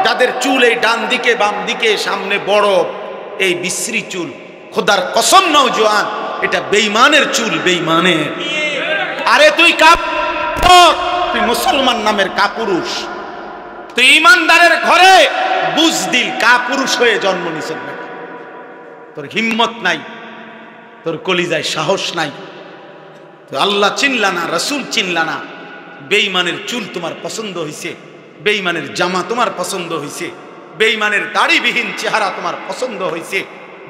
যাদের চুল এই ডান দিকে বাম দিকে সামনে বড়, এই বিশ্রী চুল, খোদার কসম নওজোয়ান, এটা বেঈমানের চুল, বেঈমানের। আরে তুই তুই মুসলমান নামের কাপুরুষ, তুই ইমানদারের ঘরে বুজদিল কাপুরুষ হয়ে জন্ম নিছ। তোর হিম্মত নাই, তোর কলিজায় সাহস নাই, তুই আল্লাহ চিনলা না, রসুল চিনলা না। বেঈমানের চুল তোমার পছন্দ হইছে, বেঈমানের জামা তোমার পছন্দ হইছে, বেঈমানের দাড়িবিহীন চেহারা তোমার পছন্দ হইছে,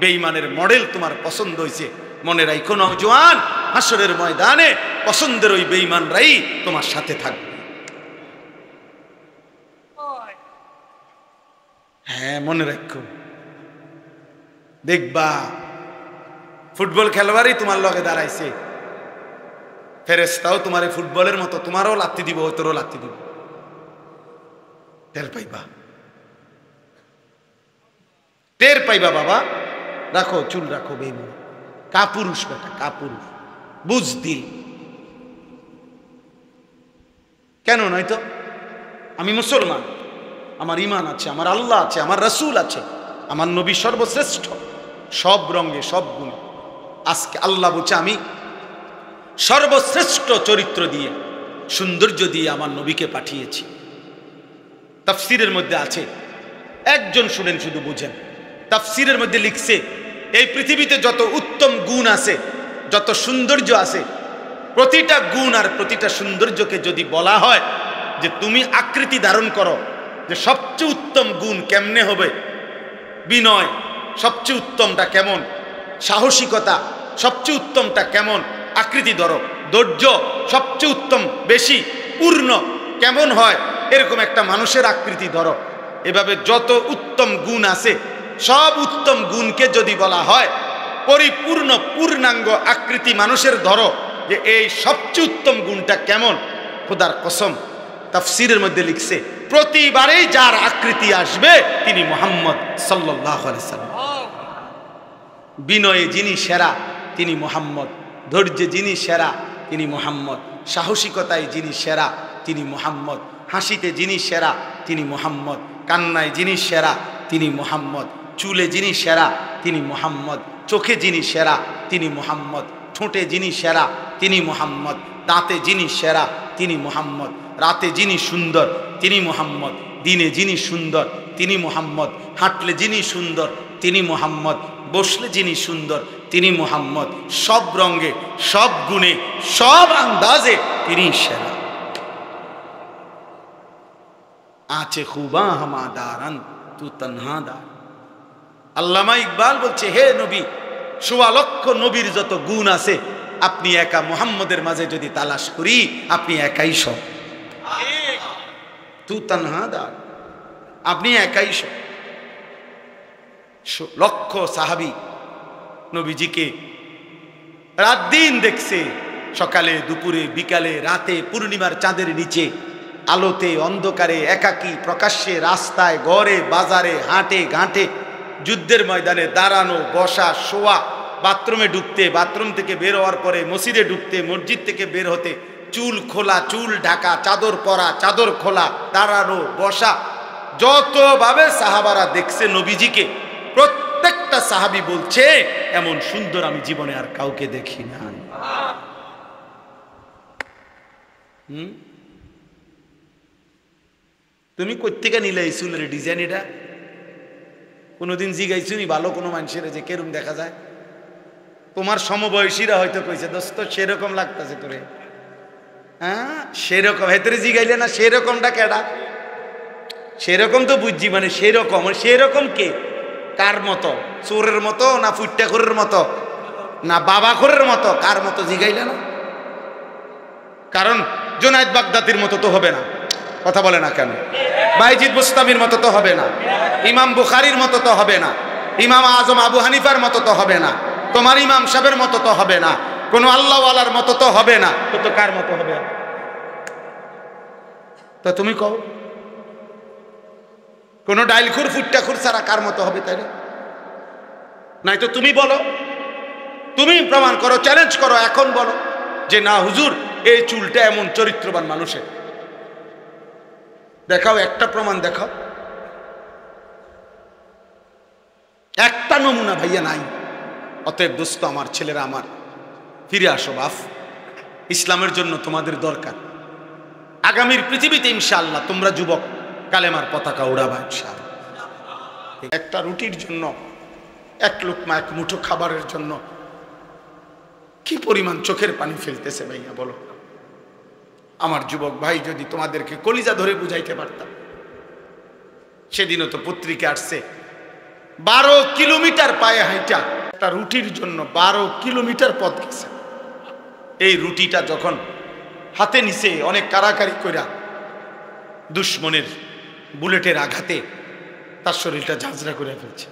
বেঈমানের মডেল তোমার পছন্দ হইছে। মনে রাখো নওজোয়ান, হাসরের ময়দানে পছন্দের ওই বেঈমানরাই তোমার সাথে থাকবে। হ্যাঁ মনে রাখো, দেখবা ফুটবল খেলোয়াড়ই তোমার লগে দাঁড়াইছে, ফেরেশতাও তোমার ফুটবলের মতো তোমারও লাত্তি দিব, তোরও লাত্তি দিব, টের পাইবা, টের পাইবা। বাবা রাখো চুল রাখো, বেঈমান কাপুরুষ বেটা, কাপুরুষ বুঝদিল। কেন নয়তো আমি মুসলমান, আমার ঈমান আছে, আমার আল্লাহ আছে, আমার রাসূল আছে, আমার নবী সর্বশ্রেষ্ঠ সব রঙে সব গুণে। আজকে আল্লাহ বলছে আমি সর্বশ্রেষ্ঠ চরিত্র দিয়ে, সৌন্দর্য দিয়ে আমার নবীকে পাঠিয়েছি। তাফসীরের মধ্যে আছে, একজন শুনেন শুধু বুঝেন, তাফসীরের মধ্যে লিখছে এই পৃথিবীতে যত উত্তম গুণ আছে, যত সৌন্দর্য আছে, প্রতিটা গুণ আর প্রতিটা সৌন্দর্যকে যদি বলা হয় যে তুমি আকৃতি ধারণ করো, যে সবচেয়ে উত্তম গুণ কেমনে হবে, বিনয় সবচেয়ে উত্তমটা কেমন, সাহসিকতা সবচেয়ে উত্তমটা কেমন, আকৃতি ধরো, ধৈর্য সবচেয়ে উত্তম বেশি পূর্ণ কেমন হয়, এরকম একটা মানুষের আকৃতি ধরো। এভাবে যত উত্তম গুণ আছে, সব উত্তম গুণকে যদি বলা হয় পরিপূর্ণ পূর্ণাঙ্গ আকৃতি মানুষের ধরো, যে এই সবচেয়ে উত্তম গুণটা কেমন, খোদার কসম তাফসীরের মধ্যে লিখছে প্রতিবারেই যার আকৃতি আসবে তিনি মুহাম্মদ সাল্লাল্লাহু আলাইহি সাল্লাম। বিনয়ে যিনি সেরা তিনি মুহাম্মদ, ধৈর্যে যিনি সেরা তিনি মুহাম্মদ, সাহসিকতায় যিনি সেরা তিনি মুহাম্মদ, হাসিতে যিনি সেরা তিনি মুহাম্মদ, কান্নায় যিনি সেরা তিনি মুহাম্মদ, চুলে যিনি সেরা তিনি মুহাম্মদ, চোখে যিনি সেরা তিনি মুহাম্মদ, ঠোঁটে যিনি সেরা তিনি মুহাম্মদ, দাঁতে যিনি সেরা তিনি মুহাম্মদ, রাতে যিনি সুন্দর তিনি মুহাম্মদ, দিনে যিনি সুন্দর তিনি মুহাম্মদ, হাঁটলে যিনি সুন্দর তিনি মুহাম্মদ, বসলে যিনি সুন্দর তিনি মুহাম্মদ, সব রঙে সব গুণে সব আন্দাজে তিনি সেরা। আছে খুবা হামা দারান তু তনহা দার। আল্লামা ইকবাল বলছে, হে নবী, ১৬ লক্ষ নবীর যত গুণ আছে আপনি একা মুহাম্মদের মাঝে যদি তালাশ করি, আপনি একাই সব। তু তনহা দার, আপনি একাই সব। লক্ষ সাহাবী নবীজিকে রাত দিন দেখছে, সকালে দুপুরে বিকালে রাতে, পূর্ণিমার চাঁদের নিচে, আলোতে অন্ধকারে, একাকী প্রকাশ্যে, রাস্তায় ঘরে বাজারে, হাটে ঘাটে, যুদ্ধের ময়দানে, দাঁড়ানো বসা শোয়া, বাথরুমে ঢুকতে, বাথরুম থেকে বের হওয়ার পরে মসজিদে ঢুকতে, মসজিদ থেকে বের হতে, চুল খোলা চুল ঢাকা, চাদর পরা চাদর খোলা, দাঁড়ানো বসা, যতভাবে সাহাবারা দেখছে নবীজিকে, প্রত্যেকটা সাহাবী বলছে এমন সুন্দর আমি জীবনে আর কাউকে দেখি না। তুমি কোত্থেকে নিলে এই চুলের ডিজাইন? এটা কোনোদিন জিগাইছুনি ভালো কোনো মানুষের যে কেরম দেখা যায়? তোমার সমবয়সীরা হয়তো কইছে, দোস্ত সেরকম লাগতেছে তোরে। হ্যাঁ সেরকম, হেতরে জিগাইলে না সেরকমটা কেডা? সেরকম তো বুঝছি, মানে সেরকম, সেরকম কে, কার মতো? চোরের মতো না ফুট্টাখোরের মতো না বাবাখোরের মতো? কার মতো জিগাইলে না? কারণ জুনায়েদ বাগদাদির মতো তো হবে না, কথা বলে না কেন? বাইজিদ বুস্তামির মতো তো হবে না, ইমাম বুখারীর মতো তো হবে না, ইমাম আজম আবু হানিফার মতো তো হবে না, তোমার ইমাম সাহেবের মতো তো হবে না, কোনো আল্লাহওয়ালার মতো তো হবে না। তো কার মতো হবে? তা তুমি কও, কোন ডাইলখুর ফুট্টাখুর ছাড়া কার মতো হবে? তাই নাই তো তুমি বলো, তুমি প্রমাণ করো, চ্যালেঞ্জ করো, এখন বলো যে না হুজুর এই চুলটা এমন চরিত্রবান মানুষের। দেখাও একটা প্রমাণ, দেখাও। না ভাইয়া নাই। অতএব দোস্ত আমার, ছেলেরা আমার, ফিরে আসো বাপ, ইসলামের জন্য তোমাদের দরকার। আগামীর পৃথিবীতে ইনশাআল্লাহ তোমরা যুবক কালেমার পতাকা উড়াবা ইনশাআল্লাহ। একটা রুটির জন্য, এক লুকমা, এক মুঠো খাবারের জন্য কি পরিমাণ চোখের পানি ফেলতেছে ভাইয়া বলো। আমার যুবক ভাই, যদি তোমাদেরকে কলিজা ধরে বুঝাইতে পারতাম। সেদিনও তো পত্রিকা আসছে, 12 কিলোমিটার পায়ে হাইটা একটা রুটির জন্য 12 কিলোমিটার পথ গেছে। এই রুটিটা যখন হাতে নিছে, অনেক কারাকারি কইরা দুশ্মনের বুলেটের আঘাতে তার শরীরটা ঝাঁঝরা করে ফেলছে,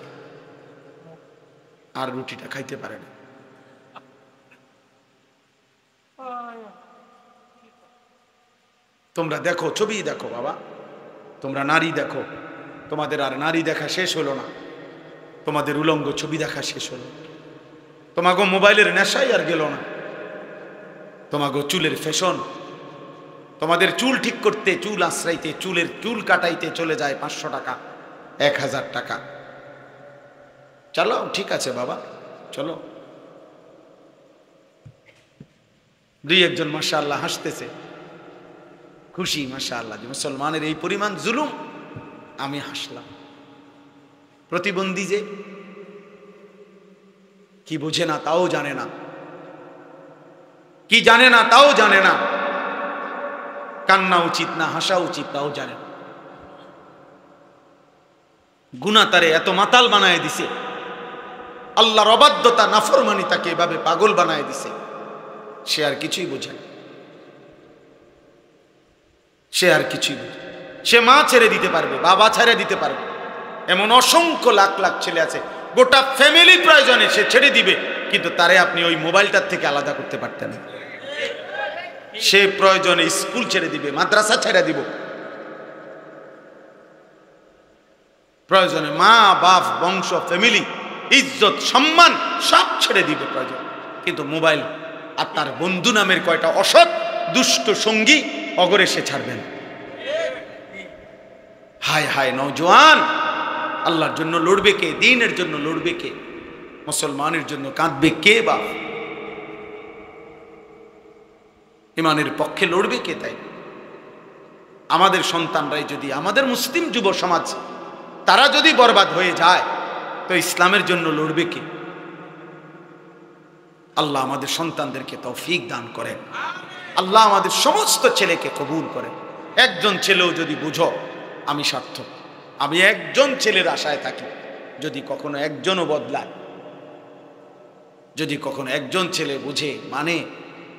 আর রুটিটা খাইতে পারে না। তোমরা দেখো, ছবি দেখো বাবা, তোমরা নারী দেখো, তোমাদের আর নারী দেখা শেষ হলো না, তোমাদের উলঙ্গ ছবি দেখা শেষ হলো, তোমাগো মোবাইলের নেশাই আর গেল না, তোমাগো চুলের ফ্যাশন, তোমাদের চুল ঠিক করতে, চুল আশ্রাইতে, চুল কাটাইতে চলে যায় 500 টাকা, 1000 টাকা। চলো ঠিক আছে বাবা, চলো। দুই একজন মাশাআল্লাহ হাসতেছে, খুশি মাশাআল্লাহ যে মুসলমানের এই পরিমাণ জুলুম, আমি হাসলাম। প্রতিবন্ধী যে কি বোঝে না তাও জানে না, কি জানে না তাও জানে না, কান্না উচিত না হাসা উচিত তাও জানে না। গুনাহ তারে এত মাতাল বানায় দিছে, আল্লাহর অবাধ্যতা নাফরমানি তাকে এভাবে পাগল বানায় দিছে, সে আর কিছুই বোঝে না, সে আর কিছুই বোঝে। সে মা ছেড়ে দিতে পারবে, বাবা ছেড়ে দিতে পারবে, এমন অসংখ্য লাখ লাখ ছেলে আছে, গোটা ফ্যামিলি প্রয়োজনে সে ছেড়ে দিবে, কিন্তু তারে আপনি ওই মোবাইলটার থেকে আলাদা করতে পারতেন না। সে প্রয়োজনে স্কুল ছেড়ে দিবে, মাদ্রাসা ছেড়ে দিব, প্রয়োজনে মা বাপ বংশ ফ্যামিলি ইজ্জত সম্মান সব ছেড়ে দিবে প্রয়োজন, কিন্তু মোবাইল আর তার বন্ধু নামের কয়টা অসৎ দুষ্ট সঙ্গী অগরে সে ছাড়বেন। হায় হায় নওজোয়ান, আল্লাহর জন্য লড়বে কে? দ্বীনের জন্য লড়বে কে? মুসলমানের জন্য কাঁদবে কে? বাপ ইমানের পক্ষে লড়বে কে? তাই আমাদের সন্তানরাই যদি, আমাদের মুসলিম যুব সমাজ তারা যদি বরবাদ হয়ে যায়, তো ইসলামের জন্য লড়বে কে? আল্লাহ আমাদের সন্তানদেরকে তৌফিক দান করেন, আল্লাহ আমাদের সমস্ত ছেলেকে কবুল করেন। একজন ছেলেও যদি বুঝো আমি সার্থক, আমি একজন ছেলের আশায় থাকি, যদি কখনো একজনও বদলায়, যদি কখনো একজন ছেলে বুঝে মানে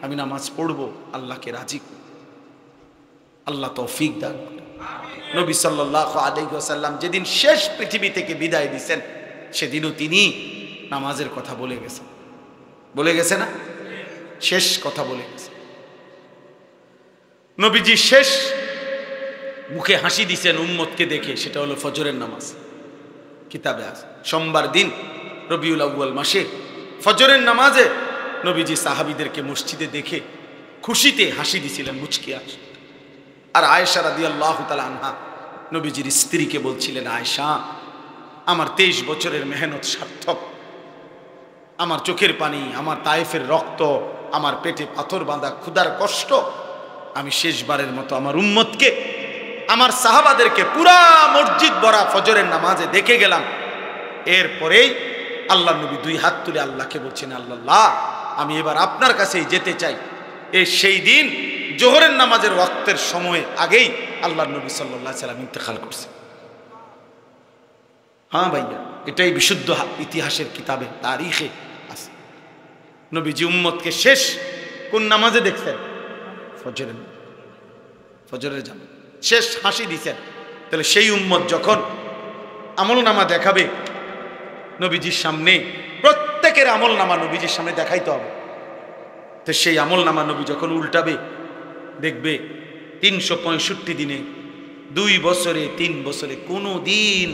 আমি নামাজ পড়বো, আল্লাহকে রাজি করি, আল্লাহ তৌফিক দান করেন। নবী সাল্লাল্লাহু আলাইহি ওয়াসাল্লাম যেদিন শেষ পৃথিবী থেকে বিদায় দিয়েছেন, সেদিনও তিনি নামাজের কথা বলে গেছেন, বলে গেছে না? শেষ কথা বলে গেছে। নবীজি শেষ মুখে হাসি দিছেন উম্মতকে দেখে, সেটা হলো ফজরের নামাজ। কিতাবে আছে সোমবার দিন রবিউল আউয়াল মাসে ফজরের নামাজে নবীজি সাহাবীদেরকে মসজিদে দেখে খুশিতে হাসি দিছিলেন, মুচকি হাসি। আর আয়েশা রাদিয়াল্লাহু তাআলা আনহা নবীজির স্ত্রীকে বলছিলেন, আয়েশা আমার 23 বছরের মেহনত সার্থক, আমার চোখের পানি, আমার তায়েফের রক্ত, আমার পেটে পাথর বাঁধা ক্ষুধার কষ্ট, আমি শেষবারের মতো আমার উম্মতকে, আমার সাহাবাদেরকে পুরা মসজিদ ভরা ফজরের নামাজে দেখে গেলাম। এরপরেই আল্লাহ নবী 2 হাত তুলে আল্লাহকে বলছেন, আল্লাহ আমি এবার আপনার কাছেই যেতে চাই। সেই দিন জোহরের নামাজের ওয়াক্তের সময় আগেই আল্লাহ নবী সাল্লাল্লাহু আলাইহি সাল্লাম ইন্তেকাল করছে। হ্যাঁ ভাইয়া, এটাই বিশুদ্ধ ইতিহাসের কিতাবে তারিখে আছে। নবীজি উম্মতকে শেষ কোন নামাজে দেখছেন? ফজরের জামাত শেষ হাসি দিছেন। তাহলে সেই উম্মত যখন আমল নামা দেখাবে নবীজির সামনে, প্রত্যেকের আমল নামা নবীজির সামনে দেখাইতে হবে। তো সেই আমল নামা নবী যখন উল্টাবে, দেখবে 365 দিনে, 2 বছরে, 3 বছরে কোনো দিন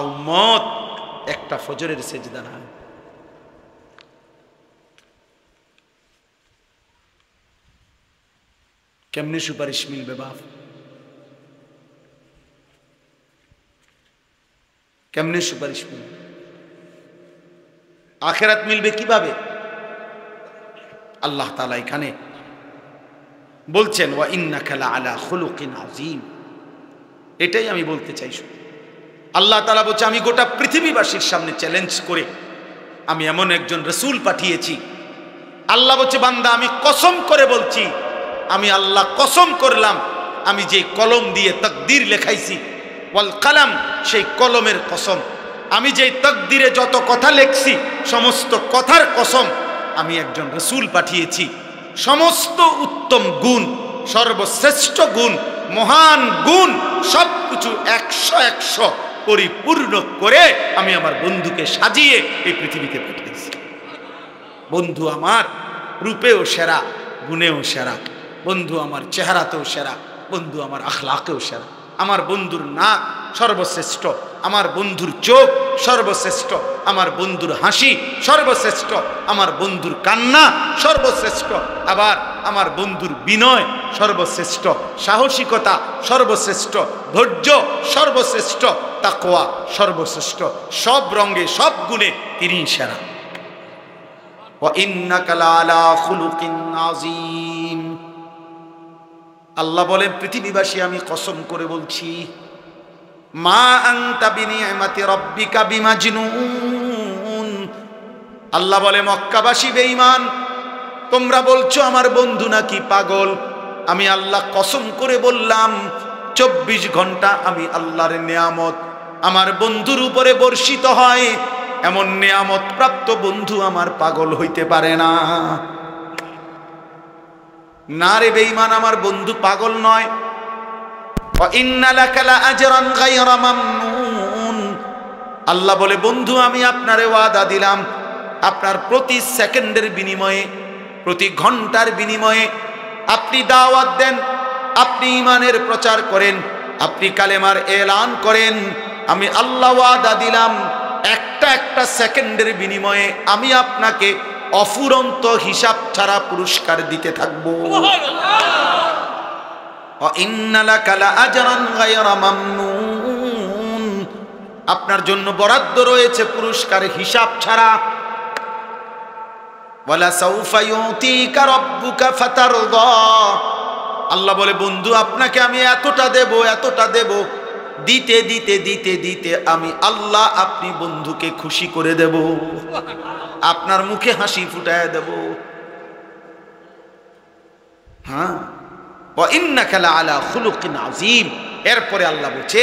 উম্মত একটা ফজরের সেজদা না। কেমনে সুপারিশ মিলবে বাপ? কেমনে সুপারিশ মিলবে? আখিরাত মিলবে কিভাবে? আল্লাহ তাআলা এখানে বলছেন ওয়া ইন্নাকা লাআলা খুলুকিন আযীম। এটাই আমি বলতে চাইছি। আল্লাহ তাআলা বলছে আমি গোটা পৃথিবীবাসীর সামনে চ্যালেঞ্জ করে আমি এমন একজন রাসূল পাঠিয়েছি। আল্লাহ বলছে বান্দা আমি কসম করে বলছি, আমি আল্লাহ কসম করলাম, আমি যে কলম দিয়ে তাকদীর লেখাইছি, ওয়াল কালাম, সেই কলমের কসম, আমি যেই তাকদীরে যত কথা লিখছি সমস্ত কথার কসম, আমি একজন রাসূল পাঠিয়েছি। সমস্ত উত্তম গুণ, সর্বশ্রেষ্ঠ গুণ, মহান গুণ সবকিছু 100 পরিপূর্ণ করে আমি আমার বন্ধুকে সাজিয়ে এই পৃথিবীতে পাঠিয়েছি। বন্ধু আমার রূপেও সেরা, গুণেও সেরা, বন্ধু আমার চেহারাতেও সেরা, বন্ধু আমার আখলাকেও সেরা। আমার বন্ধুর নাক সর্বশ্রেষ্ঠ, আমার বন্ধুর চোখ সর্বশ্রেষ্ঠ, আমার বন্ধুর হাসি সর্বশ্রেষ্ঠ, আমার বন্ধুর কান্না সর্বশ্রেষ্ঠ, আবার আমার বন্ধুর বিনয় সর্বশ্রেষ্ঠ, সাহসিকতা সর্বশ্রেষ্ঠ, ধৈর্য সর্বশ্রেষ্ঠ, তাকওয়া সর্বশ্রেষ্ঠ। সব রঙে সব গুণে তিনি সেরা। ওয়া ইন্নাকা লাআলা খুলুকিন আযীম। আল্লাহ বলেন পৃথিবীবাসী আমি কসম করে বলছি, মা আনতা বিনিআমাতি রাব্বিকা বিমাজনুন। আল্লাহ বলে মক্কাবাসী বেঈমান, তোমরা বলছো আমার বন্ধু নাকি পাগল। আমি আল্লাহ কসম করে বললাম 24 ঘন্টা আমি আল্লাহর নিয়ামত আমার বন্ধুর উপরে বর্ষিত হয়। এমন নিয়ামত প্রাপ্ত বন্ধু আমার পাগল হইতে পারে না। না রে বেঈমান, আমার বন্ধু পাগল নয়। ওয়া ইন্না লাকা লাআজরান গায়রা মামনুন। আল্লাহ বলে বন্ধু আমি আপনারে ওয়াদা দিলাম, আপনার প্রতি সেকেন্ডের বিনিময়ে, প্রতি ঘন্টার বিনিময়ে আপনি দাওয়াত দেন, আপনি ঈমানের প্রচার করেন, আপনি কালেমার এলান করেন, আমি আল্লাহ ওয়াদা দিলাম একটা সেকেন্ডের বিনিময়ে আমি আপনাকে অফুরন্ত হিসাব ছাড়া পুরস্কার দিতে থাকবো। আপনার জন্য বরাদ্দ রয়েছে পুরস্কার হিসাব ছাড়া। আল্লাহ বলে বন্ধু আপনাকে আমি এতটা দেব, এতটা দেব, দিতে দিতে দিতে দিতে আমি আল্লাহ আপনি বন্ধুকে খুশি করে দেব, আপনার মুখে হাসি ফুটায় দেব। হ্যাঁ, ওয়া ইন্নাকা লাআলা খুলুকিন আযীম। এরপরে আল্লাহ বলছে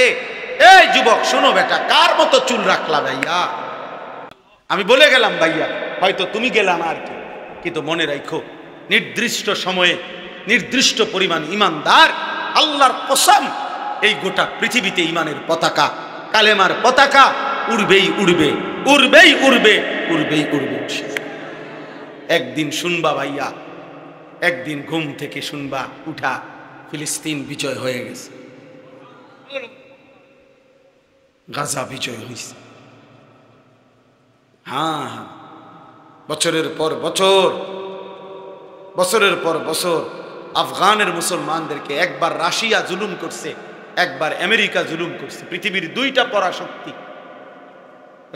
এই যুবক শোনো বেটা, কার মতো চুল রাখলা ভাইয়া? আমি বলে গেলাম ভাইয়া, হয়তো তুমি গেলা না আর কি, কিন্তু মনে রাখো নির্দিষ্ট সময়ে নির্দিষ্ট পরিমাণ ইমানদার, আল্লাহর কসম এই গোটা পৃথিবীতে ইমানের পতাকা, কালেমার পতাকা উড়বেই উড়বে, উড়বেই উড়বে, উড়বেই উড়বে। একদিন শুনবা ভাইয়া, একদিন ঘুম থেকে শুনবা উঠা ফিলিস্তিন বিজয় হয়ে গেছে, গাজা বিজয় হয়েছে। হ্যাঁ, বছরের পর বছর, বছরের পর বছর আফগানের মুসলমানদেরকে একবার রাশিয়া জুলুম করছে, একবার আমেরিকা জুলুম করছে। পৃথিবীর দুইটা পরাশক্তি,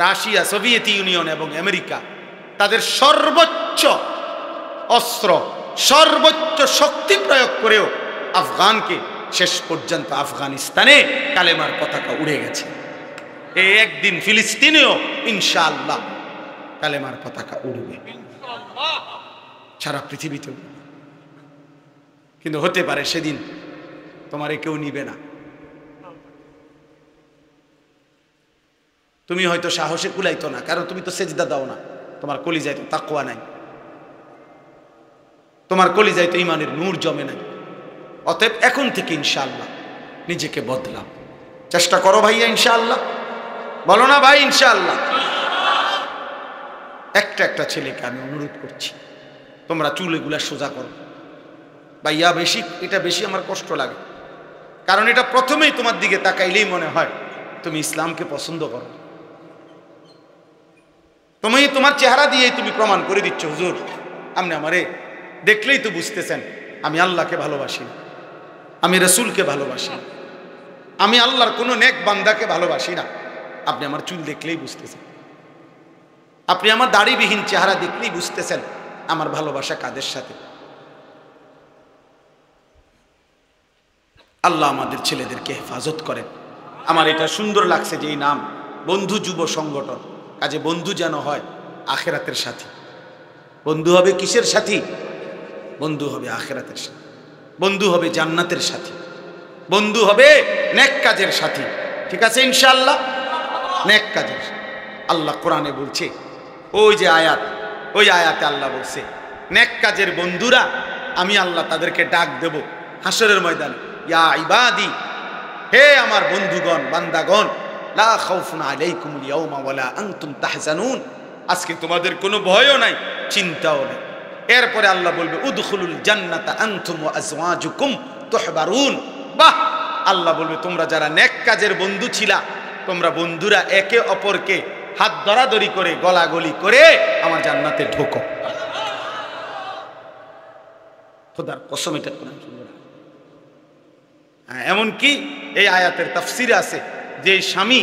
রাশিয়া, সোভিয়েত ইউনিয়ন এবং আমেরিকা, তাদের সর্বোচ্চ অস্ত্র, সর্বোচ্চ শক্তি প্রয়োগ করেও আফগানকে শেষ পর্যন্ত আফগানিস্তানে কালেমার পতাকা উড়ে গেছে। এই একদিন ফিলিস্তিনেও ইনশাআল্লাহ কালেমার পতাকা উড়বে সারা পৃথিবীতে। কিন্তু হতে পারে সেদিন তোমারে কেউ নিবে না, তুমি হয়তো সাহসে কুলাইতো না, কারণ তুমি তো সেজদা দাও না, তোমার কলিজায় তো তাকওয়া নাই, তোমার কলিজায় তো ঈমানের নূর জমে নাই। অতএব এখন থেকে ইনশাআল্লাহ নিজেকে বদলাও, চেষ্টা করো ভাইয়া ইনশাআল্লাহ, বলো না ভাই ইনশাআল্লাহ। একটা ছেলেকে আমি অনুরোধ করছি, তোমরা চুল এগুলা সোজা করো ভাইয়া। এটা বেশি আমার কষ্ট লাগে, কারণ এটা প্রথমেই তোমার দিকে তাকাইলেই মনে হয় তুমি ইসলামকে পছন্দ করো। তুমি তোমার চেহারা দিয়েই তুমি প্রমাণ করে দিচ্ছ, হুজুর আপনি আমারে দেখলেই তো বুঝতেছেন আমি আল্লাহকে ভালোবাসি, আমি রসুলকে ভালোবাসি, আমি আল্লাহর কোনো নেক বান্দাকে ভালোবাসি না। আপনি আমার চুল দেখলেই বুঝতেছেন। আপনি আমার দাড়িবিহীন চেহারা দেখলেই বুঝতেছেন আমার ভালোবাসা কাদের সাথে। আল্লাহ আমাদের ছেলেদেরকে হেফাজত করেন। আমার এটা সুন্দর লাগছে যে এই নাম বন্ধু যুব সংগঠন, কাজে বন্ধু যেন হয় আখেরাতের সাথী। বন্ধু হবে কিসের সাথী? বন্ধু হবে আখেরাতের সাথী, বন্ধু হবে জান্নাতের সাথী, বন্ধু হবে নেক কাজের সাথী। ঠিক আছে ইনশাআল্লাহ, নেক কাজের। আল্লাহ কোরআনে বলছে, ওই যে আয়াত, ওই আয়াতে আল্লাহ বলছে নেক কাজের বন্ধুরা আমি আল্লাহ তাদেরকে ডাক দেব হাসরের ময়দানে, ইয়া ইবাদি, হে আমার বন্ধুগণ বান্দাগণ, লা খাউফুন আলাইকুমুল ইয়াওমা ওয়ালা আনতুম তাহজানুন, আজকে তোমাদের কোনো ভয়ও নাই, চিন্তাও নাই। এরপরে আল্লাহ বলবে উদখুলুল জান্নাতা আনতুম ওয়া আজওয়াজুকুম তুহবারুন। বাহ, আল্লাহ বলবে তোমরা যারা নেক কাজের বন্ধু ছিলা, তোমরা বন্ধুরা একে অপরকে হাত ধরাধরি করে গলাগলি করে আমার জান্নাতে ঢোকো। খোদার কসম, এটা কোরআন শুনবে না। এমনকি এই আয়াতের তাফসিরে আছে যে স্বামী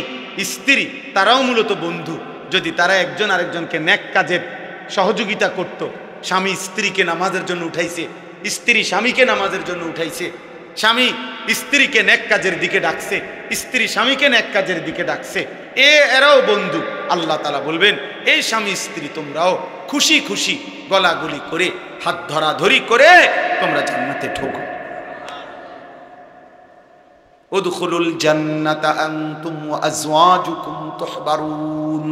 স্ত্রী তারাও মূলত বন্ধু, যদি তারা একজন আরেকজনকে নেক কাজের সহযোগিতা করত। স্বামী স্ত্রীকে নামাজের জন্য উঠাইছে, স্ত্রী স্বামীকে নামাজের জন্য উঠাইছে, স্বামী স্ত্রীকে নেক কাজের দিকে ডাকছে, স্ত্রী স্বামীকে নেক কাজের দিকে ডাকছে, এরাও বন্ধু। আল্লাহ তাআলা বলবেন এই স্বামী স্ত্রী তোমরাও খুশি খুশি গলাগলি করে হাত ধরাধরি করে তোমরা জান্নাতে ঢোকো। উদখুলুল জান্নাতা আনতুম ওয়া আজওয়াজুকুম তুহবারুন,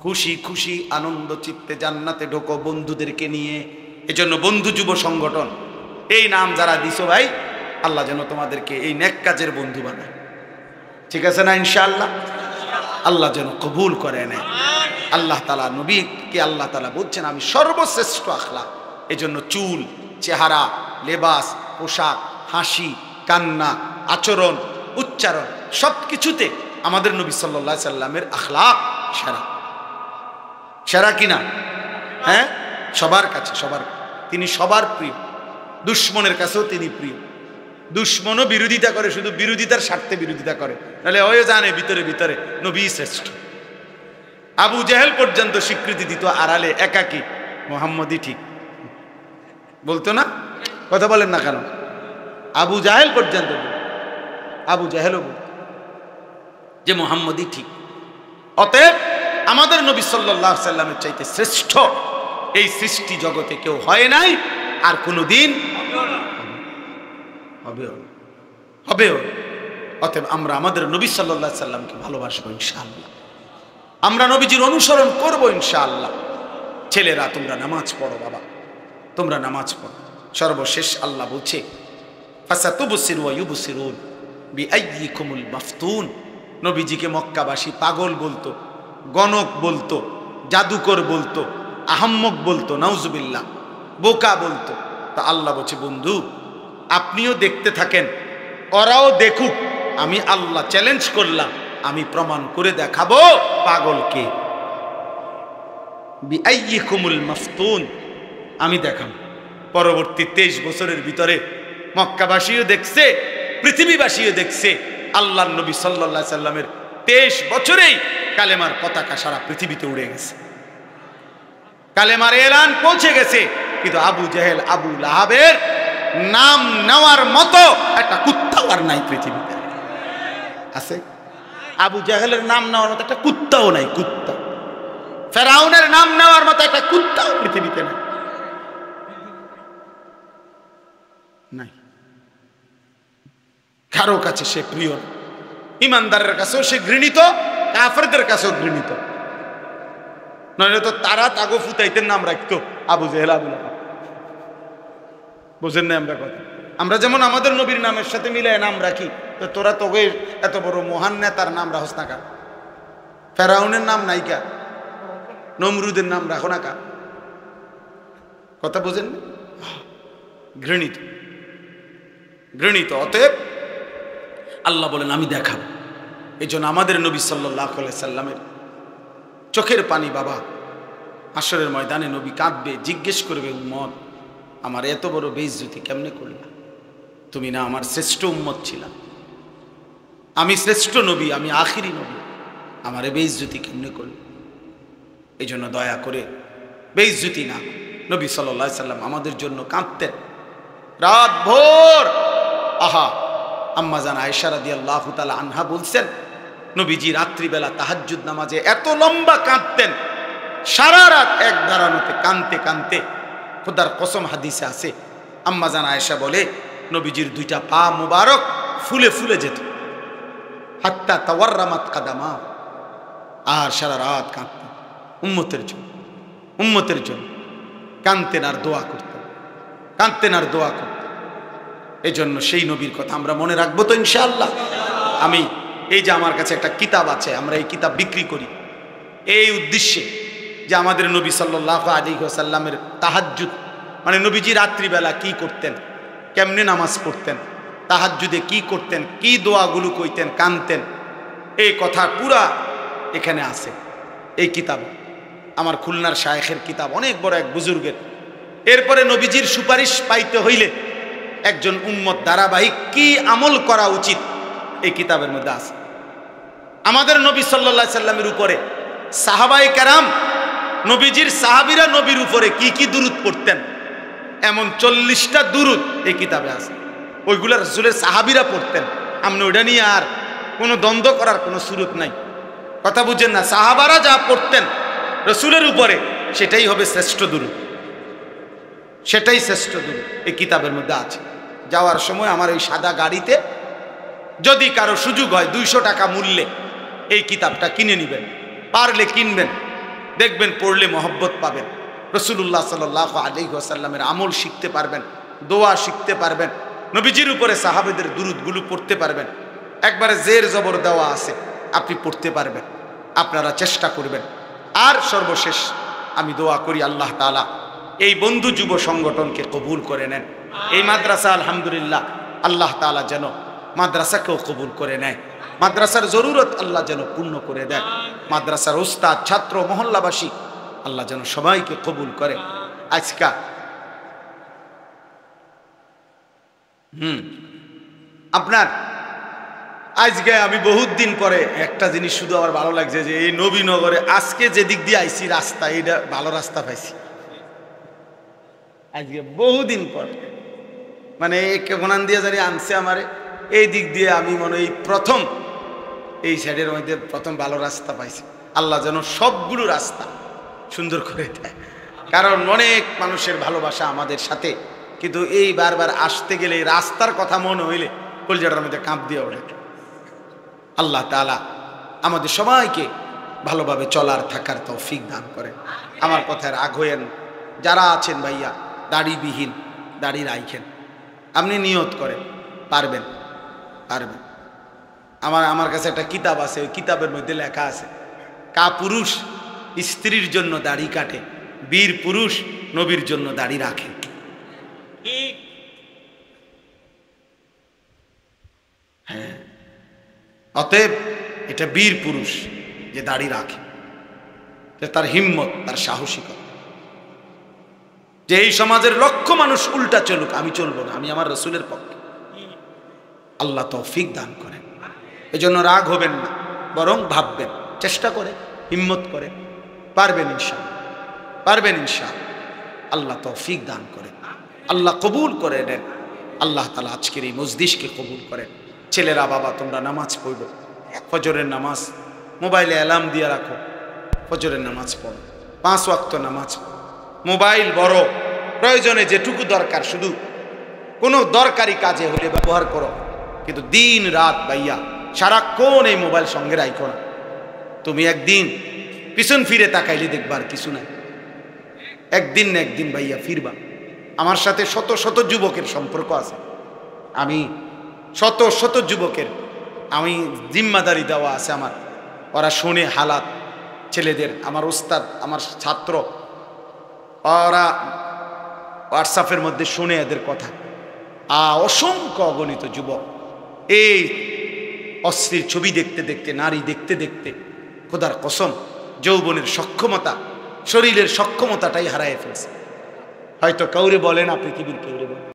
খুশি খুশি আনন্দ চিত্তে জান্নাতে ঢোকো বন্ধুদেরকে নিয়ে। এজন্য বন্ধু যুব সংগঠন এই নাম যারা দিছো ভাই, আল্লাহ যেন তোমাদেরকে এই নেক কাজের বন্ধু বানায়। ঠিক আছে না ইনশাআল্লাহ? আল্লাহ যেন কবুল করে নেয়। আল্লাহ তাআলা নবীকে আল্লাহ তাআলা বলছেন আমি সর্বশ্রেষ্ঠ আখলাক। এজন্য চুল, চেহারা, লেবাস, পোশাক, হাসি, কান্না, আচরণ, উচ্চারণ সব কিছুতে আমাদের নবী সাল্লাল্লাহু আলাইহি সাল্লামের আখলাক সেরা। সেরা কিনা? হ্যাঁ, সবার কাছে, সবার, তিনি সবার প্রিয়। দুশ্মনের কাছেও তিনি প্রিয়। দুশ্মনও বিরোধিতা করে, শুধু বিরোধিতার স্বার্থে বিরোধিতা করে, নাহলে ওই জানে ভিতরে ভিতরে নবী শ্রেষ্ঠ। আবু জেহেল পর্যন্ত স্বীকৃতি দিত আড়ালে একাকী মুহাম্মদই ঠিক বলতো না? কথা বলেন না কেন? আবু জাহেল পর্যন্ত, আবু জাহেলও বলত যে মুহাম্মদই ঠিক। অতএব আমাদের নবী সাল্লাল্লাহু আলাইহি সাল্লামের চাইতে শ্রেষ্ঠ এই সৃষ্টি জগতে কেউ হয় নাই, আর কোনোদিন হবেও হবেও। অতএব আমরা আমাদের নবী সাল্লাল্লাহু আলাইহি সাল্লামকে ভালোবাসবো ইনশাআল্লাহ, আমরা নবীজির অনুসরণ করব ইনশাআল্লাহ। ছেলেরা তোমরা নামাজ পড়ো, বাবা তোমরা নামাজ পড়ো। সর্বশেষ আল্লাহ বলছে ফাসাতুবসিরু ওয়া ইউবসিরুন বিআইয়িকুমুল মাফতুন। নবীজিকে মক্কাবাসী পাগল বলতো, গণক বলতো, জাদুকর বলতো, আহাম্মক বলতো, নাউজুবিল্লাহ, বোকা বলতো। তা আল্লাহ বলছে বন্ধু আপনিও দেখতে থাকেন, ওরাও দেখুক। আমি আল্লাহ চ্যালেঞ্জ করলাম, আমি প্রমাণ করে দেখাবো পাগলকে। বিআইয়িকুমুল মাফতুন, আমি দেখাবো। পরবর্তী 23 বছরের ভিতরে মক্কাবাসীও দেখছে, পৃথিবীবাসীও দেখছে, আল্লাহর নবী সাল্লাল্লাহু আলাইহি সাল্লামের 23 বছরেই কালেমার পতাকা সারা পৃথিবীতে উড়ে গেছে, কালেমার এলান পৌঁছে গেছে। কিন্তু আবু জেহেল, আবু লাহাবের নাম নেওয়ার মতো একটা কুত্তাও আর নাই পৃথিবীতে। আছে? আবু জেহেলের নাম নেওয়ার মতো একটা কুত্তাও নাই, কুত্তা। ফেরাউনের নাম নেওয়ার মতো একটা কুত্তাও পৃথিবীতে নাই, নাই। কারো কাছে সে প্রিয় না, ইমানদারের কাছেও সে ঘৃণিত, কাফেরদের কাছেও ঘৃণিত। নইলে তো তারা তাগো ফুতাইতেন নাম রাখতো আবু জেহেল, আবু লাহাব। বুঝেন না আমরা কথা? আমরা যেমন আমাদের নবীর নামের সাথে মিলাই নাম রাখি, তো তোরা তোকে এত বড় মহান নেতার নাম রাখস না কা? ফেরাউনের নাম নাই কা? নমরুদের নাম রাখো না কা? কথা বোঝেন? ঘৃণিত, ঘৃণিত। অতএব আল্লাহ বলেন আমি দেখাবো। এই জন্য আমাদের নবী সাল্লাল্লাহু আলাইহি সাল্লামের চোখের পানি বাবা, হাসরের ময়দানে নবী কাঁদবে, জিজ্ঞেস করবে উম্মত আমার এত বড় বেইজ্জতি কেমনে করলা? তুমি না আমার শ্রেষ্ঠ উম্মত ছিলা, আমি শ্রেষ্ঠ নবী, আমি আখিরি নবী, আমার বেইজ্জতি কেমনে করল? এই জন্য দয়া করে বেইজ্জতি না। নবী সাল্লাল্লাহু আলাইহি সাল্লাম আমাদের জন্য কাঁদতেন রাত ভোর। আহা, আম্মা জান আয়েশা রাদিয়াল্লাহু তাআলা আনহা বলছেন, নবীজি রাত্রিবেলা তাহাজ্জুদ নামাজে এত লম্বা কাঁদতেন, সারা রাত এক দাঁড়ানোতে কাঁদতে কাঁদতে। খোদার কসম হাদিসে আছে, আম্মা জান আয়েশা বলে নবীজির দুইটা পা মুবারক ফুলে ফুলে যেত, হাত্তা তাওয়াররামাত কাদামা। আর সারা রাত কাঁদতেন উম্মতের জন্য, উম্মতের জন্য কাঁদতেন আর দোয়া করতেন, কাঁদতেন আর দোয়া করতেন। এই জন্য সেই নবীর কথা আমরা মনে রাখবো তো ইনশাআল্লাহ। আমি এই যে আমার কাছে একটা কিতাব আছে, আমরা এই কিতাব বিক্রি করি এই উদ্দেশ্যে যে আমাদের নবী সাল্লাল্লাহু আলাইহি ওয়াসাল্লামের তাহাজ্জুদ, মানে নবীজি রাত্রিবেলা কি করতেন, কেমনে নামাজ পড়তেন, তাহাজ্জুদে কি করতেন, কি দোয়াগুলো কইতেন, কানতেন, এই কথা পুরা এখানে আছে এই কিতাব। আমার খুলনার শায়েখের কিতাব, অনেক বড় এক বুজুর্গের। এরপরে নবীজির সুপারিশ পাইতে হইলে একজন উম্মত ধারাবাহিক কি আমল করা উচিত এই কিতাবের মধ্যে আছে। আমাদের নবী সাল্লাল্লাহু আলাইহি সাল্লামের উপরে সাহাবায়ে কেরাম, নবীজির সাহাবীরা নবীর উপরে কি কি দুরূদ পড়তেন, এমন 40টা দুরূদ এই কিতাবে আছে। ওইগুলো রাসূলের সাহাবীরা পড়তেন। আপনি ওইটা নিয়ে আর কোনো দ্বন্দ্ব করার কোনো সুযোগ নাই। কথা বুঝেন না? সাহাবারা যা পড়তেন রাসূলের উপরে সেটাই হবে শ্রেষ্ঠ দুরূদ, সেটাই শ্রেষ্ঠ দুরূদ এই কিতাবের মধ্যে আছে। যাওয়ার সময় আমার এই সাদা গাড়িতে যদি কারো সুযোগ হয় 200 টাকা মূল্যে এই কিতাবটা কিনে নেবেন, পারলে কিনবেন, দেখবেন পড়লে মহব্বত পাবেন, রাসূলুল্লাহ সাল্লাল্লাহু আলাইহি ওয়াসাল্লামের আমল শিখতে পারবেন, দোয়া শিখতে পারবেন, নবীজির উপরে সাহাবেদের দুরূদগুলো পড়তে পারবেন। একবারে জের জবর দেওয়া আছে, আপনি পড়তে পারবেন। আপনারা চেষ্টা করবেন। আর সর্বশেষ আমি দোয়া করি আল্লাহ তাআলা এই বন্ধু যুব সংগঠনকে কবুল করে নেন। এই মাদ্রাসা আলহামদুলিল্লাহ আল্লাহ তাআলা যেন মাদ্রাসাকেও কবুল করে নেয়, মাদ্রাসার জরুরত আল্লাহ যেন পূর্ণ করে দেয়, মাদ্রাসার উস্তাদ, ছাত্র, মহল্লাবাসী আল্লাহ যেন সবাইকে কবুল করে। আজকা আপনার আজকে আমি বহুত দিন পরে একটা জিনিস শুধু আমার ভালো লাগছে যে এই নবীনগরে আজকে যে দিক দিয়ে আইছি রাস্তা, এইটা ভালো রাস্তা পাইছি আজকে বহুদিন পর। মানে কোনান দিয়ে জানি আনছে আমারে এই দিক দিয়ে, আমি মনে এই প্রথম এই সাইডের মধ্যে প্রথম ভালো রাস্তা পাইছি। আল্লাহ যেন সবগুলো রাস্তা সুন্দর করে দেয়, কারণ অনেক মানুষের ভালোবাসা আমাদের সাথে, কিন্তু এই বারবার আসতে গেলে রাস্তার কথা মনে হইলে কলজাটার মধ্যে কাঁপ দিয়ে ওঠে। আল্লাহ তাআলা আমাদের সবাইকে ভালোভাবে চলার থাকার তৌফিক দান করে। আমার কথার রাগ হইয়েন, যারা আছেন ভাইয়া দাড়িবিহীন, দাড়ি রাইখেন, আপনি নিয়ত করেন পারবেন, পারবেন। আমার কাছে একটা কিতাব আছে, ওই কিতাবের মধ্যে লেখা আছে কা পুরুষ স্ত্রীর জন্য দাড়ি কাটে, বীর পুরুষ নবীর জন্য দাড়ি রাখে। হ্যাঁ, অতএব এটা বীর পুরুষ যে দাড়ি রাখে, তার হিম্মত, তার সাহসিকতা। যে এই সমাজের লক্ষ মানুষ উল্টা চলুক, আমি চলবো না, আমি আমার রাসূলের পক্ষে। আল্লাহ তৌফিক দান করেন। এই জন্য রাগ হবেন না, বরং ভাববেন, চেষ্টা করে, হিম্মত করে, পারবেন ইনশাআল্লাহ, পারবেন ইনশাআল্লাহ। আল্লাহ তৌফিক দান করেন, আল্লাহ কবুল করে নেন। আল্লাহ তাআলা আজকের এই মজলিসকে কবুল করেন। ছেলেরা, বাবা তোমরা নামাজ পড়ো, ফজরের নামাজ মোবাইলে অ্যালার্ম দিয়ে রাখো, ফজরের নামাজ পড়ো, 5 ওয়াক্ত নামাজ পড়ো। মোবাইল বড় প্রয়োজনে যেটুকু দরকার শুধু কোনো দরকারি কাজে হলে ব্যবহার করো, কিন্তু দিন রাত ভাইয়া সারাক্ষণ এই মোবাইল সঙ্গে রাখো না। তুমি একদিন পিছন ফিরে তাকাইলে দেখবার কিছু নাই, একদিন না একদিন ভাইয়া ফিরবা। আমার সাথে শত শত যুবকের সম্পর্ক আছে, আমি শত শত যুবকের আমি জিম্মাদারি দেওয়া আছে আমার, ওরা শোনে হালাত ছেলেদের, আমার ওস্তাদ, আমার ছাত্র, ওরা হোয়াটসঅ্যাপের মধ্যে শুনে এদের কথা। অসংখ্য অগণিত যুবক এই অশ্লীল ছবি দেখতে দেখতে, নারী দেখতে দেখতে খোদার কসম যৌবনের সক্ষমতা, শরীরের সক্ষমতাটাই হারায় ফেলছে। হয়তো কাউরে বলেন, আপনি পৃথিবীর কাউরে বলেন,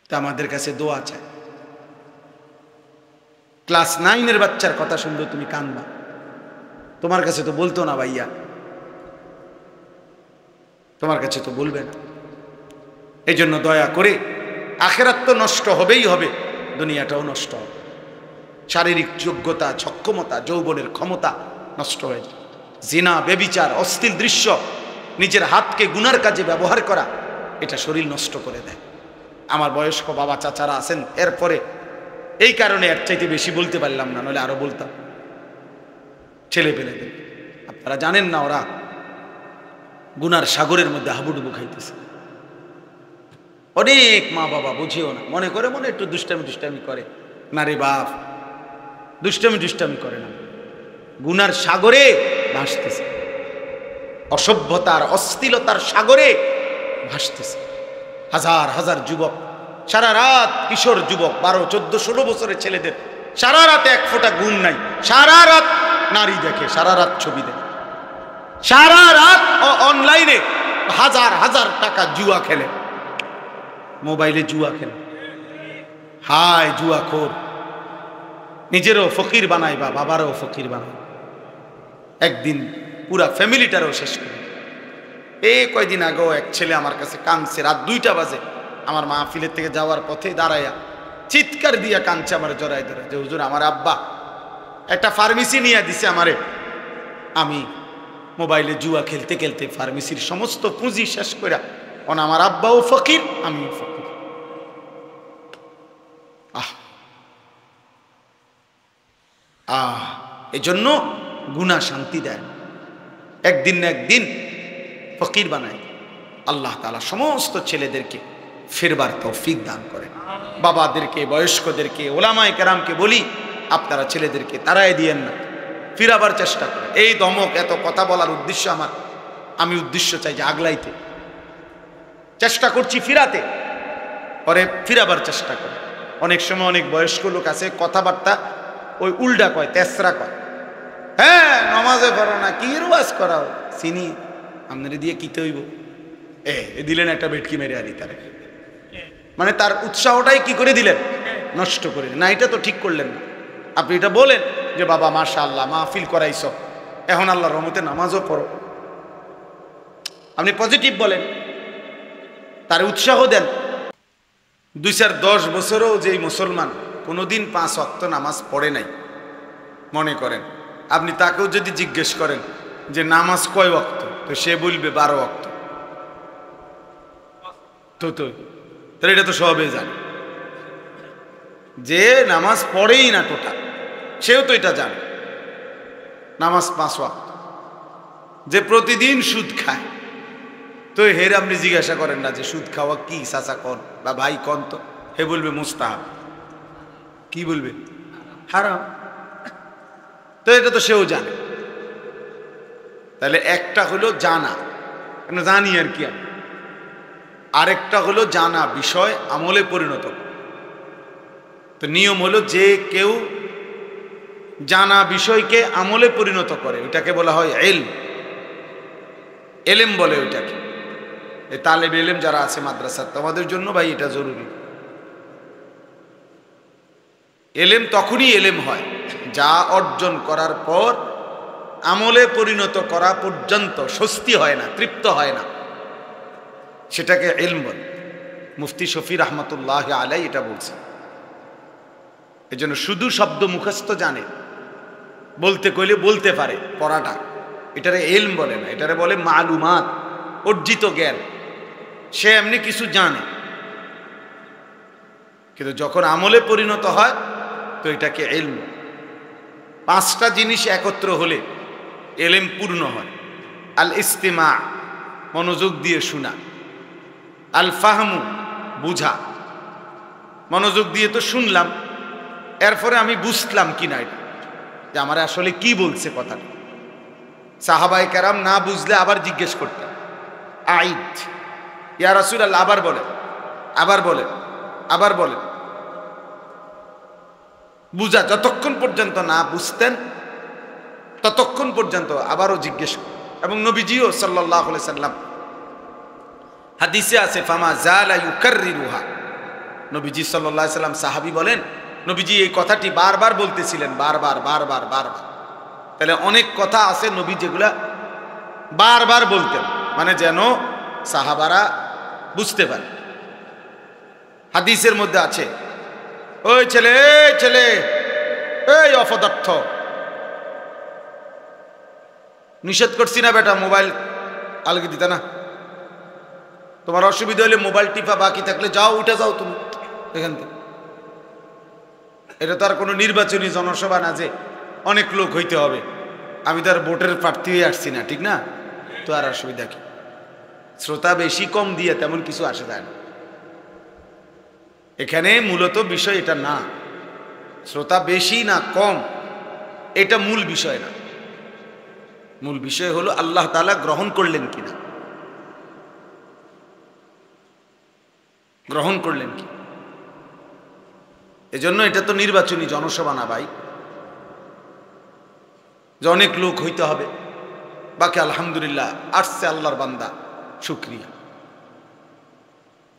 তা আমাদের কাছে দোয়া চায়। ক্লাস 9-এর বাচ্চার কথা শুনলে তুমি কানবা, তোমার কাছে তো বলতো না ভাইয়া, তোমার কাছে তো বলবে না। এই জন্য দয়া করে, আখেরাত তো নষ্ট হবেই হবে, দুনিয়াটাও নষ্ট হবে। শারীরিক যোগ্যতা, সক্ষমতা, যৌবনের ক্ষমতা নষ্ট হয়ে যায়। জিনা, বেবিচার, অশ্লীল দৃশ্য, নিজের হাতকে গুনার কাজে ব্যবহার করা, এটা শরীর নষ্ট করে দেয়। আমার বয়স্ক বাবা চাচারা আছেন, এরপরে এই কারণে এর চাইতে বেশি বলতে পারলাম না, নইলে আরো বলতাম। ছেলে পেলেদের আপনারা জানেন না, ওরা গুনার সাগরের মধ্যে হাবুডুবু খাইতেছে। অনেক মা বাবা বুঝিও না, মনে করে মনে একটু দুষ্টামি করে না রে বাপ, দুষ্টামি করে না, গুনার সাগরে ভাসতেছে, অসভ্যতার অশ্লীলতার সাগরে ভাসতেছে। হাজার হাজার যুবক সারা রাত, কিশোর যুবক 12, 14, 16 বছরের ছেলেদের সারা রাতে এক ফোঁটা ঘুম নাই, সারা রাত নারী দেখে, সারা রাত ছবি দেখে, সারা রাত অনলাইনে হাজার হাজার টাকা জুয়া খেলে, মোবাইলে জুয়া খেলে। হায় জুয়াখোর, নিজেরও ফকির বানায় বা বাবারও ফকির বানায়, একদিন পুরা ফ্যামিলিটারও শেষ করে। এই কয়দিন আগেও এক ছেলে আমার কাছে কাঁদছে, রাত 2টা বাজে, আমার মাহফিলের থেকে যাওয়ার পথে দাঁড়াইয়া চিৎকার দিয়া কাঁদছে আমার জড়াই ধরে, যে হুজুর আমার আব্বা একটা ফার্মেসি নিয়ে দিছে আমারে, আমি মোবাইলে জুয়া খেলতে খেলতে ফার্মেসির সমস্ত পুঁজি শেষ করে, আমার আব্বাও ফকির, আমিও ফকির। এই জন্য গুনাহ শান্তি দেয়, একদিন না একদিন ফকির বানায়। আল্লাহ তাআলা সমস্ত ছেলেদেরকে ফিরবার তৌফিক দান করেন। বাবাদেরকে, বয়স্কদেরকে, ওলামায়ে কেরামকে বলি, আপনারা ছেলেদেরকে তাড়ায় দিয়েন না, ফিরাবার চেষ্টা করেন। এই দমক, এত কথা বলার উদ্দেশ্য আমার, আমি উদ্দেশ্য চাই যে আগলাইতে চেষ্টা করছি, ফিরাতে, পরে ফিরাবার চেষ্টা করে। অনেক সময় অনেক বয়স্ক লোক আছে, কথাবার্তা ওই উল্টা কয়, তেসরা কয়, হ্যাঁ নমাজে পড়ো না, কি রোয়াজ করাও, চিনি আপনারে দিয়ে কিতে হইব, দিলেন একটা বেটকি মেরে আনি তারে, মানে তার উৎসাহটাই কি করে দিলেন, নষ্ট করে। না, এটা তো ঠিক করলেন না। আপনি এটা বলেন যে বাবা মাশাআল্লাহ মাহফিল করাইছ, এখন আল্লাহর রহমতে নামাজও পড়ো, আপনি পজিটিভ বলেন, তার উৎসাহ দেন। 2-10 বছরও যেই মুসলমান কোনোদিন 5 ওয়াক্ত নামাজ পড়ে নাই মনে করেন, আপনি তাকেও যদি জিজ্ঞেস করেন যে নামাজ কয় ওয়াক্ত, তো সে বলবে 12 ওয়াক্ত। তো তাহলে এটা তো সবে জানে যে নামাজ পড়েই না টোটাল, সেও তো এটা জানে নামাজ 5 ওয়াক্ত। যে প্রতিদিন সুদ খায়, তো হের আপনি জিজ্ঞাসা করেন না যে সুদ খাওয়া কি চাচা কন বা ভাই কন, তো হে বলবে মুস্তাহাব, কি বলবে হারাম। তো এটা তো সেও জানে। তাহলে একটা হলো জানা, জানি আর কি, আরেকটা হলো জানা বিষয় আমলে পরিণত। তো নিয়ম হলো যে কেউ জানা বিষয়কে আমলে পরিণত করে, ওইটাকে বলা হয় এলেম বলে ওইটাকে। এই তালেব এলেম যারা আছে মাদ্রাসার, তোমাদের জন্য ভাই এটা জরুরি। এলেম তখনই এলেম হয় যা অর্জন করার পর আমলে পরিণত করা পর্যন্ত স্বস্তি হয় না, তৃপ্ত হয় না, সেটাকে ইলম বলে। মুফতি শফি রহমতুল্লাহ আলাই এটা বলছে। এই জন্য শুধু শব্দ মুখস্থ জানে, বলতে কইলে বলতে পারে, পড়াটা, এটারে ইলম বলে না, এটারে বলে মালুমাত, অর্জিত জ্ঞান। সে এমনি কিছু জানে, কিন্তু যখন আমলে পরিণত হয় তো এটাকে ইলম। 5টা জিনিস একত্র হলে এলেম পূর্ণ হয়। আল ইস্তিমা, মনোযোগ দিয়ে শোনা। আল ফাহমু, বুঝা, মনোযোগ দিয়ে তো শুনলাম, এরপরে আমি বুঝলাম কি না, এটা যে আমার আসলে কি বলছে কথাটা। সাহাবায়ে কেরাম না বুঝলে আবার জিজ্ঞেস করতেন, আইদ ইয়া রাসূলুল্লাহ, আবার বলেন, আবার বলেন, আবার বলেন। বুঝা, যতক্ষণ পর্যন্ত না বুঝতেন ততক্ষণ পর্যন্ত আবারও জিজ্ঞেস। এবং নবীজিও সাল্লাল্লাহু আলাইহি সাল্লাম, হাদিসে আছে, ফামা জালা ইউকাররিরুহা, নবীজি সাল্লাল্লাহু আলাইহি সাল্লাম, সাহাবী বলেন, নবীজি এই কথাটি বারবার বলতেছিলেন, বারবার বারবার বারবার। তাহলে অনেক কথা আছে নবী যেগুলা বারবার বলতেন, মানে যেন সাহাবারা বুঝতে পারে। হাদিসের মধ্যে আছে, ওই ছেলে ছেলে, এই অপদার্থ, নিষেধ করছি না বেটা মোবাইল আলগে দিতে না, তোমার অসুবিধা হলে মোবাইল টিপা বাকি থাকলে যাও, উঠে যাও তুমি এখান থেকে। এটা তো আর কোনো নির্বাচনী জনসভা না যে অনেক লোক হইতে হবে, আমি তো আর ভোটের প্রার্থী হয়ে আসছি না, ঠিক না? তো আর অসুবিধা কি? শ্রোতা বেশি কম দিয়ে তেমন কিছু আসে যায় না। এখানে মূলত বিষয় এটা না, শ্রোতা বেশি না কম এটা মূল বিষয় না। মূল বিষয় হলো আল্লাহ তাআলা গ্রহণ করলেন কিনা, গ্রহণ করলেন কি। এজন্য এটা তো নির্বাচনী জনসভা না ভাই, যে অনেক লোক হইতে হবে। বাকি আলহামদুলিল্লাহ আসছে আল্লাহর বান্দা, শুকরিয়া।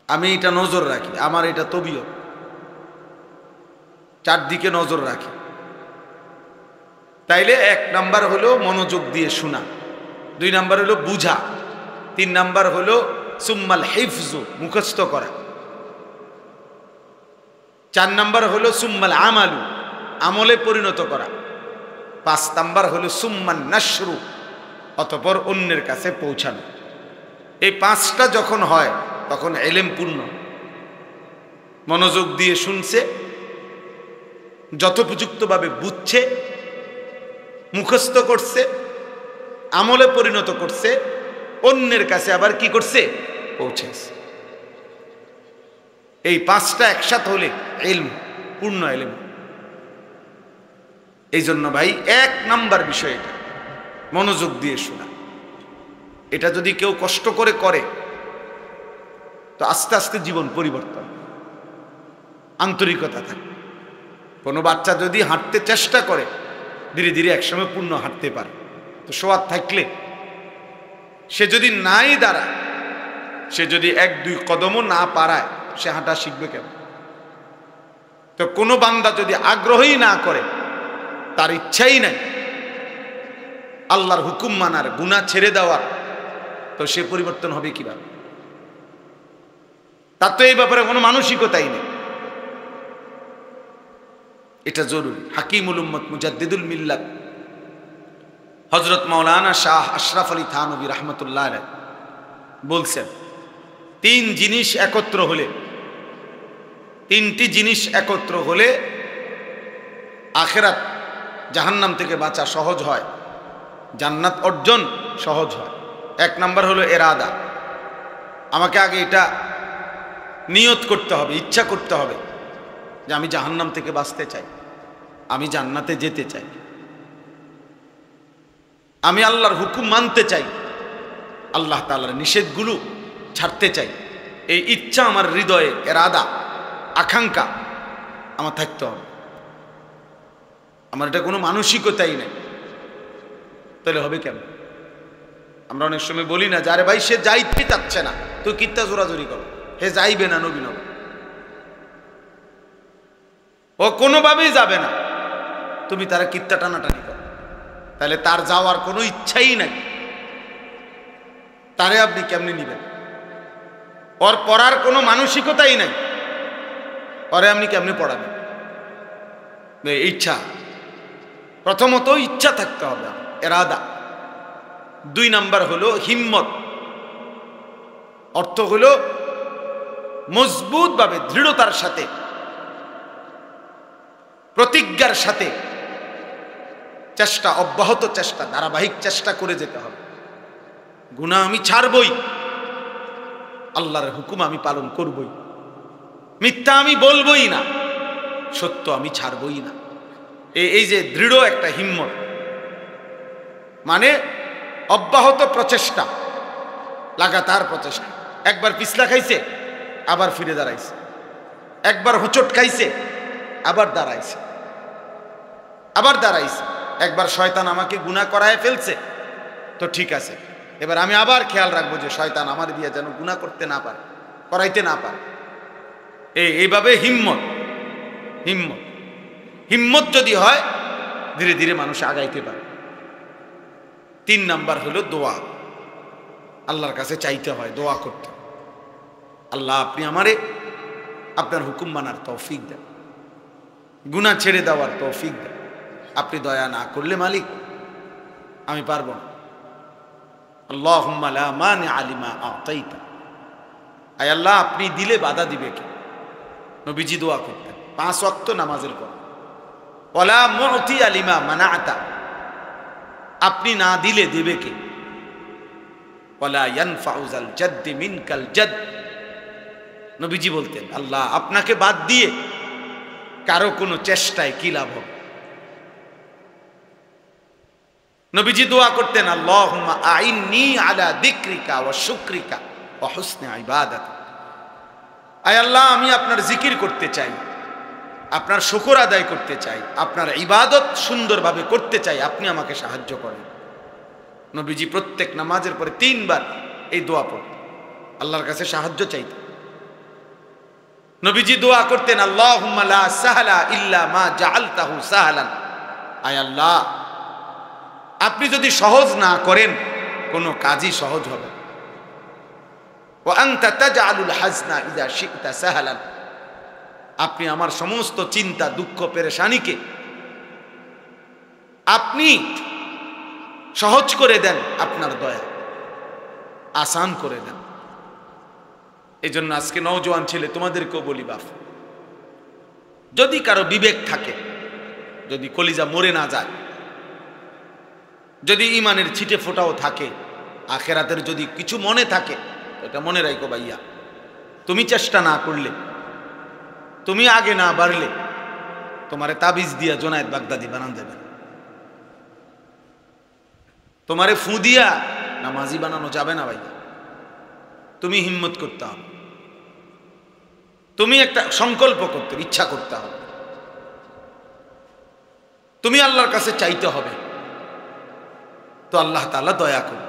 আমি এটা নজর রাখি, আমার এটা তবিয়ত, চারদিকে নজর রাখি। তাইলে 1 নাম্বার হলো মনোযোগ দিয়ে শোনা, 2 নাম্বার হলো বুঝা, 3 নাম্বার হলো সুম্মাল হিফজু, মুখস্থ করা, 4 নাম্বার হলো সুম্মাল আমালু, আমলে পরিণত করা, 5 নাম্বার হলো সুম্মান নাশরু, অতঃপর অন্যের কাছে পৌঁছানো। এই 5টা যখন হয় তখন ইলম পূর্ণ। মনোযোগ দিয়ে শুনছে, যথোপযুক্তভাবে বুঝছে, মুখস্থ করছে, আমলে পরিণত করছে, অন্যের কাছে আবার কি করছে? পৌঁছেছে। এই 5টা একসাথে হলে ইলম, পূর্ণ ইলম। এই জন্য ভাই 1 নাম্বার বিষয় এটা, মনোযোগ দিয়ে শোনা। এটা যদি কেউ কষ্ট করে করে তো আস্তে আস্তে জীবন পরিবর্তন, আন্তরিকতা থাকে। কোনো বাচ্চা যদি হাঁটতে চেষ্টা করে ধীরে ধীরে একসময় পূর্ণ হাঁটতে পারে। তো সোয়াদ থাকলে সে যদি নাই দাঁড়ায়, সে যদি 1-2 কদমও না পারায়, সে হাঁটা শিখবে কেন? তো কোনো বান্দা যদি আগ্রহই না করে, তার ইচ্ছাই নাই আল্লাহর হুকুম মানার, গুনাহ ছেড়ে দেওয়ার, তো সে পরিবর্তন হবে কিভাবে? তার তো এই ব্যাপারে কোনো মানসিকতাই নেই। এটা জরুরি। হাকিমুল উম্মত মুজাদ্দিদুল মিল্লাত হযরত মাওলানা শাহ আশরাফ আলী থানভী রাহমাতুল্লাহ আলাইহি বলছেন, 3 জিনিস একত্র হলে, 3টি জিনিস একত্র হলে আখিরাত, জাহান্নাম থেকে বাঁচা সহজ হয়, জান্নাত অর্জন সহজ হয়। 1 নাম্বার হলো ইরাদা। আমাকে আগে এটা নিয়ত করতে হবে, ইচ্ছা করতে হবে যে আমি জাহান্নাম থেকে বাঁচতে চাই, আমি জান্নাতে যেতে চাই, আমি আল্লাহর হুকুম মানতে চাই, আল্লাহ তাআলার নিষেধগুলো ছাড়তে চাই। এই ইচ্ছা আমার হৃদয়ে, ইরাদা, আকাঙ্ক্ষা আমার থাকতে হবে। আমার এটা কোনো মানসিকতাই নেই, তাহলে হবে কেন? আমরা অনেক সময় বলি না যে আরে ভাই সে যাইতে চাচ্ছে না, তুই কিত্তা জোরাজোরি করো, হে যাইবে না, নবী নবী, ও কোনোভাবেই যাবে না, তুমি তারা কিত্তা টানাটানি করো। তাহলে তার যাওয়ার কোনো ইচ্ছাই নাই, তারে আপনি কেমনি নিবেন? ওর পড়ার কোনো মানসিকতাই নাই, ওরে আপনি কেমনি পড়াবেন? ইচ্ছা, প্রথমত ইচ্ছা থাকতে হবে, ইরাদা। 2 নাম্বার হলো হিম্মত, অর্থ হলো মজবুতভাবে, দৃঢ়তার সাথে, প্রতিজ্ঞার সাথে চেষ্টা, অব্যাহত চেষ্টা, ধারাবাহিক চেষ্টা করে যেতে হবে। গুনাহ আমি ছাড়বই, আল্লাহর হুকুম আমি পালন করবই, মিথ্যা আমি বলবই না, সত্য আমি ছাড়বই না। এই যে দৃঢ় একটা হিম্মত, মানে অব্যাহত প্রচেষ্টা, লাগাতার প্রচেষ্টা। একবার পিছলা খাইছে, আবার ফিরে দাঁড়াইছে, একবার হোঁচট খাইছে, আবার দাঁড়াইছে, আবার দাঁড়াইছে। একবার শয়তান আমাকে গুনাহ করায় ফেলছে, তো ঠিক আছে, এবার আমি আবার খেয়াল রাখবো যে শয়তান আমার দিয়ে যেন গুনাহ করতে না পারে, করাইতে না পারে। এইভাবে হিম্মত, হিম্মত, হিম্মত যদি হয় ধীরে ধীরে মানুষ আগাইতে পারে। 3 নাম্বার হলো দোয়া। আল্লাহর কাছে চাইতে হয়, দোয়া করতে হয়, আল্লাহ আপনি আমারে আপনার হুকুম মানার তৌফিক দেন, গুনাহ ছেড়ে দেওয়ার তৌফিক দেন। আপনি দয়া না করলে মালিক আমি পারবো না। আল্লাহুম্মা লা মানিআ লিমা আ'তাইতা, আয় আল্লাহ আপনি দিলে বাধা দিবে কে? নবীজি দোয়া করতেন 5 ওয়াক্ত নামাজের পর। ওয়ালা মু'তিয়া লিমা মানা'তা, আপনি না দিলে দেবে কে? ওয়ালা ইয়ানফাউ যাল জাদ্দি মিনকাল জাদ, নবীজি বলতেন আল্লাহ আপনাকে বাদ দিয়ে কারো কোনো চেষ্টায় কি লাভ হবে? নবীজি দোয়া করতেন আল্লাহুম্মা আইন্নি আলা যিকরিকা ওয়া শুকরিকা ওয়া হুসনি ইবাদাতিক, আয় আল্লাহ আমি আপনার জিকির করতে চাই, আপনার শুকর আদায় করতে চাই, আপনার ইবাদত সুন্দরভাবে করতে চাই, আপনি আমাকে সাহায্য করেন। নবীজি প্রত্যেক নামাজের পরে 3 বার এই দোয়া পড়তেন, আল্লাহর কাছে সাহায্য চাইতেন। নবীজি দোয়া করতেন আল্লাহুম্মা লা সাহলা ইল্লা মা জাআলতাহু সাহলান, আয় আল্লাহ আপনি যদি সহজ না করেন কোনো কাজই সহজ হবে। ওয়া আনতা তাজআলুল হাজনা ইযা শি'তা সাহলান, আপনি আমার সমস্ত চিন্তা দুঃখ পেরেশানিকে আপনি সহজ করে দেন, আপনার দয়া আসান করে দেন। এই জন্য আজকে নওজোয়ান ছেলে তোমাদেরকেও বলি বাপ, যদি কারো বিবেক থাকে, যদি কলিজা মরে না যায়, যদি ইমানের ছিটে ফোটাও থাকে, আখেরাতের যদি কিছু মনে থাকে, এটা মনে রাখো ভাইয়া, তুমি চেষ্টা না করলে, তুমি আগে না বাড়লে তোমারে তাবিজ দিয়া জোনায়েদ বাগদাদি বানান দেবে, তোমারে ফু দিয়া নামাজি বানানো যাবে না ভাইয়া। তুমি হিম্মত করতে হবে, তুমি একটা সংকল্প করতে ইচ্ছা করতে হবে, তুমি আল্লাহর কাছে চাইতে হবে, তো আল্লাহ তাআলা দয়া করুন।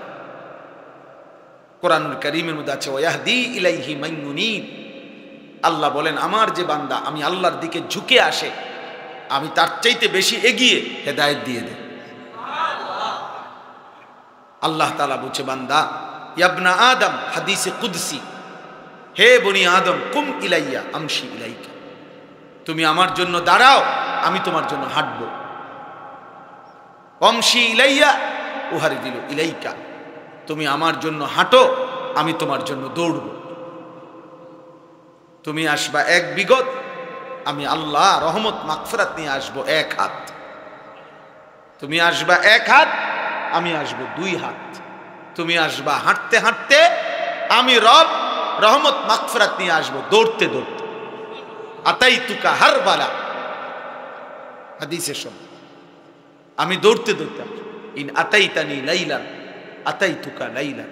কোরআনুল কারীমের মধ্যে আছে ওয়াহদি ইলাইহি মান ইউনীব, আল্লাহ বলেন আমার যে বান্দা আমি আল্লাহর দিকে ঝুঁকে আসে আমি তার চাইতে বেশি এগিয়ে হেদায়েত দিয়ে দেই। আল্লাহ তাআলা বলছে বান্দা ইয়াবনা আদম, হাদিসে কুদসি, হে বনি আদম কুম ইলাইয়া আমশি ইলাইকা, তুমি আমার জন্য দাঁড়াও আমি তোমার জন্য হাঁটবো। আমশি ইলাইয়া উহারিদিল ইলাইকা, তুমি আমার জন্য হাঁটো আমি তোমার জন্য দৌড়ব। তুমি আসবা 1 বিগত, আমি আল্লাহ রহমত মাগফিরাত নিয়ে আসবো 1 হাত। তুমি আসবা 1 হাত, আমি আসবো 2 হাত। তুমি আসবা হাঁটতে হাঁটতে, আমি রব রহমত মাগফিরাত নিয়ে আসবো দৌড়তে দৌড়তে। আতাইতুকা হারবালা, হাদিসে শোন, আমি দৌড়তে দৌড়তে আসবো। ইন আতাইতানি লাইলান আতাইতুকা লাইলান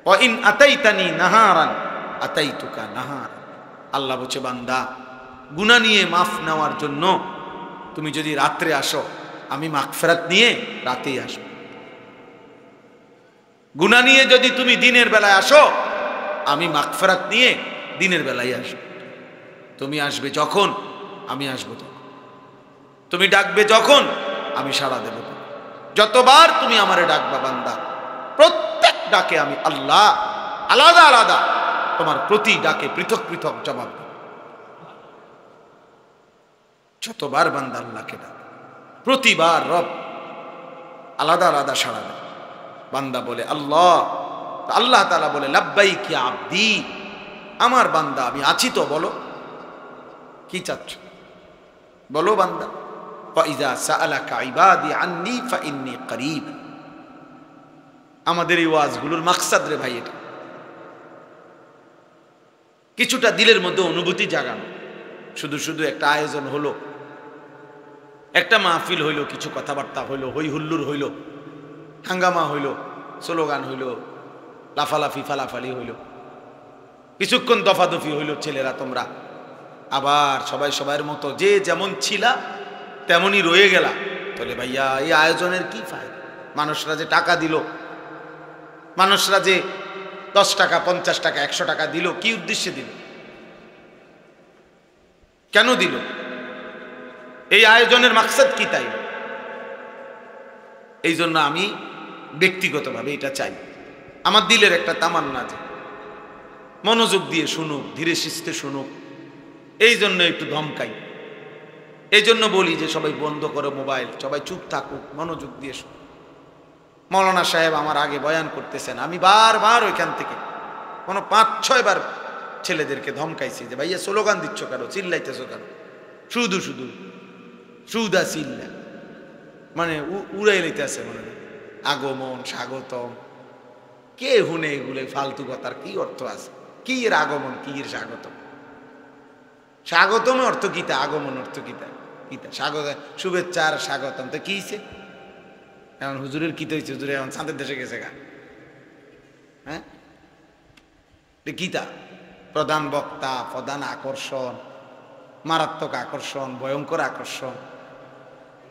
ওয়া ইন আতাইতানি নাহারান আতাইতুকা নাহার। আল্লাহ বলছে বান্দা গুনাহ নিয়ে মাফ নেওয়ার জন্য তুমি যদি রাত্রে আসো আমি মাগফিরাত নিয়ে রাতেই আসবো। গুনাহ নিয়ে যদি তুমি দিনের বেলায় আসো আমি মাগফিরাত নিয়ে দিনের বেলায় আসবো। তুমি আসবে যখন আমি আসবো তখন, তুমি ডাকবে যখন আমি সাড়া দেব। যতবার তুমি আমারে ডাকবা বান্দা, প্রত্যেক ডাকে আমি আল্লাহ আলাদা আলাদা তোমার প্রতি ডাকে পৃথক পৃথক জবাব দেব। যতবার বান্দা আল্লাহকে ডাক, প্রতিবার রব আলাদা আলাদা সাড়া দেয়। বান্দা বলে আল্লাহ, আল্লাহ তাআলা বলে লাব্বাইক ইয়া আবদি, আমার বান্দা আমি আছি তো, বলো কি চাচ্ছ বলো বান্দা। ফাইজা সাআলাকা ইবাদি আন্নী ফাইন্নী করিব। আমাদের এই ওয়াজগুলোর মাকসাদ রে ভাই এটা, কিছুটা দিলের মধ্যে অনুভূতি জাগানো। শুধু শুধু একটা আয়োজন হলো, একটা মাহফিল হইলো, কিছু কথাবার্তা হইলো, হই হুল্লুর হইলো, হাঙ্গামা হইলো, স্লোগান হইলো, লাফালাফি ফালাফালি হইলো, কিছুক্ষণ দফাদফি হইলো, ছেলেরা তোমরা আবার সবাই সবার মতো যে যেমন ছিলা তেমনই রয়ে গেলা। তাহলে ভাইয়া এই আয়োজনের কি ফায়দা? মানুষরা যে টাকা দিল, মানুষরা যে 10 টাকা 50 টাকা 100 টাকা দিল, কি উদ্দেশ্যে দিল? কেন দিল? এই আয়োজনের মাকসাদ কি? তাই এই জন্য আমি ব্যক্তিগতভাবে এটা চাই, আমার দিলের একটা তামান্না যে মনোযোগ দিয়ে শুনুক, ধীরে সুস্থে শুনুক, এই জন্য একটু ধমকাই। এই জন্য বলি যে সবাই বন্ধ করো মোবাইল, সবাই চুপ থাকুক, মনোযোগ দিয়ে শুনুক। মৌলানা সাহেব আমার আগে বয়ান করতেছেন, আমি বারবার ওইখান থেকে কোনো 5-6 বার ছেলেদেরকে ধমকাইছি যে ভাইয়া স্লোগান দিচ্ছ কেন, চিল্লাইতেছো কেন, শুধু শুধু সুদা চিল্লা, মানে উড়াই লইতেছে, মানে আগমন স্বাগতম, কে হুনে এগুলো ফালতু কথার কি অর্থ আছে? কি এর আগমন, কি এর স্বাগতম? স্বাগতম অর্থ কিতা, আগমন অর্থ কিতা? কিতা স্বাগত, শুভেচ্ছা আর স্বাগতম তো কি হয়েছে? এখন হুজুরের কি তো হয়েছে? হুজুরে এখন চাঁদের দেশে গেছে গা, হ্যাঁ? গীতা প্রধান বক্তা, প্রধান আকর্ষণ, মারাত্মক আকর্ষণ, ভয়ঙ্কর আকর্ষণ,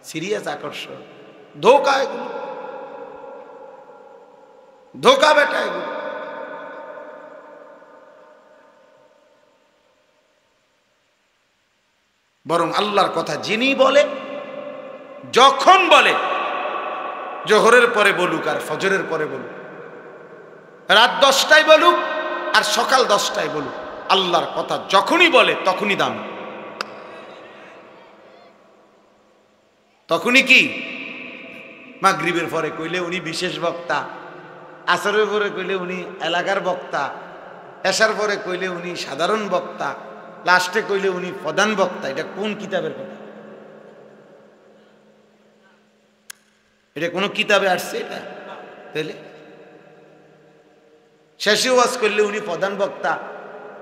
সিরিয়াস আকর্ষণ, ধোকা, এগুলো ধোকা বেটা, এগুলো বরং আল্লাহর কথা যিনি বলে, যখন বলে, জোহরের পরে বলুক আর ফজরের পরে বলুক, রাত 10টায় বলুক আর সকাল 10টায় বলুক, আল্লাহর কথা যখনই বলে তখনই দাম, তখনই কি? মাগরিবের পরে কইলে উনি বিশেষ বক্তা, আসরের পরে কইলে উনি এলাকার বক্তা, এশার পরে কইলে উনি সাধারণ বক্তা, লাস্টে কইলে উনি প্রধান বক্তা। এটা কোন কিতাবের কথা? এটা কোন কিতাবে আসছে এটা? তাহলে শেষে ওয়াজ করলে উনি প্রধান বক্তা,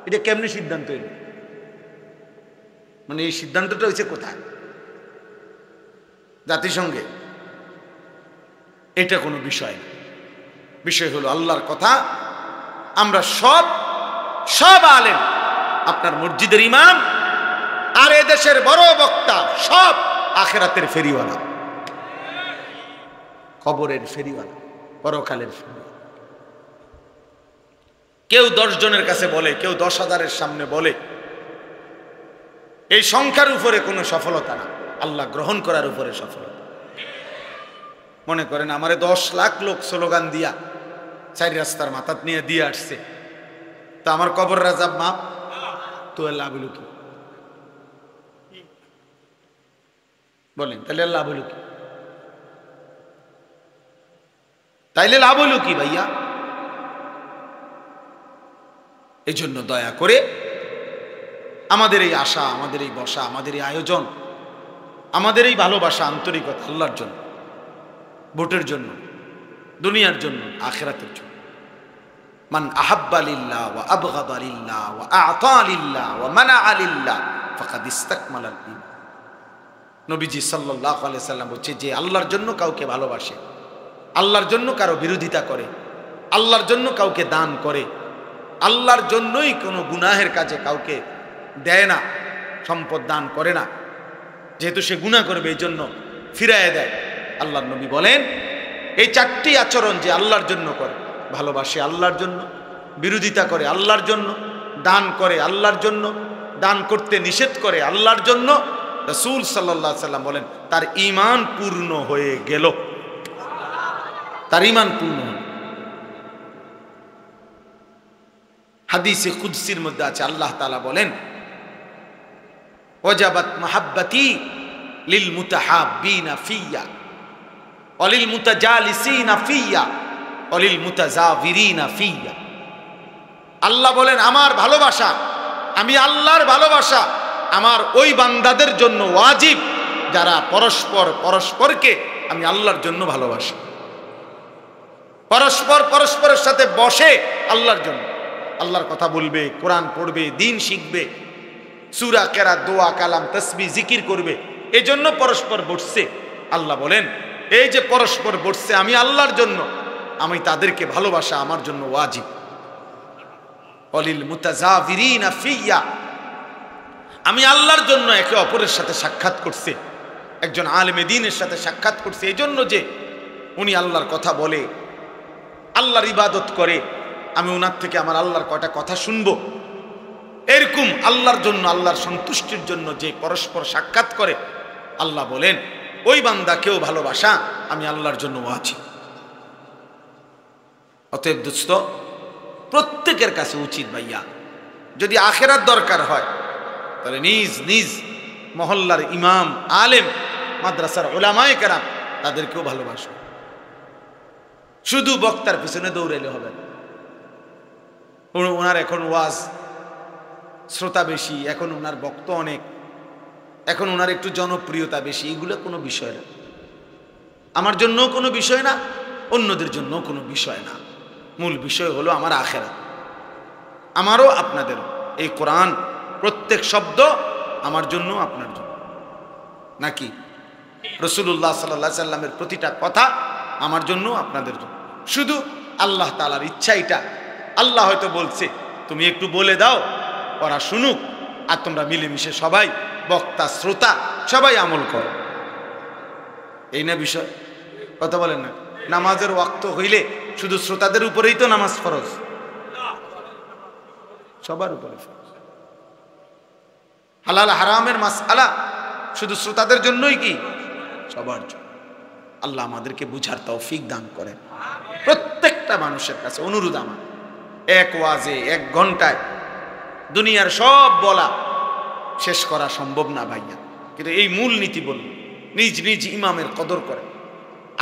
এটা কেমনি সিদ্ধান্ত এলো? মানে এই সিদ্ধান্তটা হয়েছে কোথায়? জাতিসংঘে? এটা কোনো বিষয় না। বিষয় হলো আল্লাহর কথা। আমরা সব আলেম, আপনার মসজিদের ইমাম আর এদেশের বড় বক্তা, সব আখিরাতের ফেরিওয়ালা, কবরের ফেরিওয়ালা, পরকালের ফেরিওয়ালা। কেউ 10 জনের কাছে বলে, কেউ 10,000-এর সামনে বলে, এই সংখ্যার উপরে কোনো সফলতা না, আল্লাহ গ্রহণ করার উপরে সফলতা। মনে করেন আমারে 10 লাখ লোক স্লোগান দিয়া 4 রাস্তার মাথাত নিয়ে দিয়ে আসছে, তা আমার কবর রাজাব মাপ তো লাভ হলো কি? বলেন, তাহলে লাভ হলো কি? তাইলে লাভ হলো কি ভাইয়া? এই জন্য দয়া করে আমাদের এই আশা, আমাদের এই বসা, আমাদের এই আয়োজন, আমাদের এই ভালোবাসা, আন্তরিকতা আল্লাহর জন্য, ভোটের জন্য, দুনিয়ার জন্য, আখিরাতের জন্য। মান আহাব্বা লিল্লাহ ওয়া আবগাদা লিল্লাহ ওয়া আ'তা লিল্লাহ ওয়া মানা'a লিল্লাহ ফাকাদ ইসতাকমালাল ঈমান। নবীজি সাল্লাল্লাহু আলাইহি সাল্লাম বলছে, যে আল্লাহর জন্য কাউকে ভালোবাসে, আল্লাহর জন্য কারো বিরোধিতা করে, আল্লাহর জন্য কাউকে দান করে, আল্লাহর জন্যই কোনো গুনাহের কাজে কাউকে দেয় না, সম্পদ দান করে না, যেহেতু সে গুনাহ করবে এই জন্য ফিরায় দেয়। আল্লাহর নবী বলেন, এই 4টি আচরণ যে আল্লাহর জন্য করে, ভালোবাসে আল্লাহর জন্য, বিরোধিতা করে আল্লাহর জন্য, দান করে আল্লাহর জন্য, দান করতে নিষেধ করে আল্লাহর জন্য, রাসূল সাল্লাল্লাহু আলাইহি সাল্লাম বলেন তার ঈমান পূর্ণ হয়ে গেল, তার ঈমান পূর্ণ হল। হাদিসে কুদসির মধ্যে আছে, আল্লাহ তাআলা বলেন, ওয়াজাবাত মাহাব্বতি লিল মুতাহাব্বিনা ফিয়া ওয়া লিল মুতাজালিসিনা ফিয়া ওয়া লিল মুতাজাবিরিনা ফিয়া। আল্লাহ বলেন, আমার ভালোবাসা, আমি আল্লাহর ভালোবাসা আমার ওই বান্দাদের জন্য ওয়াজিব যারা পরস্পরকে আমি আল্লাহর জন্য ভালোবাসি, পরস্পরের সাথে বসে আল্লাহর জন্য, আল্লাহর কথা বলবে, কোরআন পড়বে, দ্বীন শিখবে, সূরা কেরাত, দোয়া, কালাম, তাসবিহ, জিকির করবে, এজন্য পরস্পর বসছে। আল্লাহ বলেন, এই যে পরস্পর বসছে আমি আল্লাহর জন্য, আমি তাদেরকে ভালোবাসা আমার জন্য ওয়াজিব। ওয়ালিল মুতাজাবিরিনা ফিয়া, আমি আল্লাহর জন্য একে অপরের সাথে সাক্ষাৎ করছে, একজন আলেমে দ্বীনের সাথে সাক্ষাৎ করছে এই জন্য যে উনি আল্লাহর কথা বলে, আল্লাহর ইবাদত করে, আমি ওনার থেকে আমার আল্লাহর কয়টা কথা শুনবো। এরকম আল্লাহর জন্য, আল্লাহর সন্তুষ্টির জন্য যে পরস্পর সাক্ষাৎ করে, আল্লাহ বলেন ওই বান্দাকেও ভালোবাসা আমি আল্লাহর জন্য ওয়াজিব। অতএব দোস্ত, প্রত্যেকের কাছে উচিত ভাইয়া, যদি আখেরাত দরকার হয় তাহলে নিজ নিজ মহল্লার ইমাম, আলেম, মাদ্রাসার উলামায়ে কেরাম তাদেরকেও ভালোবাসো। শুধু বক্তার পিছনে দৌড়াইলে হবে না। ওনার এখন ওয়াজ শ্রোতা বেশি, এখন ওনার বক্তা অনেক, এখন ওনার একটু জনপ্রিয়তা বেশি, এগুলো কোনো বিষয় না। আমার জন্য কোনো বিষয় না, অন্যদের জন্য কোনো বিষয় না। মূল বিষয় হলো আমার আখেরাত, আমারও আপনাদেরও। এই কোরআন প্রত্যেক শব্দ আমার জন্য, আপনার জন্য, নাকি রাসূলুল্লাহ সাল্লাল্লাহু আলাইহি সাল্লামের প্রতিটা কথা আমার জন্য, আপনাদের জন্য। শুধু আল্লাহ তাআলার ইচ্ছা এটা, আল্লাহ হয়তো বলছে তুমি একটু বলে দাও, ওরা শুনুক, আর তোমরা মিলেমিশে সবাই, বক্তা শ্রোতা সবাই আমল করো। এই না বিষয়, কথা বলেন না? নামাজের ওয়াক্ত হইলে শুধু শ্রোতাদের উপরেই তো নামাজ ফরজ, সবার উপরে ফরজ। হালাল হারামের মাসআলা শুধু শ্রোতাদের জন্যই কি? সবার জন্য। আল্লাহ আমাদেরকে বুঝার তৌফিক দান করেন। প্রত্যেকটা মানুষের কাছে অনুরোধ আমার, এক ওয়াজে 1 ঘন্টায় দুনিয়ার সব বলা শেষ করা সম্ভব না ভাইয়া, কিন্তু এই মূল নীতি বলুন, নিজ নিজ ইমামের কদর করে।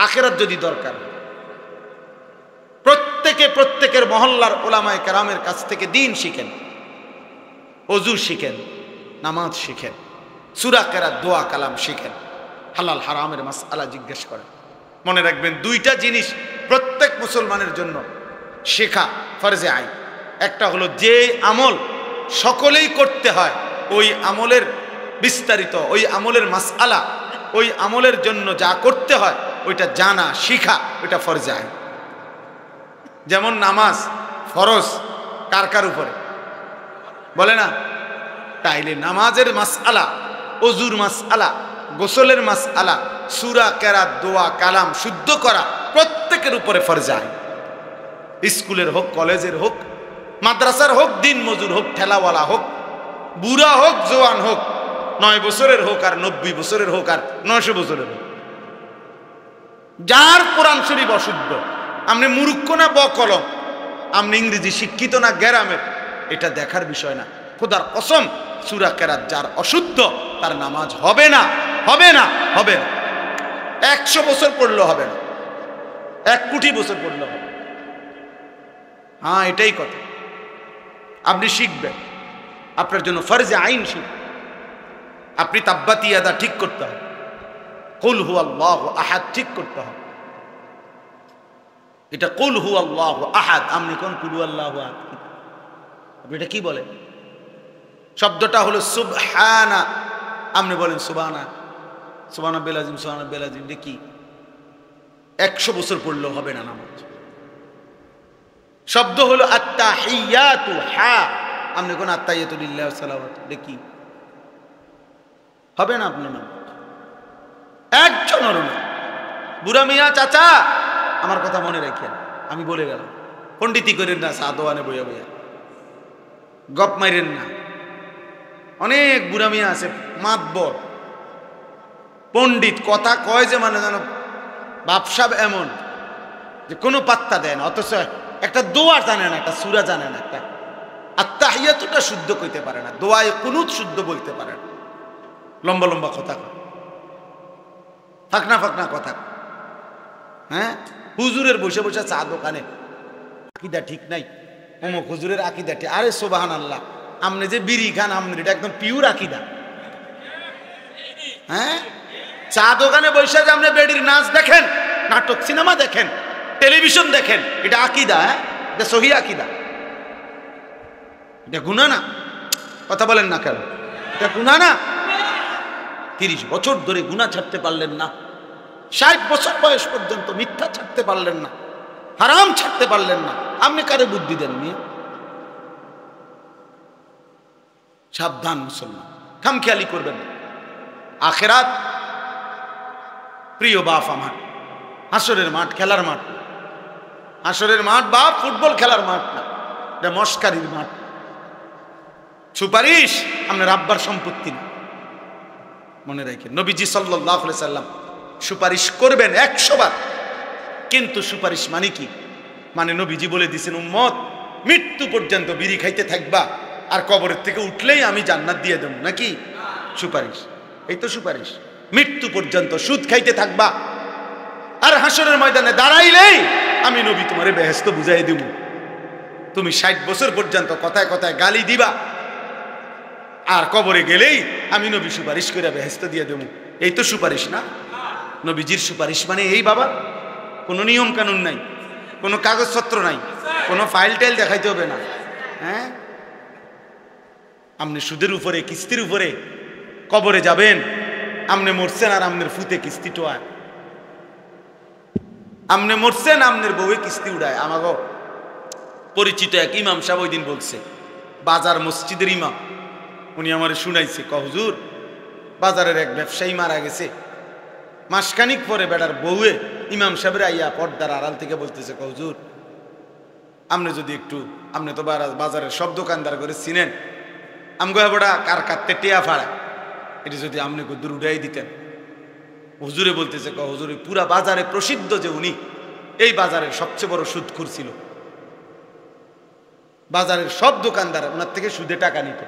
আখেরাত যদি দরকার, প্রত্যেকের মহল্লার উলামায়ে কেরামের কাছ থেকে দিন শিখেন, ওযু শিখেন, নামাজ শিখেন, সূরা কেরাত, দোয়া কালাম শিখেন, হালাল হারামের মাসআলা জিজ্ঞেস করেন। মনে রাখবেন, 2টা জিনিস প্রত্যেক মুসলমানের জন্য শেখা ফরজে আইন। একটা হলো যে আমল সকলেই করতে হয়, ওই আমলের বিস্তারিত, ওই আমলের মাসআলা, ওই আমলের জন্য যা করতে হয় ওইটা জানা শিখা, ওইটা ফরজে আইন। যেমন নামাজ ফরজ কার কার উপরে বলে না? তাইলে নামাজের মাসআলা, ওযুর মাসআলা, গোসলের মাসআলা, সূরা কেরাত, দোয়া কালাম শুদ্ধ করা প্রত্যেকের উপরে ফরজ আইন। স্কুলের হোক, কলেজের হোক, মাদ্রাসার হোক, দিন মজুর হোক, ঠেলাওয়ালা হোক, বুড়া হোক, জওয়ান হোক, 9 বছরের হোক আর 90 বছরের হোক আর 900 বছরের হোক, যার কোরআন শরীফ অশুদ্ধ, আপনি মূর্খ না বকলম, আপনি ইংরেজি শিক্ষিত না গ্রামের, এটা দেখার বিষয় না। খোদার কসম, সূরা কেরাত যার অশুদ্ধ তার নামাজ হবে না, হবে না, হবে না। 100 বছর পড়লেও হবে না, 1 কোটি বছর পড়লেও হবে। হ্যাঁ, এটাই কথা। আপনি শিখবেন, আপনার জন্য ফরজে আইন শিখবেন। আপনি তাব্বাতি ইয়াদা ঠিক করতে হবে, কুল হুয়াল্লাহু আহাদ ঠিক করতে হবে। এটা কুল হুয়াল্লাহু আহাদ, আপনি কোন কুল হুয়াল্লাহু আহাদ, আপনি এটা কি বলেন? শব্দটা হলো সুবহানা, আপনি বলেন সুবহানা, সুবহানা বেলাজিম, সুবহানা বেলাজিম, এটা কি? 100 বছর পড়লেও হবে না নামাজ। শব্দ হলো আত্তাহিয়াতু, হা, আপনি কোন আত্তাহিয়াতু লিল্লাহি ওয়া সালাওয়াতু, এটা কি? হবে না আপনার নামাজ। একজনেরও না। বুড়া মিয়া, চাচা, আমার কথা মনে রাখেন, আমি বলে গেলাম, পণ্ডিতি করেন না, সাদোয়ানে বইয়া বইয়া গপ মাইরেন না। অনেক বুড়া মিয়া আছে, মাতবর পণ্ডিত, কথা কয় যে মানে যেন বাপসাব, এমন যে কোনো পাত্তা দেয় না, অথচ একটা দোয়া জানে না, একটা সূরা জানে না, একটা আত্তাহিয়াতুটা শুদ্ধ কইতে পারে না, দোয়ায়ে কুনুত শুদ্ধ বলতে পারে না, লম্বা লম্বা কথা কয়, ফাঁকনা ফাঁকনা কথা। হ্যাঁ, হুজুরের বসে বসে চা দোকানে, আকিদা ঠিক নাই, অমুক হুজুরের আকিদা ঠিক। আরে সুবহানাল্লাহ, আপনি যে বিড়ি খান, আপনি এটা একদম পিওর আকিদা। হ্যাঁ, চা দোকানে বসে যে আপনি বেডির নাচ দেখেন, নাটক সিনেমা দেখেন, টেলিভিশন দেখেন, এটা আকিদা? হ্যাঁ, এটা সহি আকিদা? এটা গুনাহ না? কথা বলেন না কেন? এটা গুনাহ না? 30 বছর ধরে গুনাহ ছাড়তে পারলেন না, 60 বছর বয়স পর্যন্ত মিথ্যা ছাড়তে পারলেন না, হারাম ছাড়তে পারলেন না, আপনি কারে বুদ্ধি দেন? নিয়ে সাবধান মুসলমান, খামখেয়ালি করবেন না। আখেরাত, প্রিয় বাপ আমার, হাসরের মাঠ খেলার মাঠ। হাসরের মাঠ বাপ ফুটবল খেলার মাঠ না, এটা মস্কারির মাঠ। সুপারিশ আপনার আব্বার সম্পত্তি না, মনে রাখেন। নবীজি সাল্লাল্লাহু আলাইহি সাল্লাম সুপারিশ করবেন 100 বার, কিন্তু সুপারিশ মানে কি? মানে নবীজি বলে দিয়েছেন, উম্মত মৃত্যু পর্যন্ত বিড়ি খাইতে থাকবা, আর কবরের থেকে উঠলেই আমি জান্নাত দিয়ে দেব। নাকি সুপারিশ? এই তো সুপারিশ। মৃত্যু পর্যন্ত সুদ খাইতে থাকবা, আর হাসরের ময়দানে দাঁড়াইলেই আমি নবী তোমারে বেহেশত বুঝাই দিব। তুমি 60 বছর পর্যন্ত কথায় কথায় গালি দিবা, আর কবরে গেলেই আমি নবী সুপারিশ করে বেহেশত দিয়ে দেব। এই তো সুপারিশ না? নবীজির সুপারিশ মানে এই বাবা, কোনো নিয়ম কানুন নাই, কোনো কাগজপত্র নাই, কোনো ফাইল টাইল দেখাইতে হবে না। হ্যাঁ, আপনি সুদের উপরে কিস্তির উপরে কবরে যাবেন, আপনি মরছেন আর আপনার ফুতে কিস্তি টোয়ায়, আপনি মরছেন আপনার বউয়ে কিস্তি উড়ায়। আমাকে পরিচিত এক ইমাম সাহেব ওই দিন বলছে, বাজার মসজিদের ইমাম, উনি আমার শুনাইছে, হুজুর বাজারের এক ব্যবসায়ী মারা গেছে, মাসখানিক পরে বেটার বউয়ে ইমাম সাহেবের আইয়া পর্দার আড়াল থেকে বলতেছে, হুজুর আপনি যদি একটু, আপনি তো বাজারের সব দোকানদার করে চিনেন, আমগো বড়া কার কাটতে টিয়া ফাড়া, এটি যদি আপনি দূর উঠাই দিতেন। হুজুরে বলতেছে, হুজুর পুরা বাজারে প্রসিদ্ধ যে উনি এই বাজারের সবচেয়ে বড় সুদখোর ছিল, বাজারের সব দোকানদার ওনার থেকে সুদে টাকা নিত।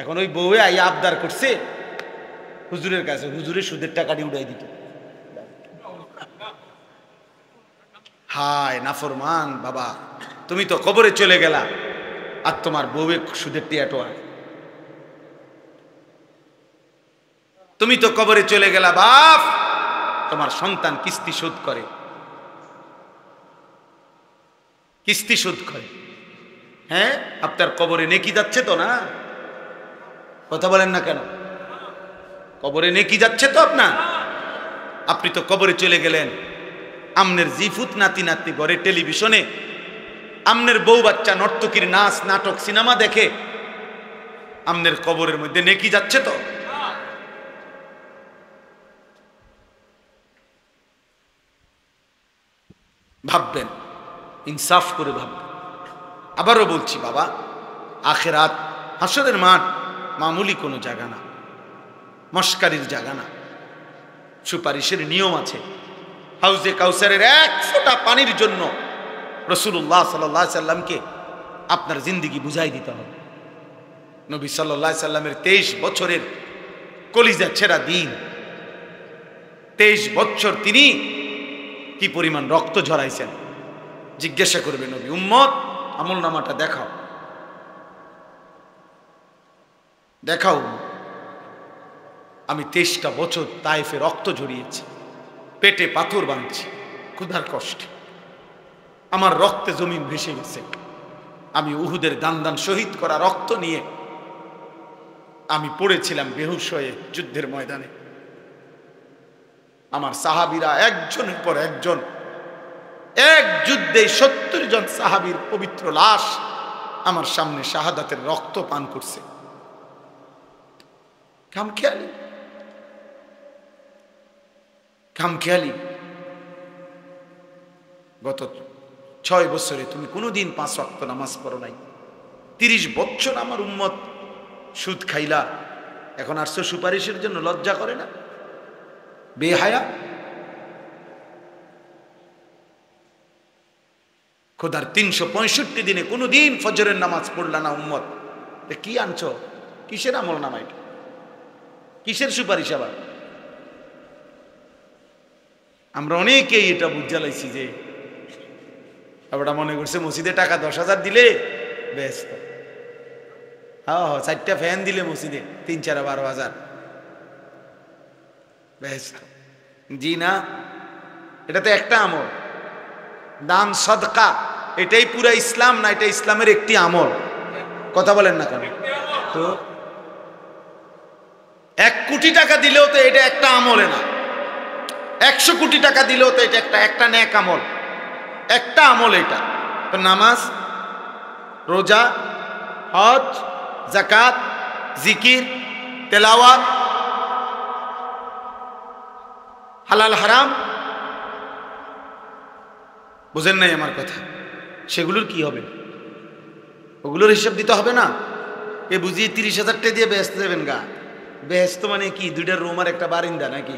এখন ওই বউয়ে আইয়া আবদার করছে হুজুরের কাছে, হুজুরে সুদের টাকাটি উড়াই দিত। হায় নাফরমান বাবা, তুমি তো কবরে চলে গেলা আর তোমার বউয়ে সুদের টিয়া টোয়া। তুমি তো কবরে চলে গেলা বাপ, তোমার সন্তান কিস্তি শোধ করে, কিস্তি শোধ করে। হ্যাঁ, আপনার কবরে নেকি যাচ্ছে তো না? কথা বলেন না কেন? কবরে নেকি যাচ্ছে তো আপনার? আপনি তো কবরে চলে গেলেন, আমনের জিফুত নাতি নাতি ঘরে টেলিভিশনে আমনের বউ বাচ্চা নর্তকীর নাচ নাটক সিনেমা দেখে, আমনের কবরের মধ্যে নেকি যাচ্ছে তো? ভাববেন, ইনসাফ করে ভাববেন। আবারও বলছি বাবা, আখেরাত হাসরের মাঠ মামুলি কোনো জায়গা না, মস্কারির জায়গা না। সুপারিশের নিয়ম আছে। হাউজে কাউসারের 1 ফোঁটা পানির জন্য রাসূলুল্লাহ সাল্লাল্লাহু আলাইহি সাল্লামকে আপনার জিন্দেগি বুঝাই দিতে হবে। নবী সাল্লাল্লাহু আলাইহি সাল্লামের 23 বছরের কলিজা ছেঁড়া দিন, 23 বছর তিনি কি পরিমাণ রক্ত ঝরাইছেন জিজ্ঞাসা করবে নবী, উম্মত আমল নামাটা দেখাও, দেখাও। আমি 23টা বছর তায়েফে রক্ত ঝরিয়েছি, পেটে পাথর বাঁধছি, ক্ষুধার কষ্টে আমার রক্তে জমিন ভেসে গেছে। আমি উহুদের দান দান শহীদ করা রক্ত নিয়ে আমি পড়েছিলাম বেহুশ হয়ে যুদ্ধের ময়দানে। আমার সাহাবীরা একজনের পর একজন, এক যুদ্ধে 70 জন সাহাবীর পবিত্র লাশ আমার সামনে শাহাদাতের রক্ত পান করছে। খামখেয়ালি, খামখেয়ালি। গত 6 বছরে তুমি কোনোদিন 5 ওয়াক্ত নামাজ পড়ো নাই, 30 বছর আমার উম্মত সুদ খাইলা, এখন আসছো সুপারিশের জন্য? লজ্জা করে না? বেহায়া। খোদার 365 দিনে কোনোদিন ফজরের নামাজ পড়লা না উম্মত, কি আনছো? কিসের আমল নামা এটা? কিসের সুপারিশ? আবার আমরা অনেকেই এটা বুঝা লাইছি যে আমরা মনে করছে মসজিদে টাকা 10,000 দিলে ব্যস্ত, হ্যাঁ 4টা ফ্যান দিলে মসজিদে 3, 4, 12,000 ব্যস্ত। জি না, এটা তো একটা আমল। দান সদকা এটাই পুরা ইসলাম না? এটা ইসলামের একটি আমল। কথা বলেন না কেন? তো 1 কোটি টাকা দিলেও তো এটা একটা আমলে না, 100 কোটি টাকা দিলেও তো এটা একটা নেক আমল, একটা আমল এটা। তো নামাজ, রোজা, হজ, যাকাত, জিকির, তেলাওয়াত, হালাল হারাম, বুঝেন নাই আমার কথা? সেগুলোর কি হবে? ওগুলোর হিসাব দিতে হবে না? এ বুঝিয়ে 30,000 টাকা দিয়ে বেহেশত দেবেন গা? বেহেশত মানে কি 2টা রুম আর একটা বারিন্দা নাকি?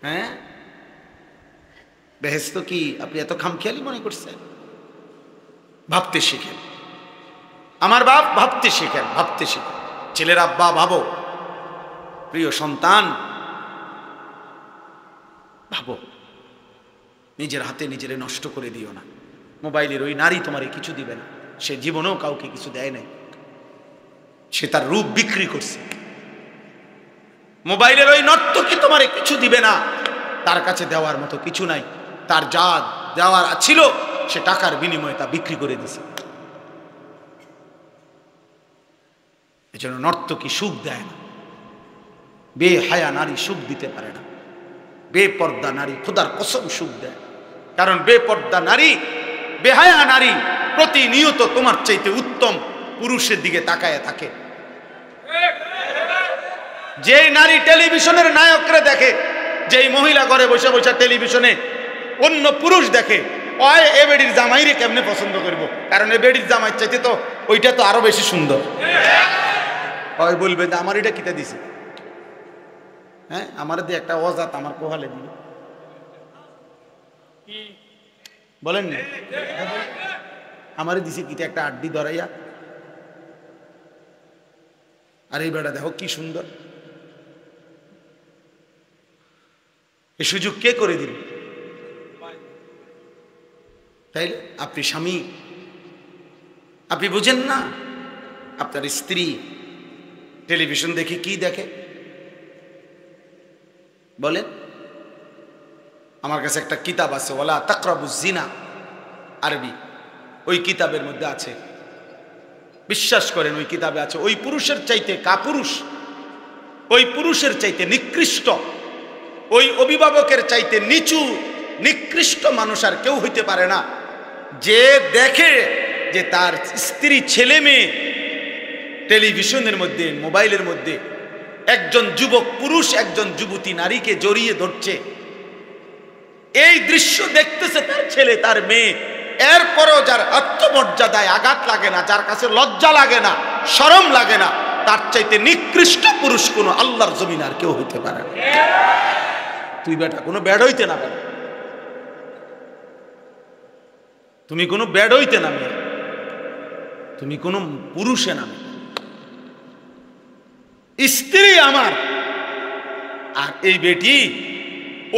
হ্যাঁ, বেহেশত কি আপনি এত খামখেয়ালি মনে করছেন? ভাবতে শিখেন। আমার বাপ, ভাবতে শিখেন, ভাবতে শিখেন। ছেলের আব্বা ভাবো, প্রিয় সন্তান ভাবো, নিজের হাতে নিজেরে নষ্ট করে দিও না। মোবাইলের ওই নারী তোমারে কিছু দিবে না, সে জীবনেও কাউকে কিছু দেয় নাই, সে তার রূপ বিক্রি করছে। মোবাইলের ওই নর্তকী তোমারে কিছু দিবে না, তার কাছে দেওয়ার মতো কিছু নাই, তার যা দেওয়ার ছিল সে টাকার বিনিময়ে তা বিক্রি করে দিছে। এজন্য নর্তকী সুখ দেয় না, বেহায়া নারী সুখ দিতে পারে না, বেপর্দা নারী খোদার কসম সুখ দেয়। কারণ বেপর্দা নারী, বেহায়া নারী প্রতিনিয়ত তোমার চাইতে উত্তম পুরুষের দিকে তাকায় থাকে। যে নারী টেলিভিশনের নায়করে দেখে, যেই মহিলা ঘরে বসে বসে টেলিভিশনে অন্য পুরুষ দেখে, ওই এ বেডির জামাইরে কেমনে পছন্দ করবো, কারণ এ বেডির জামাই চাইতে তো ওইটা তো আরো বেশি সুন্দর। ওই বলবে যে আমার এটা কিতা দিছে, হ্যাঁ আমার দিয়ে একটা অজাত আমার কোহালে দিল, বলেন না আমারে দিছে কিটা একটা আড্ডি ধরাইয়া, আর এই বেটা দেখো কি সুন্দর। এই সুযোগ কে করে দিল? তাইলে আপনি স্বামী, আপনি বুঝেন না আপনার স্ত্রী টেলিভিশন দেখে কি দেখে? বলেন। আমার কাছে একটা কিতাব আছে, ওয়ালা তাকরাবুজ জিনা, আরবি। ওই কিতাবের মধ্যে আছে, বিশ্বাস করেন ওই কিতাবে আছে, ওই পুরুষের চাইতে কাপুরুষ, ওই পুরুষের চাইতে নিকৃষ্ট, ওই অভিভাবকের চাইতে নিচু নিকৃষ্ট মানুষ আর কেউ হইতে পারে না, যে দেখে যে তার স্ত্রী ছেলে মেয়ে টেলিভিশনের মধ্যে মোবাইলের মধ্যে একজন যুবক পুরুষ একজন যুবতী নারীকে জড়িয়ে ধরছে, এই দৃশ্য দেখতেছে তার ছেলে তার মেয়ে, এরপরও যার আত্মমর্যাদায় আঘাত লাগে না, যার কাছে লজ্জা লাগে না, শরম লাগে না, তার চাইতে নিকৃষ্ট পুরুষ কোনো আল্লাহর জমিন আর কেউ হইতে পারে না। তুই বেটা কোনো ব্যাড হইতে না পারে, তুমি কোনো ব্যাড হইতে নামে, তুমি কোনো পুরুষে নামে। স্ত্রী আমার, আর এই বেটি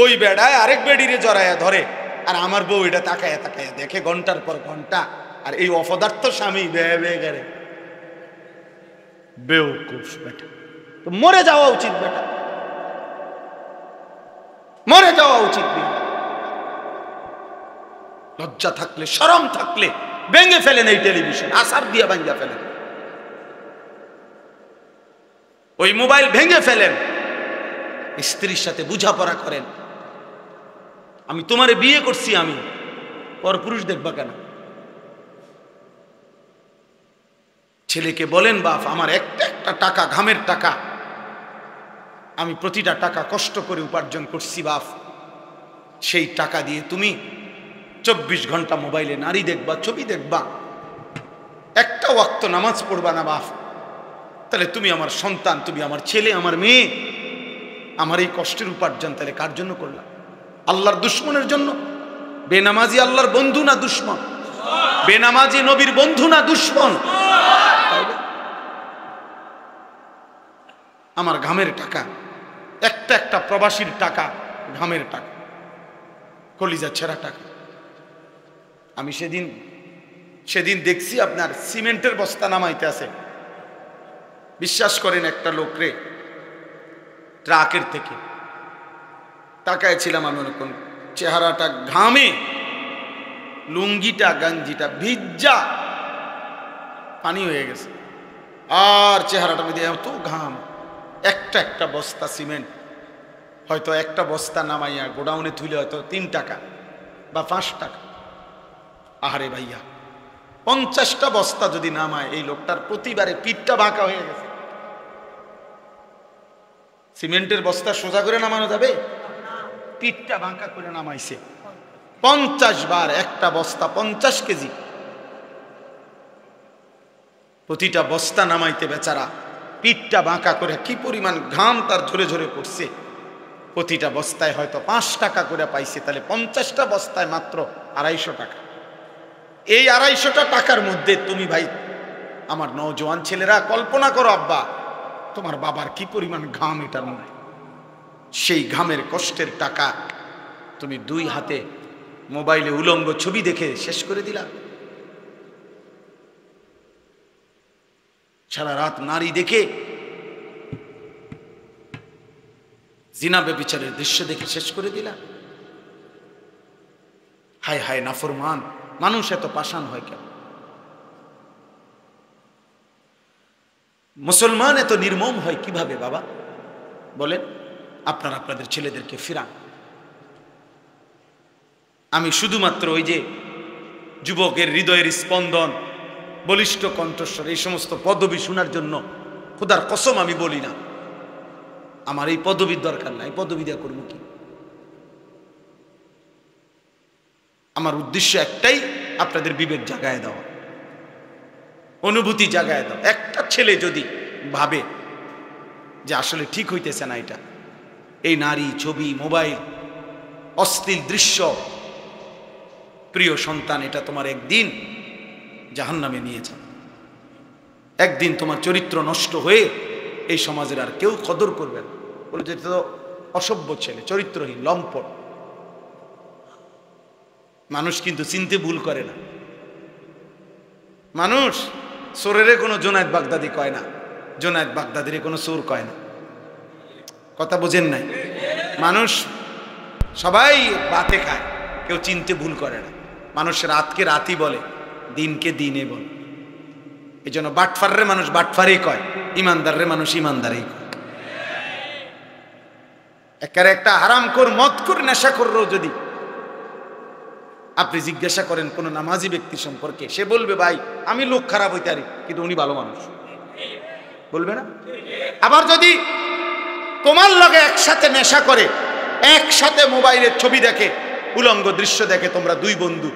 ওই বেড়ায় আরেক বেডিরে জড়াইয়া ধরে, আর আমার বউ এটা তাকায় তাকায় দেখে ঘন্টার পর ঘন্টা, আর এই অপদার্থ স্বামী বেড়ে বেউকুফ বেটা। তো মরে যাওয়া উচিত বেটা, মরে যাওয়া উচিত। লজ্জা থাকলে শরম থাকলে ভেঙে ফেলেন এই টেলিভিশন, আসার দিয়ে ভাঙ্গা ফেলেন, ওই মোবাইল ভেঙে ফেলেন, স্ত্রীর সাথে বুঝাপড়া করেন। আমি তোমারে বিয়ে করছি, আমি পরপুরুষ দেখবা কেন? ছেলেকে বলেন বাপ আমার একটা একটা টাকা ঘামের টাকা, আমি প্রতিটা টাকা কষ্ট করে উপার্জন করছি বাপ, সেই টাকা দিয়ে তুমি 24 ঘন্টা মোবাইলে নারী দেখবা, ছবি দেখবা, একটা ওয়াক্ত নামাজ পড়বা না বাপ, তাহলে তুমি আমার সন্তান, তুমি আমার ছেলে, আমার মেয়ে, আমার এই কষ্টের উপার্জন তাহলে কার জন্য করলাম? আল্লাহর দুশ্মনের জন্য? বেনামাজি আল্লাহর বন্ধু না দুশ্মন? বেনামাজি নবীর বন্ধু না দুশ্মন? আমার ঘামের টাকা, একটা একটা প্রবাসীর টাকা, ঘামের টাকা, কলিজা ছেঁড়া টাকা। আমি সেদিন দেখছি আপনার সিমেন্টের বস্তা নামাইতে আছে, বিশ্বাস করেন একটা লোকরে ট্রাকের থেকে তাকায় ছিলাম আমি, অনেকক্ষণ চেহারাটা ঘামে, লুঙ্গিটা গাঞ্জিটা ভিজা পানি হয়ে গেছে, আর চেহারাটা মধ্যে এত ঘাম, একটা একটা বস্তা সিমেন্ট, হয়তো একটা বস্তা নামাইয়া গোডাউনে তুলে হয়তো 3 টাকা বা 5 টাকা। আহারে ভাইয়া, 50টা বস্তা যদি নামায়, এই লোকটার প্রতিবারে পিঠটা বাঁকা হয়ে গেছে। সিমেন্টের বস্তা সোজা করে নামানো যাবে? পিঠটা বাঁকা করে নামাইছে 50 বার, একটা বস্তা 50 কেজি, প্রতিটা বস্তা নামাইতে বেচারা পিঠটা বাঁকা করে, কি পরিমাণ ঘাম তার ঝরে ঝরে পড়ছে। প্রতিটা বস্তায় হয়তো 5 টাকা করে পাইছে, তাহলে 50টা বস্তায় মাত্র 250 টাকা। এই 250 টাকার মধ্যে তুমি ভাই আমার নওজোয়ান ছেলেরা কল্পনা করো, আব্বা তোমার বাবার কি পরিমাণ ঘাম এটার মধ্যে, সেই ঘামের কষ্টের টাকা তুমি 2 হাতে মোবাইলে উলঙ্গ ছবি দেখে শেষ করে দিলা। সারা রাত নারী দেখে, জিনা ব্যভিচারের দৃশ্য দেখে শেষ করে দিলা। হায় হায় নাফরমান মানুষ এত পাষাণ হয় কেন? মুসলমান এত নির্মম হয় কিভাবে বাবা বলেন? আপনারা আপনাদের ছেলেদেরকে ফিরান। আমি শুধুমাত্র ওই যে যুবকের হৃদয়ের স্পন্দন, বলিষ্ঠ কণ্ঠস্বর, এই সমস্ত পদবি শোনার জন্য খোদার কসম আমি বলি না, আমার এই পদবির দরকার নাই। পদবি দেওয়া করবো কি? আমার উদ্দেশ্য একটাই, আপনাদের বিবেক জাগায় দেওয়া, অনুভূতি জাগায় দাও। একটা ছেলে যদি ভাবে যে আসলে ঠিক হইতেছে না এটা, এই নারী, ছবি, মোবাইল, অশ্লীল দৃশ্য, প্রিয় সন্তান, এটা তোমার একদিন জাহান্নামে নিয়ে যাবে। একদিন তোমার চরিত্র নষ্ট হয়ে এই সমাজের আর কেউ কদর করবে না, বলে যে তো অসভ্য ছেলে, চরিত্রহীন, লম্পট। মানুষ কিন্তু চিনতে ভুল করে না। মানুষ চোরের কোনো জোনায়েদ বাগদাদি কয় না, জোনায়েদ বাগদাদির কোনো চোর কয় না। কথা বোঝেন নাই? মানুষ সবাই বাতে খায়, কেউ চিনতে ভুল করে না। মানুষ রাতকে রাতই বলে, দিনকে দিনে বলে। এই জন্য বাটফাররে মানুষ বাটফারই কয়, ইমানদাররে মানুষ ইমানদারই কয়। একেবারে একটা হারামখোর, মদখোর, নেশাখোরও যদি আপনি জিজ্ঞাসা করেন কোন নামাজি ব্যক্তি সম্পর্কে, সে বলবে ভাই আমি লোক খারাপ হইতে পারি কিন্তু উনি ভালো মানুষ, বলবে না? আবার যদি তোমার লগে একসাথে নেশা করে, একসাথে মোবাইলের ছবি দেখে, উলঙ্গ দৃশ্য দেখে, তোমরা 2 বন্ধু,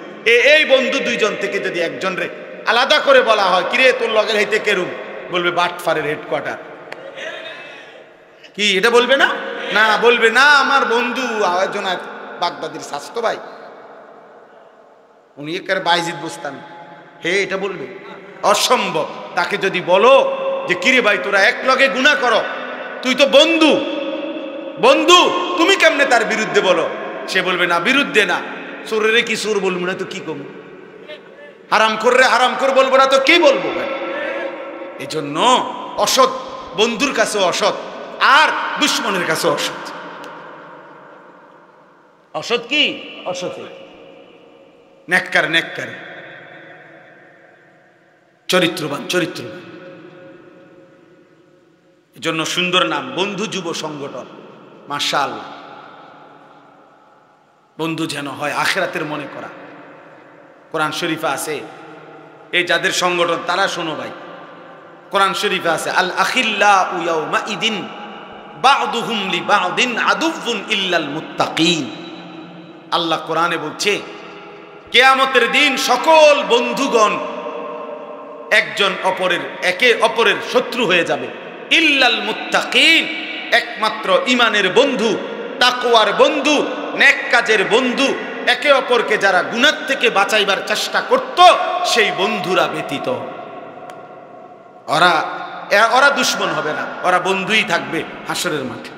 এই বন্ধু 2 জন থেকে যদি একজন রে আলাদা করে বলা হয়, কিরে তোর লগের হইতে কেরুম, বলবে বাটফারের হেডকোয়ার্টার। কি এটা বলবে না? না, বলবে না আমার বন্ধু জোনায়েদ বাগদাদির স্বাস্থ্য ভাই, উনি একেবারে বাইজিদ বুঝতাম, হে এটা বলবে? অসম্ভব। তাকে যদি বলো যে কিরে ভাই তোরা এক লগে গুনাহ করো, তুই তো বন্ধু, বন্ধু তুমি কেমনে তার বিরুদ্ধে বলো? সে বলবে না, বিরুদ্ধে না, চোরেরে কি চোর বলবো না তো কি কম, হারামখোররে হারামখোর বলবো না তো কি বলবো ভাই? এই জন্য অসৎ বন্ধুর কাছে অসৎ, আর দুশ্মনের কাছে অসৎ। অসৎ কি? অসৎ নেককার, নেককার, চরিত্রবান, চরিত্রবান। এজন্য সুন্দর নাম বন্ধু যুব সংগঠন। মাশাআল্লাহ, বন্ধু যেন হয় আখিরাতের মনে করা। কোরআন শরীফে আছে, এই যাদের সংগঠন তারা শোনো ভাই, কোরআন শরীফে আছে আল আখিল্লাউ ইয়াউমা ইদিন বা'দুহুম লিবা'দিন আদুউন ইল্লাল মুত্তাকিন। আল্লাহ কোরআনে বলছে কিয়ামতের দিন সকল বন্ধুগণ একজন অপরের, একে অপরের শত্রু হয়ে যাবে, ইল্লাল মুত্তাকিন, একমাত্র ঈমানের বন্ধু, তাকওয়ার বন্ধু, নেক কাজের বন্ধু, একে অপরকে যারা গুনাহ থেকে বাঁচাইবার চেষ্টা করত সেই বন্ধুরা ব্যতীত। ওরা দুশ্মন হবে না, ওরা বন্ধুই থাকবে হাসরের মাঠে,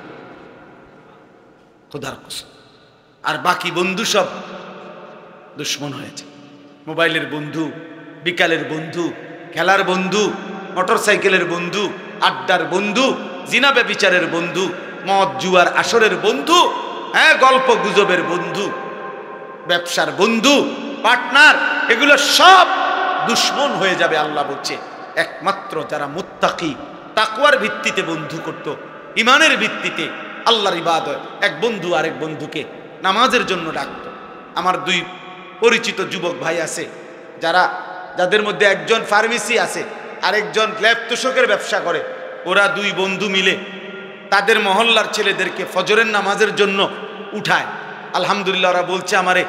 খোদার কসম। আর বাকি বন্ধু সব দুশ্মন হয়েছে। মোবাইলের বন্ধু, বিকালের বন্ধু, খেলার বন্ধু, মোটরসাইকেলের বন্ধু, আড্ডার বন্ধু, জিনা ব্যভিচারের বন্ধু, মদ জুয়ার আসরের বন্ধু, হ্যাঁ গল্প গুজবের বন্ধু, ব্যবসার বন্ধু, পার্টনার, এগুলো সব দুশ্মন হয়ে যাবে। আল্লাহ বলছে একমাত্র যারা মুত্তাকি, তাকওয়ার ভিত্তিতে বন্ধু করত, ইমানের ভিত্তিতে আল্লাহর ইবাদত, এক বন্ধু আরেক বন্ধুকে নামাজের জন্য ডাকত। আমার 2 পরিচিত যুবক ভাই আছে, যাদের মধ্যে একজন ফার্মেসি আছে, আরেকজন ল্যাব তোষকের ব্যবসা করে। ওরা 2 বন্ধু মিলে তাদের মহল্লার ছেলেদেরকে ফজরের নামাজের জন্য উঠায়। আলহামদুলিল্লাহ, ওরা বলছে আমারে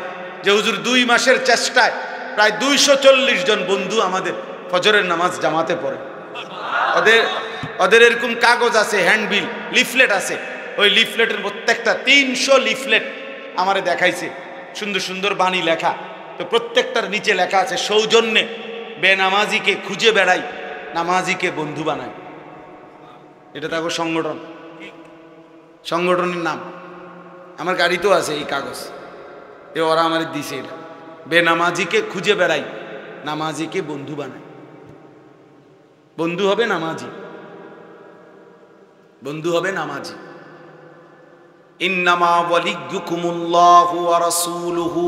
যে হুজুর 2 মাসের চেষ্টায় প্রায় 240 জন বন্ধু আমাদের ফজরের নামাজ জামাতে পড়ে। ওদের এরকম কাগজ আছে, হ্যান্ডবিল, লিফলেট আছে, ওই লিফলেটের প্রত্যেকটা 300 লিফলেট আমারে দেখাইছে, সুন্দর সুন্দর বাণী লেখা। তো প্রত্যেকটার নিচে লেখা আছে সৌজন্যে বেনামাজিকে খুঁজে বেড়াই, নামাজিকে বন্ধু বানায়। এটা তাকে সংগঠন, সংগঠনের নাম। আমার গাড়িতেও আছে এই কাগজ, এ ওরা আমার দিছে। এটা বেনামাজিকে খুঁজে বেড়াই, নামাজিকে বন্ধু বানায়। বন্ধু হবে নামাজি, বন্ধু হবে নামাজি। ইন্নামা ওয়ালিয়্যুকুমুল্লাহু ওয়া রাসূলুহু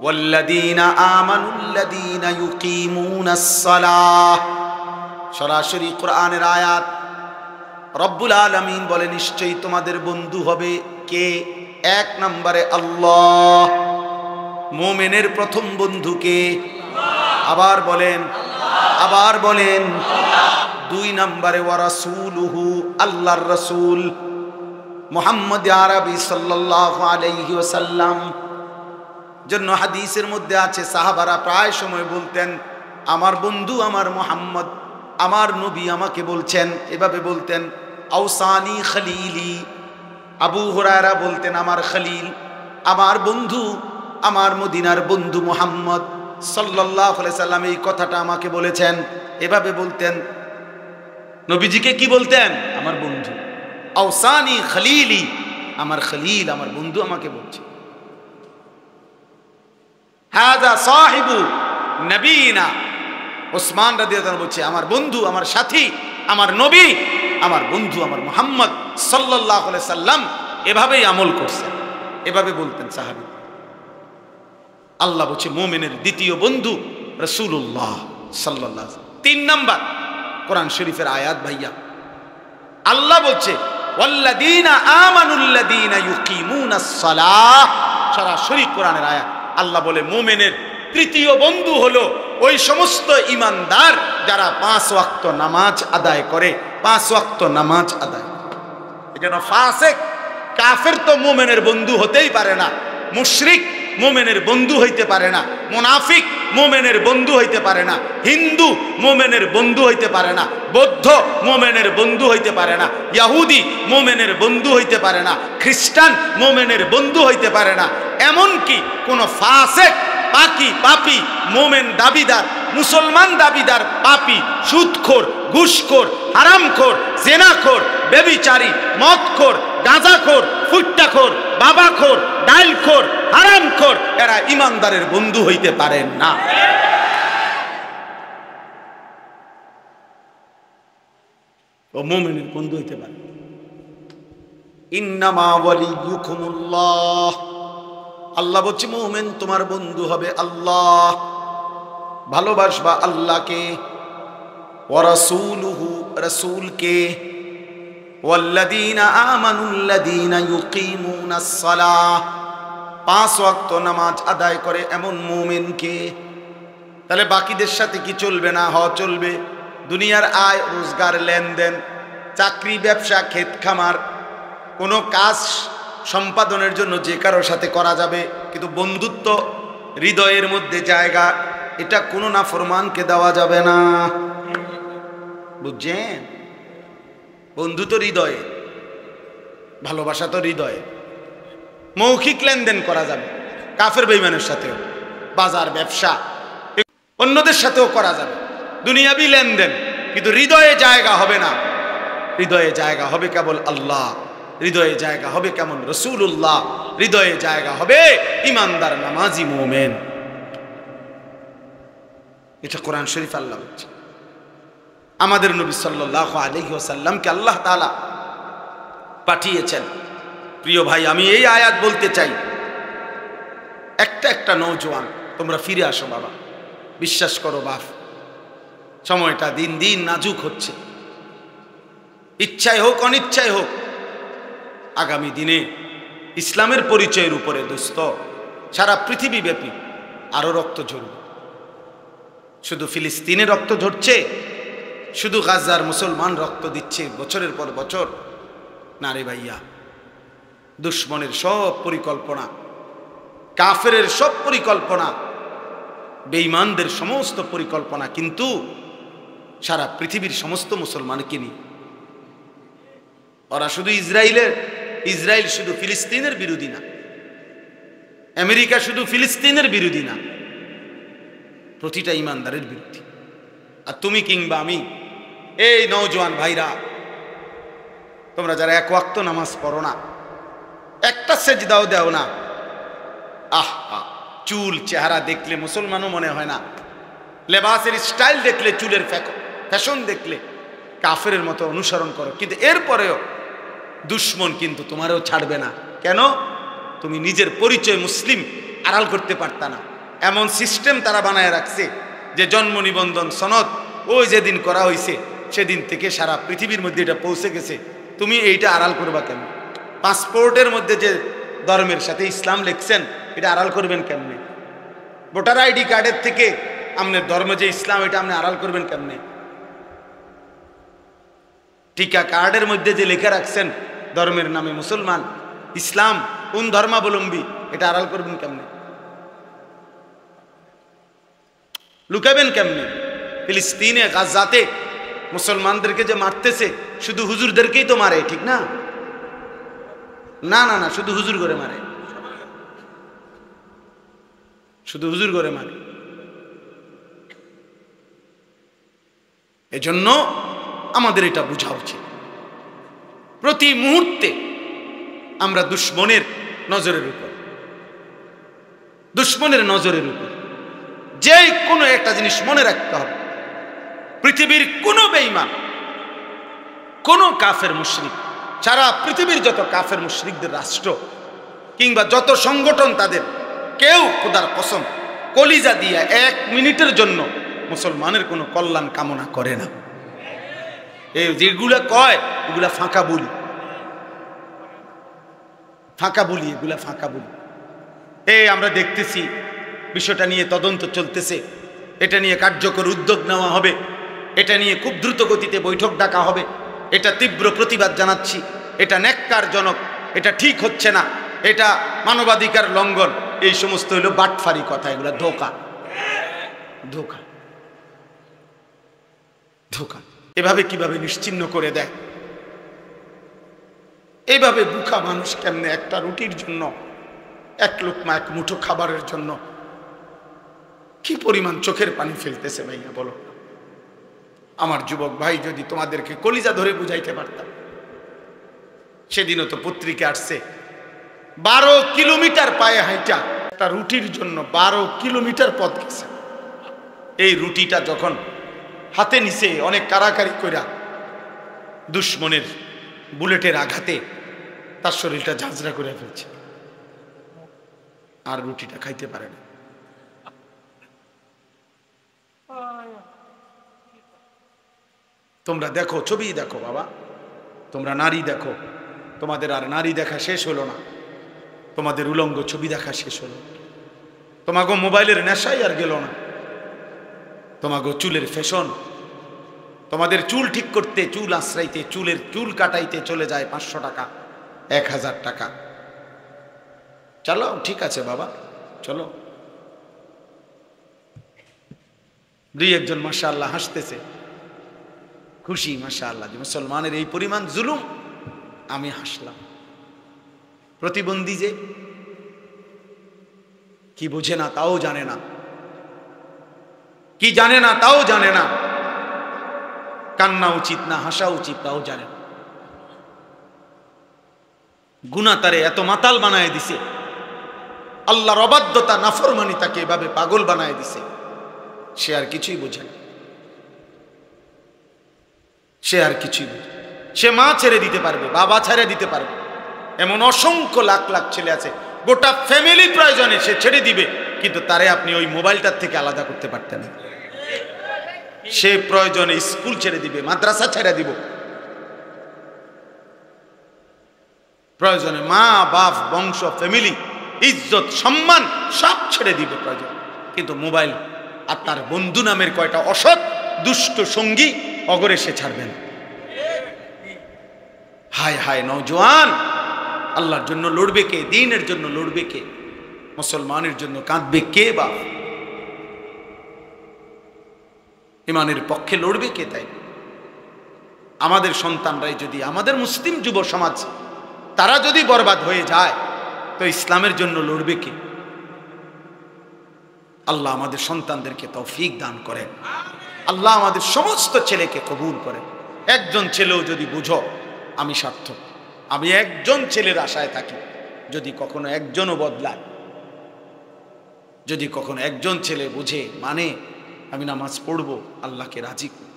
ওয়াল্লাযীনা আমানুল্লাযীনা ইউকিমুনাস সালাহ। সরাসরি কোরআনের আয়াত। রব্বুল আলামিন বলে নিশ্চয়ই তোমাদের বন্ধু হবে কে? 1 নম্বরে আল্লাহ। মুমিনের প্রথম বন্ধু কে? আবার বলেন, আবার বলেন। 2 নম্বরে ওয়া রাসূলুহু, আল্লাহর রাসূল মুহাম্মদ আরবি সাল্লাল্লাহু আলাইহি ওয়াসাল্লাম। জন্য হাদিসের মধ্যে আছে সাহাবারা প্রায় সময় বলতেন আমার বন্ধু আমার মুহাম্মদ, আমার নবী আমাকে বলছেন, এভাবে বলতেন আউসানি খলিলি। আবু হুরায়রা বলতেন আমার খলিল, আমার বন্ধু, আমার মদিনার বন্ধু মুহাম্মদ সাল্লাল্লাহু আলাইহি সাল্লাম এই কথাটা আমাকে বলেছেন। এভাবে বলতেন। নবীজিকে কি বলতেন? আমার বন্ধু। আউসানি খলিলি, আমার খলিল, আমার বন্ধু আমাকে বলছে। হাযা সাহিবু নবীনা, ওসমান রাদিয়াল্লাহু আনহু বলছে আমার বন্ধু, আমার সাথী, আমার নবী, আমার বন্ধু, আমার মুহাম্মদ সাল্লাল্লাহু আলাইহি সাল্লাম এভাবেই আমল করছেন, এভাবে বলতেন সাহাবী। আল্লাহ বলছে মুমিনের দ্বিতীয় বন্ধু রাসূলুল্লাহ সাল্লাল্লাহু আলাইহি ওয়াসাল্লাম। 3 নাম্বার কোরআন শরীফের আয়াত ভাইয়া। আল্লাহ বলছে ওয়াল্লাযীনা আমানুল্লাযীনা ইউকিমুনাস সালাহ। সরাসরি কোরআনের আয়াত। আল্লাহ বলে মুমিনের তৃতীয় বন্ধু হলো ওই সমস্ত ঈমানদার যারা 5 ওয়াক্ত নামাজ আদায় করে। 5 ওয়াক্ত নামাজ আদায়। এজন্য ফাসিক কাফের তো মুমিনের বন্ধু হতেই পারে না, মুশরিক মুমিনের বন্ধু হইতে পারে না, মুনাফিক মুমিনের বন্ধু হইতে পারে না, হিন্দু মুমিনের বন্ধু হইতে পারে না, বৌদ্ধ মুমিনের বন্ধু হইতে পারে না, ইহুদি মুমিনের বন্ধু হইতে পারে না, খ্রিস্টান মুমিনের বন্ধু হইতে পারে না। এমনকি কোন ফাসিক পাকি পাপী মুমিন দাবিদার, মুসলমান দাবিদার পাপী, সুদখোর, ঘুষখোর, হারামখোর, জিনাখোর, ব্যভিচারী, মদখোর, গাঁজাখোর, ফুট্টাখোর, বাবাখোর, ডাইলখোর, হারামখোর, এরা ঈমানদারের বন্ধু হইতে পারেন না। ও মুমিনের বন্ধু হইতে পারে। ইন্নামা ওয়ালিয়্যুকুমুল্লাহ, আল্লাহ বলছে মুমিন তোমার বন্ধু হবে আল্লাহ। ভালোবাসবা আল্লাহকে, ওয়া রাসূলুহু, রাসূলকে, ওয়াল্লাযীনা আমানুল্লাযীনা ইউকিমুনাস সালাহ, 5 ওয়াক্ত নামাজ আদায় করে এমন মুমিনকে। তাহলে বাকিদের সাথে কি চলবে না? চলবে। দুনিয়ার আয় রোজগার, লেনদেন, চাকরি, ব্যবসা, ক্ষেত খামার, কোনো কাজ সম্পাদনের জন্য যে কারোর সাথে করা যাবে, কিন্তু বন্ধুত্ব হৃদয়ের মধ্যে জায়গা, এটা কোনো নাফরমানকে দেওয়া যাবে না। বুঝছেন? বন্ধু তো হৃদয়ে, ভালোবাসা তো হৃদয়ে। মৌখিক লেনদেন করা যাবে কাফের বেঈমানের সাথেও, বাজার ব্যবসা অন্যদের সাথেও করা যাবে, দুনিয়াবি লেনদেন, কিন্তু হৃদয়ে জায়গা হবে না। হৃদয়ে জায়গা হবে কেবল আল্লাহ, হৃদয়ে জায়গা হবে কেমন? রাসূলুল্লাহ, হৃদয়ে জায়গা হবে ঈমানদার নামাজি মুমিন। এটা কোরআন শরীফ আল্লাহ বলছে। আমাদের নবী সাল্লাল্লাহু আলাইহি ওয়াসাল্লামকে আল্লাহ তাআলা পাঠিয়েছেন। প্রিয় ভাই, আমি এই আয়াত বলতে চাই, একটা নওজোয়ান তোমরা ফিরে আসো বাবা। বিশ্বাস করো বাপ, সময়টা দিন দিন নাজুক হচ্ছে। ইচ্ছায় হোক অনিচ্ছায় হোক, আগামী দিনে ইসলামের পরিচয়ের উপরে দোস্ত সারা পৃথিবীব্যাপী আরো রক্ত ঝরবে। শুধু ফিলিস্তিনে রক্ত ঝরছে, শুধু গাজার মুসলমান রক্ত দিচ্ছে বছরের পর বছর। না রে ভাইয়া, দুশ্মনের সব পরিকল্পনা, কাফেরের সব পরিকল্পনা, বেঈমানদের সমস্ত পরিকল্পনা কিন্তু সারা পৃথিবীর সমস্ত মুসলমানকে নিয়ে। ওরা শুধু ইসরায়েল শুধু ফিলিস্তিনের বিরোধী না, আমেরিকা শুধু ফিলিস্তিনের বিরোধী না, প্রতিটা ইমানদারের বিরোধী। আর তুমি কিংবা আমি, এই নওজোয়ান ভাইরা, তোমরা যারা এক ওয়াক্ত নামাজ পড়ো না, একটা সেজদাও দাও না, চুল চেহারা দেখলে মুসলমানও মনে হয় না, লেবাসের স্টাইল দেখলে, চুলের ফ্যাশন দেখলে কাফেরের মতো অনুসরণ করো, কিন্তু এরপরেও দুশ্মন কিন্তু তোমারও ছাড়বে না। কেন? তুমি নিজের পরিচয় মুসলিম আড়াল করতে পারতা না। এমন সিস্টেম তারা বানায় রাখছে যে জন্ম নিবন্ধন সনদ ওই যেদিন করা হয়েছে সেদিন থেকে সারা পৃথিবীর মধ্যে এটা পৌঁছে গেছে। তুমি এইটা আড়াল করবা কেন? পাসপোর্টের মধ্যে যে ধর্মের সাথে ইসলাম লিখছেন, এটা আড়াল করবেন কেমনে? ভোটার আইডি কার্ডের থেকে আপনার ধর্ম যে ইসলাম, এটা আপনি আড়াল করবেন কেমনে? টিকা কার্ডের মধ্যে যে লেখা রাখছেন ধর্মের নামে মুসলমান, ইসলাম, কোন ধর্মাবলম্বী, এটা আড়াল করবেন কেমনে? লুকাবেন কেমনে? ফিলিস্তিনে গাজাতে মুসলমানদেরকে যে মারতেছে, শুধু হুজুরদেরকেই তো মারে, ঠিক না? না না না, শুধু হুজুর করে মারে, শুধু হুজুর করে মারে। এজন্য আমাদের এটা বোঝা উচিত, প্রতি মুহূর্তে আমরা দুশ্মনের নজরের উপর যে কোনো একটা জিনিস মনে রাখতে হবে, পৃথিবীর কোনো বেঈমান, কোনো কাফের মুশরিক, সারা পৃথিবীর যত কাফের মুশরিকদের রাষ্ট্র কিংবা যত সংগঠন, তাদের কেউ খোদার কসম কলিজা দিয়া 1 মিনিটের জন্য মুসলমানের কোনো কল্যাণ কামনা করে না। এই যেগুলা কয় এগুলা ফাঁকা বলি, এগুলা ফাঁকা বলি। এই আমরা দেখতেছি বিষয়টা নিয়ে তদন্ত চলতেছে, এটা নিয়ে কার্যকর উদ্যোগ নেওয়া হবে, এটা নিয়ে খুব দ্রুত গতিতে বৈঠক ডাকা হবে। এটা তীব্র প্রতিবাদ জানাচ্ছি, এটা ন্যাক্কারজনক, এটা ঠিক হচ্ছে না, এটা মানবাধিকার লঙ্ঘন। এই সমস্ত হলো বাটফারি কথা, এগুলা ধোঁকা। এভাবে কিভাবে নিশ্চিহ্ন করে দেয়, এইভাবে বুকা মানুষ কেমনে একটা রুটির জন্য, এক লোকমা এক মুঠো খাবারের জন্য কি পরিমাণ চোখের পানি ফেলতেছে ভাইয়া বলো। আমার যুবক ভাই, যদি তোমাদেরকে কলিজা ধরে বুঝাইতে পারতাম। সেদিনও তো পত্রিকা আসছে, 12 কিলোমিটার পায়ে হাইটা একটা রুটির জন্য 12 কিলোমিটার পথ গেছে। এই রুটিটা যখন হাতে নিছে, অনেক কারাকারি কইরা দুশ্মনের বুলেটের আঘাতে তার শরীরটা ঝাঁঝরা করে ফেলছে, আর রুটিটা খাইতে পারে না। তোমরা দেখো, ছবি দেখো বাবা, তোমরা নারী দেখো, তোমাদের আর নারী দেখা শেষ হলো না, তোমাদের উলঙ্গ ছবি দেখা শেষ হলো, তোমাকে মোবাইলের নেশাই আর গেল না, তোমাকে চুলের ফ্যাশন, তোমাদের চুল ঠিক করতে, চুল আশ্রাইতে, চুল কাটাইতে চলে যায় 500 টাকা, 1000 টাকা। চলো ঠিক আছে বাবা, চলো। 2-1 মাশাআল্লাহ হাসতেছে, খুশি মাশাআল্লাহ যে মুসলমানের এই পরিমাণ জুলুম, আমি হাসলাম। প্রতিবন্ধী যে কি বোঝে না তাও জানে না, কি জানে না তাও জানে না, কান্না উচিত না হাসা উচিত তাও জানে না। গুনাহ তারে এত মাতাল বানায় দিছে, আল্লাহর অবাধ্যতা নাফরমানি তাকে এভাবে পাগল বানায় দিছে, সে আর কিছুই বোঝে না, সে আর কিছুই বোঝে। সে মা ছেড়ে দিতে পারবে, বাবা ছেড়ে দিতে পারবে, এমন অসংখ্য লাখ লাখ ছেলে আছে, গোটা ফ্যামিলি প্রয়োজনে সে ছেড়ে দিবে, কিন্তু তারে আপনি ওই মোবাইলটার থেকে আলাদা করতে পারতেন না। সে প্রয়োজনে স্কুল ছেড়ে দিবে, মাদ্রাসা ছেড়ে দিব, প্রয়োজনে মা বাপ বংশ ফ্যামিলি ইজ্জত সম্মান সব ছেড়ে দিবে প্রয়োজন, কিন্তু মোবাইল আর তার বন্ধু নামের কয়টা অসৎ দুষ্ট সঙ্গী অগরে সে ছাড়বেন। হায় হায় নওজোয়ান, আল্লাহর জন্য লড়বে কে? দ্বীনের জন্য লড়বে কে? মুসলমানের জন্য কাঁদবে কে? বা ইমানের পক্ষে লড়বে কে? তাই আমাদের সন্তানরাই যদি, আমাদের মুসলিম যুব সমাজ তারা যদি বরবাদ হয়ে যায়, তো ইসলামের জন্য লড়বে কে? আল্লাহ আমাদের সন্তানদেরকে তৌফিক দান করেন। আল্লাহ আমাদের সমস্ত ছেলেকে কবুল করেন। একজন ছেলেও যদি বুঝো আমি সার্থক, আমি একজন ছেলের আশায় থাকি, যদি কখনো একজনও বদলায়, যদি কখনো একজন ছেলে বুঝে মানে আমি নামাজ পড়বো, আল্লাহকে রাজি করি,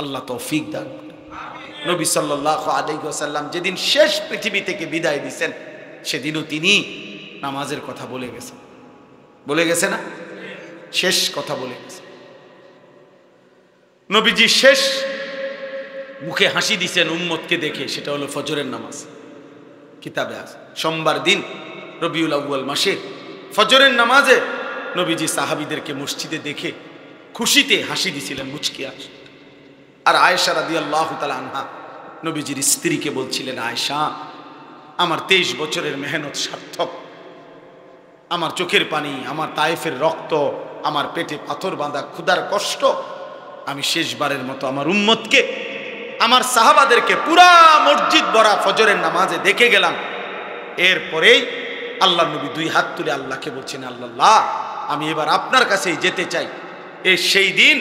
আল্লাহ তৌফিক দান করেন। নবী সাল্লাল্লাহু আলাইহি ওয়াসাল্লাম যেদিন শেষ পৃথিবী থেকে বিদায় দিয়েছেন, সেদিনও তিনি নামাজের কথা বলে গেছেন। বলে গেছে না? শেষ কথা বলে গেছে। নবীজি শেষ মুখে হাসি দিছেন উম্মতকে দেখে, সেটা হলো ফজরের নামাজ। কিতাবে আছে সোমবার দিন রবিউল আউয়াল মাসে ফজরের নামাজে নবীজি সাহাবীদেরকে মসজিদে দেখে খুশিতে হাসি দিছিলেন, মুচকি হাসি। আর আয়েশা রাদিয়াল্লাহু তাআলা আনহা নবীজির স্ত্রীকে বলছিলেন, আয়েশা, আমার 23 বছরের মেহনত সার্থক, আমার চোখের পানি, আমার তায়েফের রক্ত, আমার পেটে পাথর বাঁধা ক্ষুধার কষ্ট, আমি শেষবারের মতো আমার উম্মতকে, আমার সাহাবাদেরকে পুরা মসজিদ ভরা ফজরের নামাজে দেখে গেলাম। এরপরেই আল্লাহ নবী 2 হাত তুলে আল্লাহকে বলছেন, আল্লাহ, আমি এবার আপনার কাছেই যেতে চাই। সেই দিন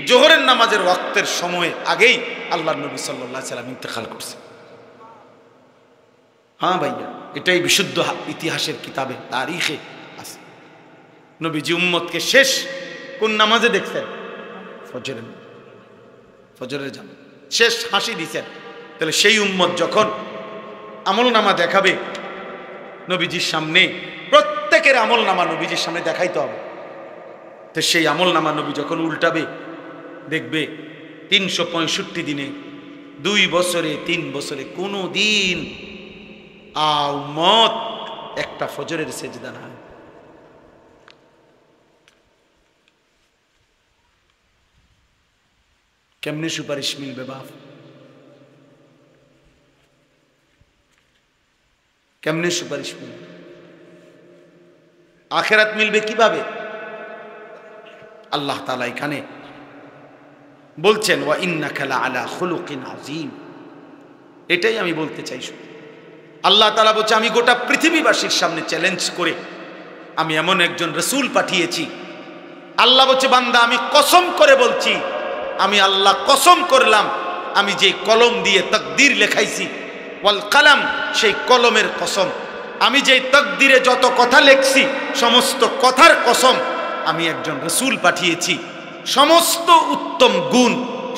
জোহরের নামাজের ওয়াক্তের সময় আগেই আল্লাহ নবী সাল্লাল্লাহু আলাইহি ওয়াসাল্লাম ইন্তেকাল করছে। হ্যাঁ ভাইয়া, এটাই বিশুদ্ধ ইতিহাসের কিতাবে তারিখে আছে। নবীজি উম্মতকে শেষ কোন নামাজে দেখছেন? ফজরের জামাত শেষ হাসি দিছেন। তাহলে সেই উম্মত যখন আমল নামা দেখাবে নবীজির সামনে, প্রত্যেকের আমল নামা নবীজির সামনে দেখাইতে হবে। তো সেই আমল নামা নবী যখন উল্টাবে, দেখবে 365 দিনে, 2 বছরে, 3 বছরে কোনো দিন উম্মত একটা ফজরের সেজদা না। কেমনে সুপারিশ মিলবে বাপ? কেমনে সুপারিশ মিলবে? আখিরাত মিলবে কিভাবে? আল্লাহ তাআলা এখানে বলছেন, ওয়া ইন্নাকা লাআলা খুলুকিন আযীম। এটাই আমি বলতে চাই। আল্লাহ তাআলা বলছে, আমি গোটা পৃথিবীবাসীর সামনে চ্যালেঞ্জ করে আমি এমন একজন রাসূল পাঠিয়েছি। আল্লাহ বলছে, বান্দা, আমি কসম করে বলছি, আমি আল্লাহ কসম করলাম, আমি যে কলম দিয়ে তাকদীর লেখাইছি, ওয়াল কালাম, সেই কলমের কসম, আমি যে তাকদীরে যত কথা লেখছি সমস্ত কথার কসম, আমি একজন রাসূল পাঠিয়েছি। সমস্ত উত্তম গুণ,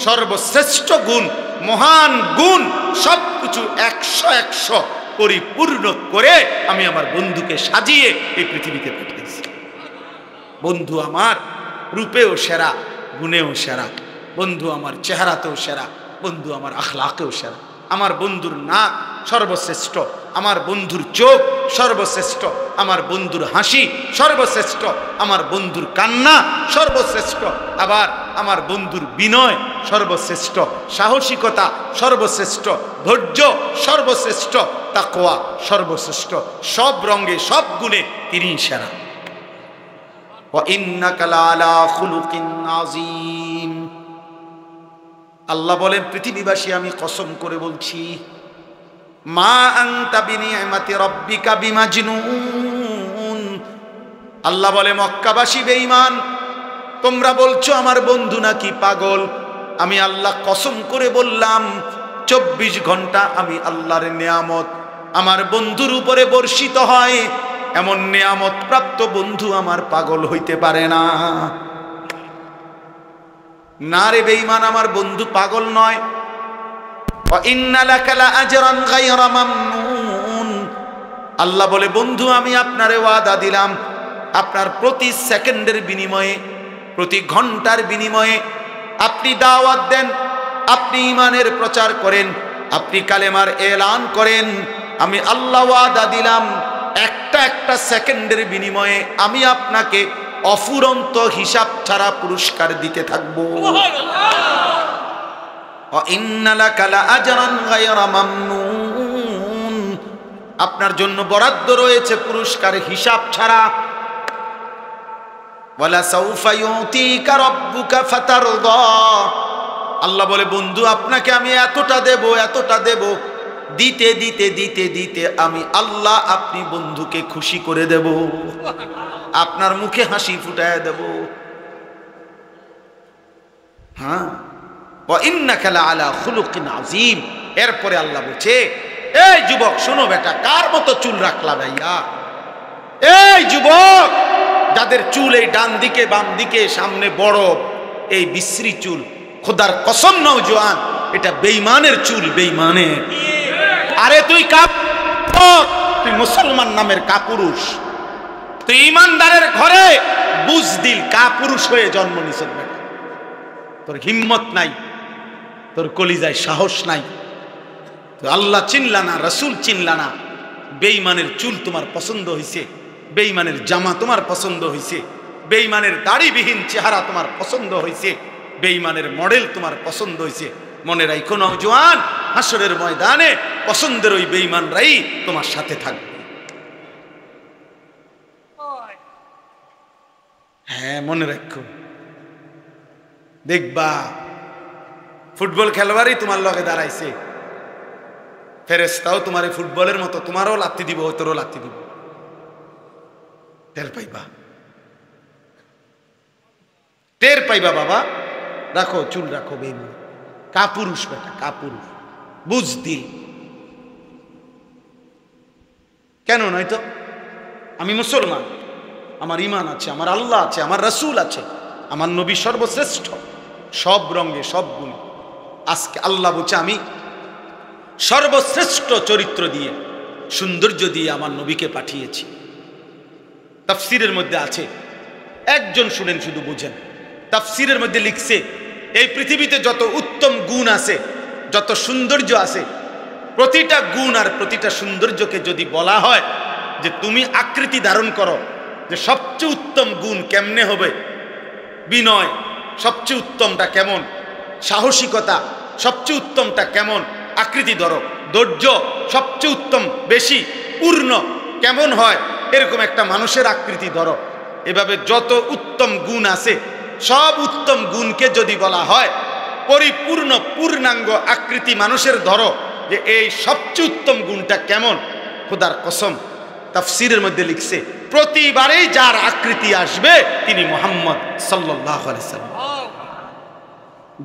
সর্বশ্রেষ্ঠ গুণ, মহান গুণ সবকিছু 100 পরিপূর্ণ করে আমি আমার বন্ধুকে সাজিয়ে এই পৃথিবীতে পাঠিয়েছি। বন্ধু আমার রূপেও সেরা, গুণেও সেরা, বন্ধু আমার চেহারাতেও সেরা, বন্ধু আমার আখলাকেও সেরা। আমার বন্ধুর নাক সর্বশ্রেষ্ঠ, আমার বন্ধুর চোখ সর্বশ্রেষ্ঠ, আমার বন্ধুর হাসি সর্বশ্রেষ্ঠ, আমার বন্ধুর কান্না সর্বশ্রেষ্ঠ, আবার আমার বন্ধুর বিনয় সর্বশ্রেষ্ঠ, সাহসিকতা সর্বশ্রেষ্ঠ, ধৈর্য সর্বশ্রেষ্ঠ, তাকওয়া সর্বশ্রেষ্ঠ। সব রঙে, সব গুণে তিনি সেরা। ওয়া ইন্নাকা লাআলা খুলুকিন আযীম। আল্লাহ বলেন, পৃথিবীবাসী, আমি কসম করে বলছি, মা আনতা বিনিআমাতি রাব্বিকা বিমাজনুন। আল্লাহ বলে, মক্কাবাসী বেঈমান, তোমরা বলছো আমার বন্ধু নাকি পাগল। আমি আল্লাহ কসম করে বললাম, 24 ঘন্টা আমি আল্লাহর নেয়ামত আমার বন্ধুর উপরে বর্ষিত হয়। এমন নেয়ামত প্রাপ্ত বন্ধু আমার পাগল হইতে পারে না। না রে বেঈমান, আমার বন্ধু পাগল নয়। ওয়া ইন্না লাকা লাআজরান গায়রা মামনুন। আল্লাহ বলে, বন্ধু, আমি আপনারে ওয়াদা দিলাম, আপনার প্রতি সেকেন্ডের বিনিময়ে, প্রতি ঘন্টার বিনিময়ে আপনি দাওয়াত দেন, আপনি ঈমানের প্রচার করেন, আপনি কালেমার এলান করেন, আমি আল্লাহ ওয়াদা দিলাম, একটা সেকেন্ডের বিনিময়ে আমি আপনাকে অফুরন্ত হিসাব ছাড়া পুরস্কার দিতে থাকবো। আপনার জন্য বরাদ্দ রয়েছে পুরস্কার হিসাব ছাড়া। ওয়ালা সাউফা ইউতিকা রাব্বুকা ফাতারদা। আল্লাহ বলে বন্ধু আপনাকে আমি এতটা দেব, দিতে দিতে দিতে দিতে আমি আল্লাহ আপনি বন্ধুকে খুশি করে দেব, আপনার মুখে হাসি ফুটায় দেব। হ্যাঁ, ওয়া ইন্নাকা লাআলা খুলুকিন আযীম। এরপরে আল্লাহ বলছে এই যুবক শোনো বেটা, কার মতো চুল রাখলা ভাইয়া? এই যুবক যাদের চুল এই ডান দিকে বাম দিকে সামনে বড়, এই বিশ্রী চুল, খোদার কসম নওজোয়ান এটা বেঈমানের চুল, বেঈমানের। আরে তুই তুই মুসলমান নামের কাপুরুষ, তুই ইমানদারের ঘরে বুজদিল কাপুরুষ হয়ে জন্ম নিছিস বেটা। তোর হিম্মত নাই, তোর কলিজায় সাহস নাই, তো আল্লাহ চিনলা না, রাসূল চিনলা না। বেঈমানের চুল তোমার পছন্দ হয়েছে, বেঈমানের জামা তোমার পছন্দ হয়েছে, বেঈমানের দাড়িবিহীন চেহারা তোমার পছন্দ হয়েছে, বেঈমানের মডেল তোমার পছন্দ হয়েছে। মনে রাখো নওজোয়ান, হাসরের ময়দানে পছন্দের ওই বেঈমানরাই তোমার সাথে থাকবে। হ্যাঁ মনে রাখো, দেখবা ফুটবল খেলোয়াড়ই তোমার লগে দাঁড়াইছে, ফেরেশতাও তোমার ফুটবলের মতো তোমারও লাথি দিব, তোরও লাথি দিব, টের পাইবা, টের পাইবা বাবা। রাখো চুল রাখো, বেঈমান কাপুরুষ বেটা, কাপুরুষ বুঝদিল। কেন নয় তো? আমি মুসলমান, আমার ঈমান আছে, আমার আল্লাহ আছে, আমার রাসূল আছে, আমার নবী সর্বশ্রেষ্ঠ, সব রঙে সব গুণে। আজকে আল্লাহ বলছে আমি সর্বশ্রেষ্ঠ চরিত্র দিয়ে, সৌন্দর্য দিয়ে আমার নবীকে পাঠিয়েছি। তাফসীরের মধ্যে আছে, একজন শুনেন শুধু বুঝেন, তাফসীরের মধ্যে লিখছে এই পৃথিবীতে যত উত্তম গুণ আছে, যত সৌন্দর্য আছে, প্রতিটা গুণ আর প্রতিটা সৌন্দর্যকে যদি বলা হয় যে তুমি আকৃতি ধারণ করো, যে সবচেয়ে উত্তম গুণ কেমনে হবে, বিনয় সবচেয়ে উত্তমটা কেমন, সাহসিকতা সবচেয়ে উত্তমটা কেমন, আকৃতি ধরো, ধৈর্য সবচেয়ে উত্তম বেশি পূর্ণ কেমন হয়, এরকম একটা মানুষের আকৃতি ধরো। এভাবে যত উত্তম গুণ আছে সব উত্তম গুণকে যদি বলা হয় পরিপূর্ণ পূর্ণাঙ্গ আকৃতি মানুষের ধরো, যে এই সবচেয়ে উত্তম গুণটা কেমন, খোদার কসম তাফসীরের মধ্যে লিখছে প্রতিবারেই যার আকৃতি আসবে তিনি মুহাম্মদ সাল্লাল্লাহু আলাইহি সাল্লাম।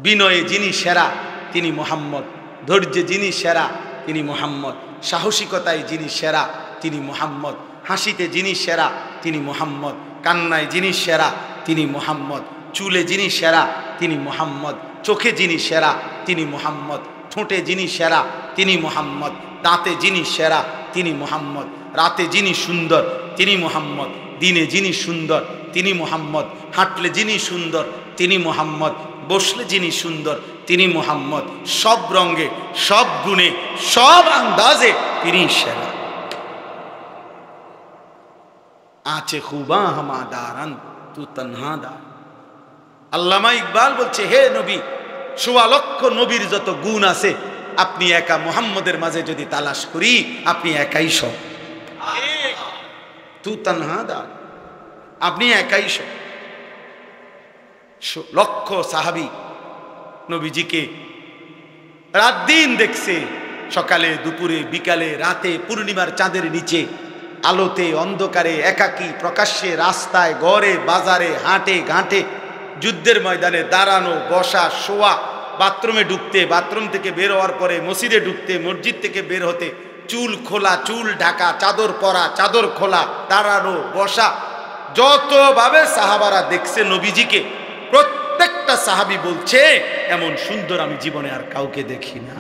বিনয়ে যিনি সেরা তিনি মুহাম্মদ, ধৈর্যে যিনি সেরা তিনি মুহাম্মদ, সাহসিকতায় যিনি সেরা তিনি মুহাম্মদ, হাসিতে যিনি সেরা তিনি মুহাম্মদ, কান্নায় যিনি সেরা তিনি মুহাম্মদ, চুলে যিনি সেরা তিনি মুহাম্মদ, চোখে যিনি সেরা তিনি মুহাম্মদ, ঠোঁটে যিনি সেরা তিনি মুহাম্মদ, দাঁতে যিনি সেরা তিনি মুহাম্মদ, রাতে যিনি সুন্দর তিনি মুহাম্মদ, দিনে যিনি সুন্দর তিনি মুহাম্মদ, হাঁটলে যিনি সুন্দর তিনি মুহাম্মদ, বসলে যিনি সুন্দর তিনি মুহাম্মদ, সব রঙে সব গুণে সব আন্দাজে তিনি সেরা। আছে খুবা হামাদারান তু তনহাদার। আল্লামা ইকবাল বলছে হে নবী, ১৬ লক্ষ নবীর যত গুণ আছে আপনি একা মুহাম্মদের মাঝে যদি তালাশ করি আপনি একাই সব, তু তনহাদার, আপনি একাই সব। লক্ষ সাহাবী নবীজিকে রাত দিন দেখছে, সকালে দুপুরে বিকালে রাতে, পূর্ণিমার চাঁদের নিচে, আলোতে অন্ধকারে, একাকী প্রকাশ্যে, রাস্তায় ঘরে বাজারে, হাটে ঘাটে, যুদ্ধের ময়দানে, দাঁড়ানো বসা শোয়া, বাথরুমে ঢুকতে, বাথরুম থেকে বের হওয়ার পরে মসজিদে ঢুকতে, মসজিদ থেকে বের হতে, চুল খোলা চুল ঢাকা, চাদর পরা চাদর খোলা, দাঁড়ানো বসা, যতভাবে সাহাবারা দেখছে নবীজিকে, প্রত্যেকটা সাহাবী বলছে এমন সুন্দর আমি জীবনে আর কাউকে দেখি না।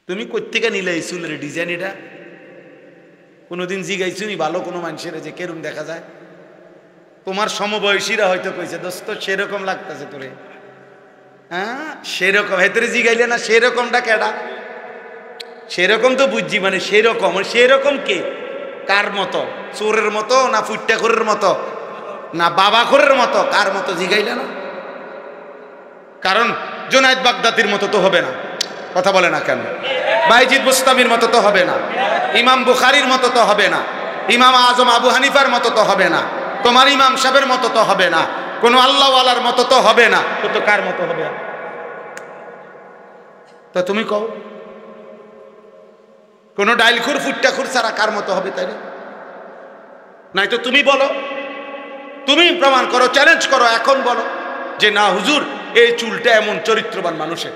তুমি কোত্থেকে নিলে এই চুলের ডিজাইন? এটা কোনোদিন জিগাইছো নি ভালো কোনো মানুষের যে কেরম দেখা যায়? তোমার সমবয়সীরা হয়তো কইছে দোস্ত সেরকম লাগতেছে তোরে, হ্যাঁ সেরকম, ভেতরে জিগাইলে না সেরকমটা কেডা? সেরকম তো বুঝছি, মানে সেরকম, সেরকম কে, কার মতো? চোরের মতো না ফুট্টাখোরের মতো না বাবাখোরের মতো? কার মতো জিগাইলে না? কারণ জুনায়েদ বাগদাদির মতো তো হবে না, কথা বলে না কেন? বাইজিদ বুস্তামির মতো তো হবে না, ইমাম বুখারীর মতো তো হবে না, ইমাম আজম আবু হানিফার মতো তো হবে না, তোমার ইমাম সাহেবের মতো তো হবে না, কোনো আল্লাহওয়ালার মতো তো হবে না, তো কার মতো হবে? তো তুমি কও, কোনো ডাইলখুর ফুট্টাখুর ছাড়া কার মতো হবে? তাই না? নাই তো তুমি বলো, তুমি প্রমাণ করো, চ্যালেঞ্জ করো, এখন বলো যে না হুজুর এই চুলটা এমন চরিত্রবান মানুষের।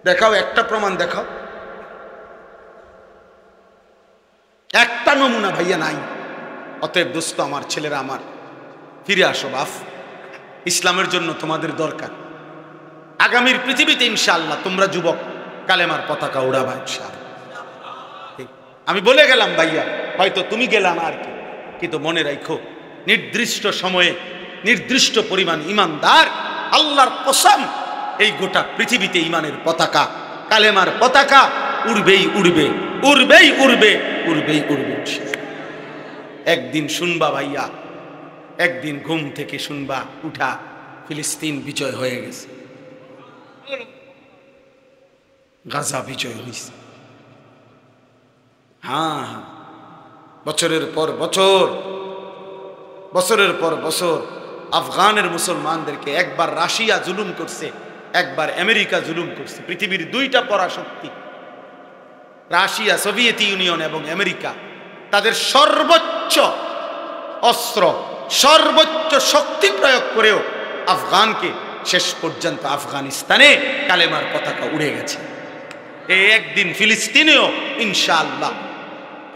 দেখাও, একটা প্রমাণ দেখাও, একটা নমুনা ভাইয়া নাই। অতএব দোস্ত আমার, ছেলেরা আমার, ফিরে আসো বাপ, ইসলামের জন্য তোমাদের দরকার। আগামীর পৃথিবীতে ইনশাআল্লাহ তোমরা যুবক কালেমার পতাকা উড়াবা ইনশাআল্লাহ। আমি বলে গেলাম ভাইয়া, হয়তো তুমি গেলা না আর কি, কিন্তু মনে রাখো নির্দিষ্ট সময়ে নির্দিষ্ট পরিমাণ ইমানদার, আল্লাহর কসম, এই গোটা পৃথিবীতে ইমানের পতাকা, কালেমার পতাকা উড়বেই উড়বে, উড়বেই উড়বে, উড়বেই উড়বে। একদিন শুনবা ভাইয়া, একদিন ঘুম থেকে শুনবা উঠা ফিলিস্তিন বিজয় হয়ে গেছে, গাজা বিজয় হয়েছে। হ্যাঁ, বছরের পর বছর, বছরের পর বছর আফগানের মুসলমানদেরকে একবার রাশিয়া জুলুম করছে, একবার আমেরিকা জুলুম করছে। পৃথিবীর দুইটা পরাশক্তি, রাশিয়া, সোভিয়েত ইউনিয়ন এবং আমেরিকা, তাদের সর্বোচ্চ অস্ত্র, সর্বোচ্চ শক্তি প্রয়োগ করেও আফগানকে শেষ পর্যন্ত আফগানিস্তানে কালেমার পতাকা উড়ে গেছে। এই একদিন ফিলিস্তিনেও ইনশাআল্লাহ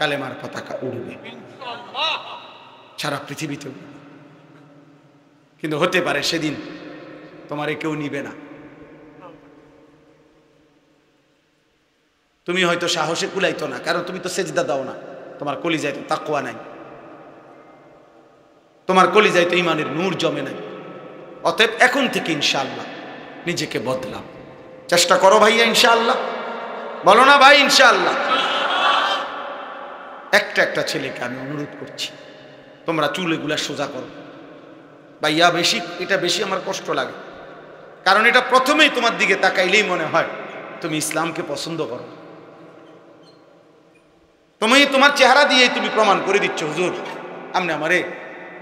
কালেমার পতাকা উড়বে সারা পৃথিবীতে। কিন্তু হতে পারে সেদিন তোমারে কেউ নিবে না, তুমি হয়তো সাহসে কুলাইতো না, কারণ তুমি তো সেজদা দাও না, তোমার কলিজায় তো তাকওয়া নাই, তোমার কলিজায় তো ইমানের নূর জমে নাই। অতএব এখন থেকে ইনশাআল্লাহ নিজেকে বদলাও, চেষ্টা করো ভাইয়া ইনশাআল্লাহ, বলো না ভাই ইনশাআল্লাহ। একটা একটা ছেলেকে আমি অনুরোধ করছি, তোমরা চুল এগুলা সোজা করো ভাইয়া। এটা বেশি আমার কষ্ট লাগে, কারণ এটা প্রথমেই তোমার দিকে তাকাইলেই মনে হয় তুমি ইসলামকে পছন্দ করো। তুমি তোমার চেহারা দিয়েই তুমি প্রমাণ করে দিচ্ছ, হুজুর আপনি আমারে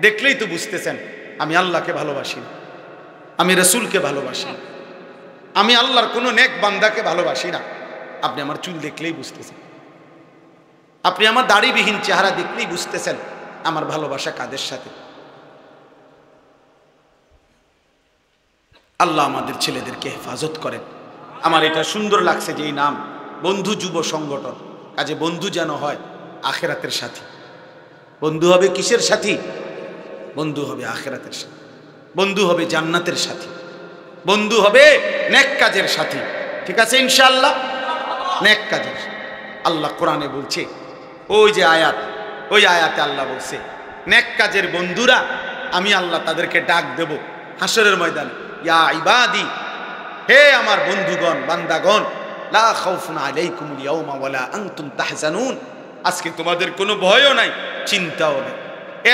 দেখলেই তো বুঝতেছেন আমি আল্লাহকে ভালোবাসি, আমি রসুলকে ভালোবাসি, আমি আল্লাহর কোনো নেক বান্দাকে ভালোবাসি না। আপনি আমার চুল দেখলেই বুঝতেছেন, আপনি আমার দাড়িবিহীন চেহারা দেখলেই বুঝতেছেন আমার ভালোবাসা কাদের সাথে। আল্লাহ আমাদের ছেলেদেরকে হেফাজত করেন। আমার এটা সুন্দর লাগছে যে এই নাম বন্ধু যুব সংগঠন, কাজে বন্ধু যেন হয় আখেরাতের সাথী। বন্ধু হবে কিসের সাথী? বন্ধু হবে আখেরাতের সাথী, বন্ধু হবে জান্নাতের সাথী, বন্ধু হবে নেক কাজের সাথী। ঠিক আছে ইনশাআল্লাহ, নেক কাজের। আল্লাহ কোরআনে বলছে, ওই যে আয়াত, ওই আয়াতে আল্লাহ বলছে নেক কাজের বন্ধুরা আমি আল্লাহ তাদেরকে ডাক দেব হাসরের ময়দানে, ইয়া ইবাদি, হে আমার বন্ধুগণ, বান্দাগণ, লা খাউফুন আলাইকুমুল ইয়াওমা ওয়ালা আনতুম তাহজানুন, আজকে তোমাদের কোনো ভয়ও নাই, চিন্তাও নাই।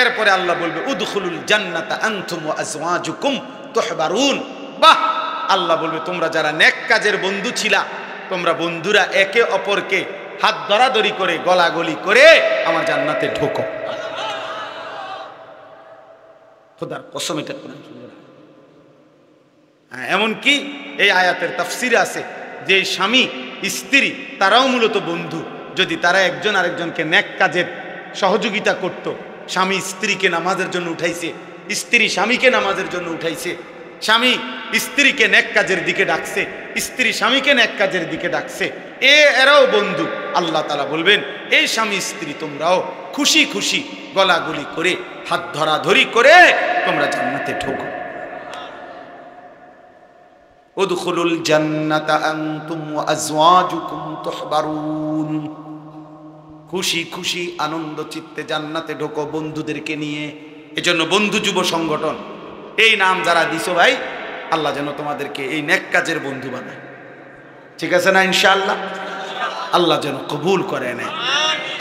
এরপরে আল্লাহ বলবে উদখুলুল জান্নাতা আনতুম ওয়া আজওয়াজুকুম তুহবারুন। বাহ, আল্লাহ বলবে তোমরা যারা নেক কাজের বন্ধু ছিলা, তোমরা বন্ধুরা একে অপরকে হাত ধরাধরি করে গলাগলি করে আমার জান্নাতে ঢোকো। খোদার কসম, এটা কোরআন শুনবে না। এমনকি এই আয়াতের তাফসিরে আছে যে স্বামী স্ত্রী তারাও মূলত বন্ধু, যদি তারা একজন আরেকজনকে নেক কাজের সহযোগিতা করত। স্বামী স্ত্রীকে নামাজের জন্য উঠাইছে, স্ত্রী স্বামীকে নামাজের জন্য উঠাইছে, স্বামী স্ত্রীকে নেক কাজের দিকে ডাকছে, স্ত্রী স্বামীকে নেক কাজের দিকে ডাকছে, এরাও বন্ধু। আল্লাহ তাআলা বলবেন এই স্বামী স্ত্রী তোমরাও খুশি খুশি গলাগলি করে হাত ধরাধরি করে তোমরা জান্নাতে ঢোকো। উদখুলুল জান্নাতা আনতুম ওয়া আজওয়াজুকুম তুহবারুন, খুশি খুশি আনন্দ চিত্তে জান্নাতে ঢোকো বন্ধুদেরকে নিয়ে। এজন্য বন্ধু যুব সংগঠন এই নাম যারা দিছো ভাই, আল্লাহ যেন তোমাদেরকে এই নেক কাজের বন্ধু বানায়। ঠিক আছে না ইনশাআল্লাহ? আল্লাহ যেন কবুল করে নেয়।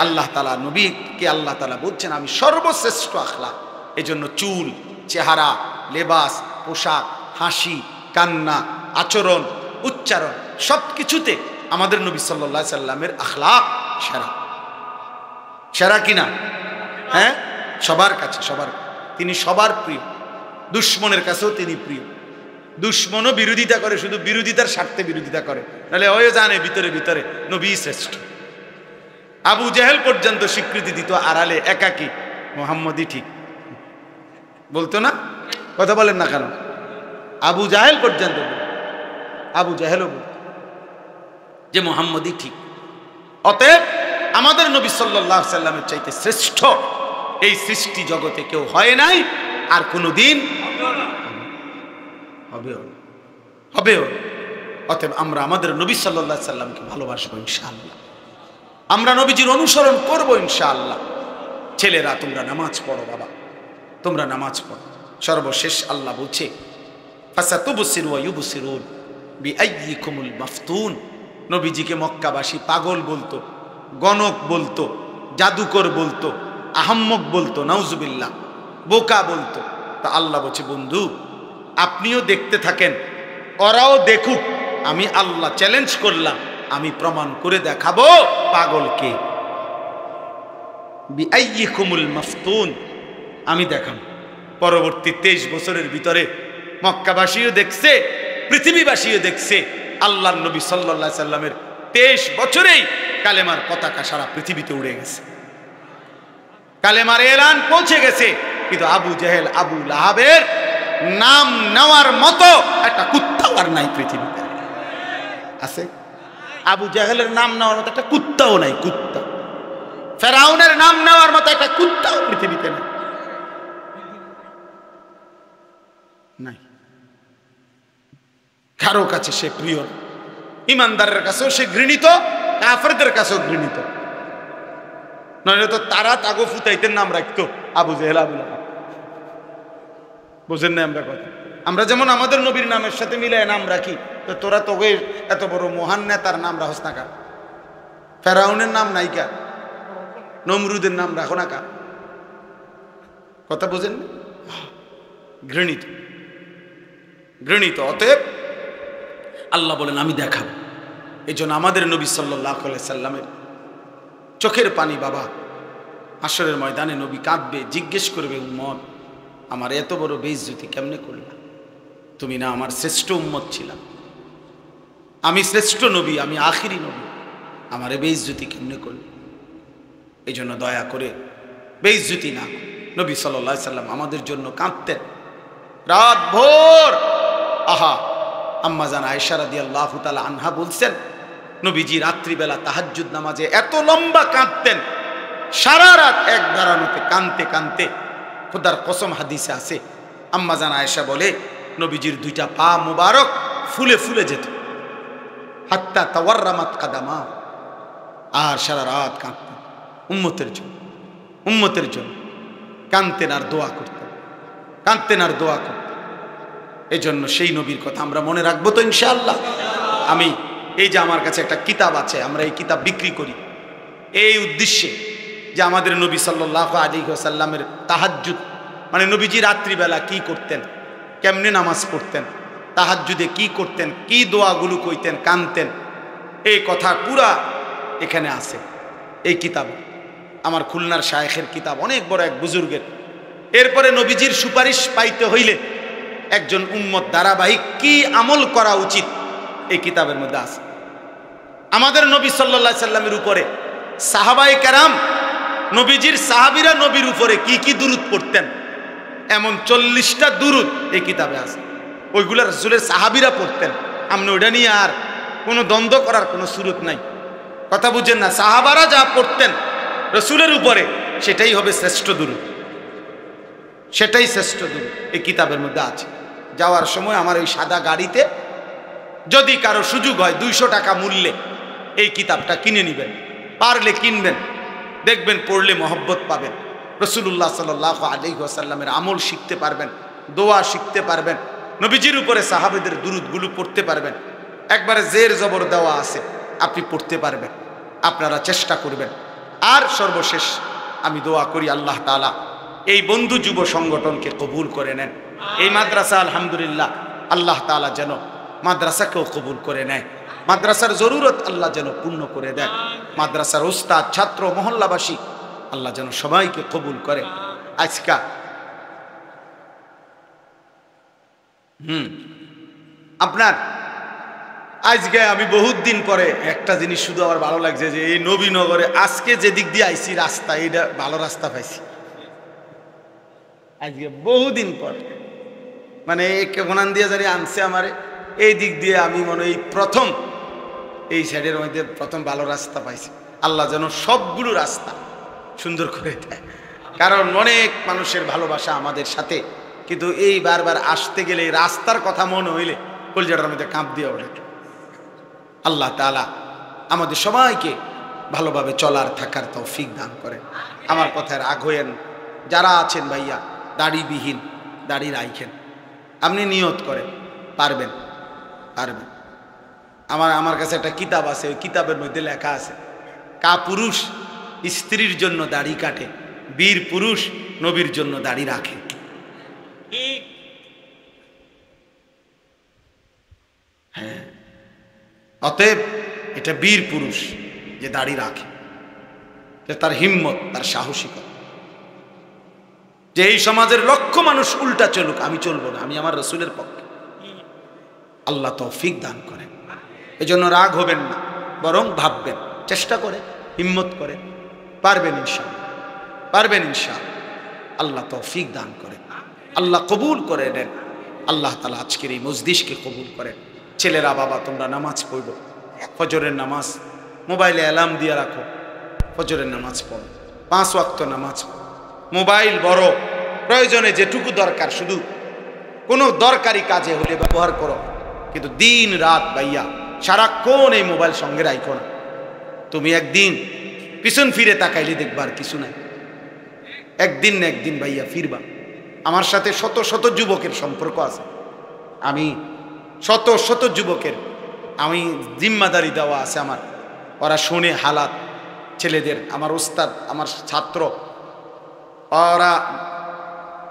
আল্লাহ তাআলা নবীকে আল্লাহ তাআলা বলছেন আমি সর্বশ্রেষ্ঠ আখলাক। এজন্য চুল, চেহারা, লেবাস, পোশাক, হাসি, কান্না, আচরণ, উচ্চারণ সব কিছুতে আমাদের নবী সাল্লাল্লাহু আলাইহি সাল্লামের আখলাক সেরা। সেরা কিনা? হ্যাঁ, সবার কাছে, তিনি সবার প্রিয়। দুশ্মনের কাছেও তিনি প্রিয়। দুশ্মনও বিরোধিতা করে, শুধু বিরোধিতার স্বার্থে বিরোধিতা করে, নাহলে ওই জানে ভিতরে ভিতরে নবী শ্রেষ্ঠ। আবু জেহেল পর্যন্ত স্বীকৃতি দিত আড়ালে, একাকী মুহাম্মদই ঠিক বলতো না? কথা বলেন না কেন? আবু জাহেল পর্যন্ত, আবু জাহেলও বলতো যে মুহাম্মদই ঠিক। অতএব আমাদের নবী সাল্লাল্লাহু আলাইহি সাল্লামের চাইতে শ্রেষ্ঠ এই সৃষ্টি জগতে কেউ হয় নাই, আর কোনোদিন হবেও। অতএব আমরা আমাদের নবী সাল্লাল্লাহু আলাইহি সাল্লামকে ভালোবাসবো ইনশাআল্লাহ, আমরা নবীজির অনুসরণ করব ইনশাআল্লাহ। ছেলেরা তোমরা নামাজ পড়ো, বাবা তোমরা নামাজ পড়ো। সর্বশেষ আল্লাহ বলছে ফাসাতুবসিরু ওয়া ইউবসিরুন বিআইয়িকুমুল মাফতুন। নবীজিকে মক্কাবাসী পাগল বলতো, গণক বলতো, জাদুকর বলতো, আহাম্মক বলতো, নাউজুবিল্লাহ, বোকা বলতো। তা আল্লাহ বলছে বন্ধু আপনিও দেখতে থাকেন, ওরাও দেখুক, আমি আল্লাহ চ্যালেঞ্জ করলাম, আমি প্রমাণ করে দেখাবো পাগলকে। বিআইয়িকুমুল মাফতুন, আমি দেখাম। পরবর্তী 23 বছরের ভিতরে মক্কাবাসীও দেখছে, পৃথিবীবাসীও দেখছে, আল্লাহর নবী সাল্লাল্লাহু আলাইহি সাল্লামের 23 বছরেই কালেমার পতাকা সারা পৃথিবীতে উড়ে গেছে, কালেমার এলান পৌঁছে গেছে। কিন্তু আবু জেহেল, আবু লাহাবের নাম নেওয়ার মতো একটা কুত্তাও আর নাই পৃথিবীতে। আছে? আবু জেহেলের নাম নেওয়ার মতো একটা কুত্তাও নাই, কুত্তা। ফেরাউনের নাম নেওয়ার মতো একটা কুত্তাও পৃথিবীতে নাই। কারো কাছে সে প্রিয়, ইমানদারের কাছেও সে ঘৃণিত, কাফেরদের কাছেও ঘৃণিত। নইলে তো তারা তাগো ফুতাইতের নাম রাখতো আবু জেহেল, আবু লাহাব। বুঝেন না আমরা কথা? আমরা যেমন আমাদের নবীর নামের সাথে মিলায় নাম রাখি, তো তোরা তোকে এত বড় মহান নেতার নাম রাখস না কা? ফেরাউনের নাম নাই কা? নমরুদের নাম রাখো না কা? কথা বুঝেন? ঘৃণিত, ঘৃণিত। অতএব আল্লাহ বলেন আমি দেখাবো। এই জন্য আমাদের নবী সাল্লাল্লাহু আলাইহি সাল্লামের চোখের পানি, বাবা হাশরের ময়দানে নবী কাঁদবে, জিজ্ঞেস করবে উম্মত আমার এত বড় বেইজ্জতি কেমনে করলা? তুমি না আমার শ্রেষ্ঠ উম্মত ছিলাম, আমি শ্রেষ্ঠ নবী, আমি আখিরি নবী, আমার বেইজ্জতি কেমনে করল? এই জন্য দয়া করে বেইজ্জতি না। নবী সাল্লাল্লাহু আলাইহি সাল্লাম আমাদের জন্য কাঁদতেন রাত ভোর। আহা, আম্মা জান আয়েশা রাদিয়াল্লাহু তাআলা আনহা বলছেন নবীজি রাত্রিবেলা তাহাজ্জুদ নামাজে এত লম্বা কাঁদতেন, সারা রাত এক দাঁড়ানোতে কাঁদতে কাঁদতে। খোদার কসম হাদিসে আছে, আম্মা জান আয়েশা বলে নবীজির দুইটা পা মুবারক ফুলে ফুলে যেত, হাত্তা তাওয়াররামাত কাদামা। আর সারা রাত কাঁদতেন উম্মতের জন্য, উম্মতের জন্য কাঁদতেন আর দোয়া করতেন, কাঁদতেন আর দোয়া করতেন। এই জন্য সেই নবীর কথা আমরা মনে রাখবো তো ইনশাআল্লাহ। আমি এই যে আমার কাছে একটা কিতাব আছে, আমরা এই কিতাব বিক্রি করি এই উদ্দেশ্যে যে আমাদের নবী সাল্লাল্লাহু আলাইহি ওয়াসাল্লামের তাহাজ্জুদ, মানে নবীজি রাত্রিবেলা কি করতেন, কেমনে নামাজ পড়তেন, তাহাজ্জুদে কি করতেন, কি দোয়াগুলো কইতেন, কানতেন, এই কথা পুরা এখানে আছে এই কিতাব। আমার খুলনার শায়েখের কিতাব, অনেক বড় এক বুজুর্গের। এরপরে নবীজির সুপারিশ পাইতে হইলে একজন উম্মত ধারাবাহিক কি আমল করা উচিত এই কিতাবের মধ্যে আছে। আমাদের নবী সাল্লাল্লাহু আলাইহি সাল্লামের উপরে সাহাবায়ে কেরাম, নবীজির সাহাবীরা নবীর উপরে কি কি দুরূদ পড়তেন, এমন 40টা দুরূদ এই কিতাবে আছে। ওইগুলা রাসূলের সাহাবীরা পড়তেন। আপনি ওইটা নিয়ে আর কোনো দ্বন্দ্ব করার কোনো সুরত নাই। কথা বুঝেন না? সাহাবারা যা পড়তেন রাসূলের উপরে সেটাই হবে শ্রেষ্ঠ দুরূদ, সেটাই শ্রেষ্ঠ দুরূদ এই কিতাবের মধ্যে আছে। যাওয়ার সময় আমার ওই সাদা গাড়িতে যদি কারো সুযোগ হয় 200 টাকা মূল্যে এই কিতাবটা কিনে নেবেন, পারলে কিনবেন, দেখবেন পড়লে মহব্বত পাবেন, রাসূলুল্লাহ সাল্লাল্লাহু আলাইহি ওয়াসাল্লামের আমল শিখতে পারবেন, দোয়া শিখতে পারবেন, নবীজির উপরে সাহাবীদের দুরূদগুলো পড়তে পারবেন। একবারে জের জবর দেওয়া আছে, আপনি পড়তে পারবেন। আপনারা চেষ্টা করবেন। আর সর্বশেষ আমি দোয়া করি আল্লাহ তাআলা এই বন্ধু যুব সংগঠনকে কবুল করে নেন। এই মাদ্রাসা আলহামদুলিল্লাহ আল্লাহ তাআলা যেন মাদ্রাসাকেও কবুল করে নেয়, মাদ্রাসার জরুরত আল্লাহ যেন পূর্ণ করে দেয়, মাদ্রাসার উস্তাদ, ছাত্র, মহল্লাবাসী আল্লাহ যেন সবাইকে কবুল করে। আজকা আপনার আজকে আমি বহুত দিন পরে একটা জিনিস শুধু আমার ভালো লাগছে যে এই নবীনগরে আজকে যে দিক দিয়ে আইছি রাস্তা, এটা ভালো রাস্তা পাইছি আজকে বহুদিন পর। মানে কেমন দিয়ে জানি আনছে আমারে এই দিক দিয়ে, আমি মনে হয় প্রথম এই সাইডের মধ্যে প্রথম ভালো রাস্তা পাইছি। আল্লাহ যেন সবগুলো রাস্তা সুন্দর করে দেয়, কারণ অনেক মানুষের ভালোবাসা আমাদের সাথে, কিন্তু এই বারবার আসতে গেলে রাস্তার কথা মনে হইলে কলজাটার মধ্যে কাঁপ দিয়ে ওঠে। আল্লাহ তাআলা আমাদের সবাইকে ভালোভাবে চলার থাকার তৌফিক দান করেন। আমার কথায় রাগ হইয়েন, যারা আছেন ভাইয়া দাড়িবিহীন দাড়ি রাখেন, আপনি নিয়ত করেন পারবেন পারবেন। আমার কাছে একটা কিতাব আছে, ওই কিতাবের মধ্যে লেখা আছে কা পুরুষ স্ত্রীর জন্য দাড়ি কাটে, বীর পুরুষ নবীর জন্য দাড়ি রাখে। হ্যাঁ, অতএব এটা বীর পুরুষ যে দাড়ি রাখে, তার হিম্মত, তার সাহসিকতা। যে এই সমাজের লক্ষ মানুষ উল্টা চলুক, আমি চলবো না, আমি আমার রসুলের পক্ষে। আল্লাহ তৌফিক দান করেন। এজন্য রাগ হবেন না, বরং ভাববেন, চেষ্টা করে, হিম্মত করে, পারবেন ইনশাআল্লাহ, পারবেন ইনশাআল্লাহ। আল্লাহ তৌফিক দান করেন, আল্লাহ কবুল করে নেন। আল্লাহ তাআলা আজকের এই মজলিসকে কবুল করেন। ছেলেরা, বাবা তোমরা নামাজ পড়ো, ফজরের নামাজ মোবাইলে অ্যালার্ম দিয়ে রাখো, ফজরের নামাজ পড়ো, 5 ওয়াক্ত নামাজ পড়ো। মোবাইল বড় প্রয়োজনে যেটুকু দরকার শুধু কোনো দরকারি কাজে হলে ব্যবহার করো, কিন্তু দিন রাত ভাইয়া সারাক্ষণ এই মোবাইল সঙ্গে রাখো না। তুমি একদিন পিছন ফিরে তাকাইলে দেখবার কিছু নাই, একদিন না একদিন ভাইয়া ফিরবা। আমার সাথে শত শত যুবকের সম্পর্ক আছে, আমি শত শত যুবকের আমি জিম্মাদারি দেওয়া আছে আমার, ওরা শোনে হালাত ছেলেদের, আমার ওস্তাদ, আমার ছাত্র, ওরা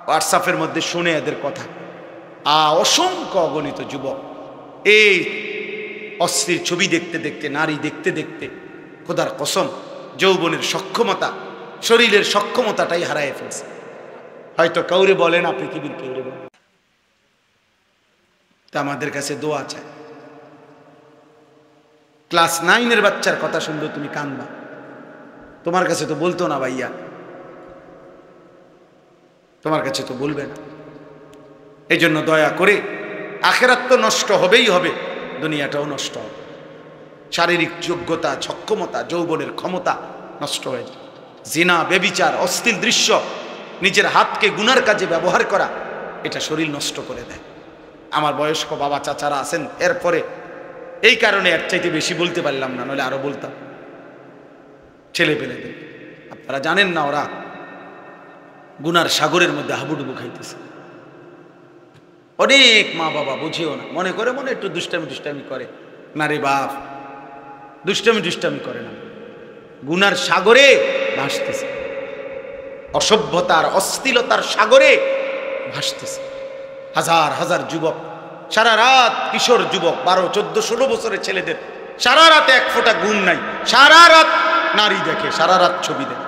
হোয়াটসঅ্যাপের মধ্যে শুনে এদের কথা। অসংখ্য অগণিত যুবক এই অশ্লীল ছবি দেখতে দেখতে, নারী দেখতে দেখতে খোদার কসম যৌবনের সক্ষমতা, শরীরের সক্ষমতাটাই হারায় ফেলছে। হয়তো কাউরে বলেন, আপনি পৃথিবীর কেউরে বলেন, তা আমাদের কাছে দোয়া চাই। ক্লাস 9-এর বাচ্চার কথা শুনলেও তুমি কাঁদবা, তোমার কাছে তো বলতো না ভাইয়া, তোমার কাছে তো বলবে না। এই জন্য দয়া করে, আখেরাত তো নষ্ট হবেই হবে, দুনিয়াটাও নষ্ট হবে। শারীরিক যোগ্যতা, সক্ষমতা, যৌবনের ক্ষমতা নষ্ট হয়ে যায়। জিনা, বেবিচার, অশ্লীল দৃশ্য, নিজের হাতকে গুনার কাজে ব্যবহার করা, এটা শরীর নষ্ট করে দেয়। আমার বয়স্ক বাবা চাচারা আছেন, এরপরে এই কারণে এর চাইতে বেশি বলতে পারলাম না, নইলে আরো বলতাম। ছেলে পেলেদের আপনারা জানেন না, ওরা গুনার সাগরের মধ্যে হাবুডুবু খাইতেছে। অনেক মা বাবা বুঝিও না, মনে করে মনে একটু দুষ্টামি করে না রে বাপ, দুষ্টামি করে না, গুনার সাগরে ভাসতেছে, অসভ্যতার অশ্লীলতার সাগরে ভাসতেছে। হাজার হাজার যুবক সারা রাত, কিশোর যুবক 12, 14, 16 বছরের ছেলেদের সারা রাতে এক ফোঁটা ঘুম নাই, সারা রাত নারী দেখে, সারা রাত ছবি দেখে,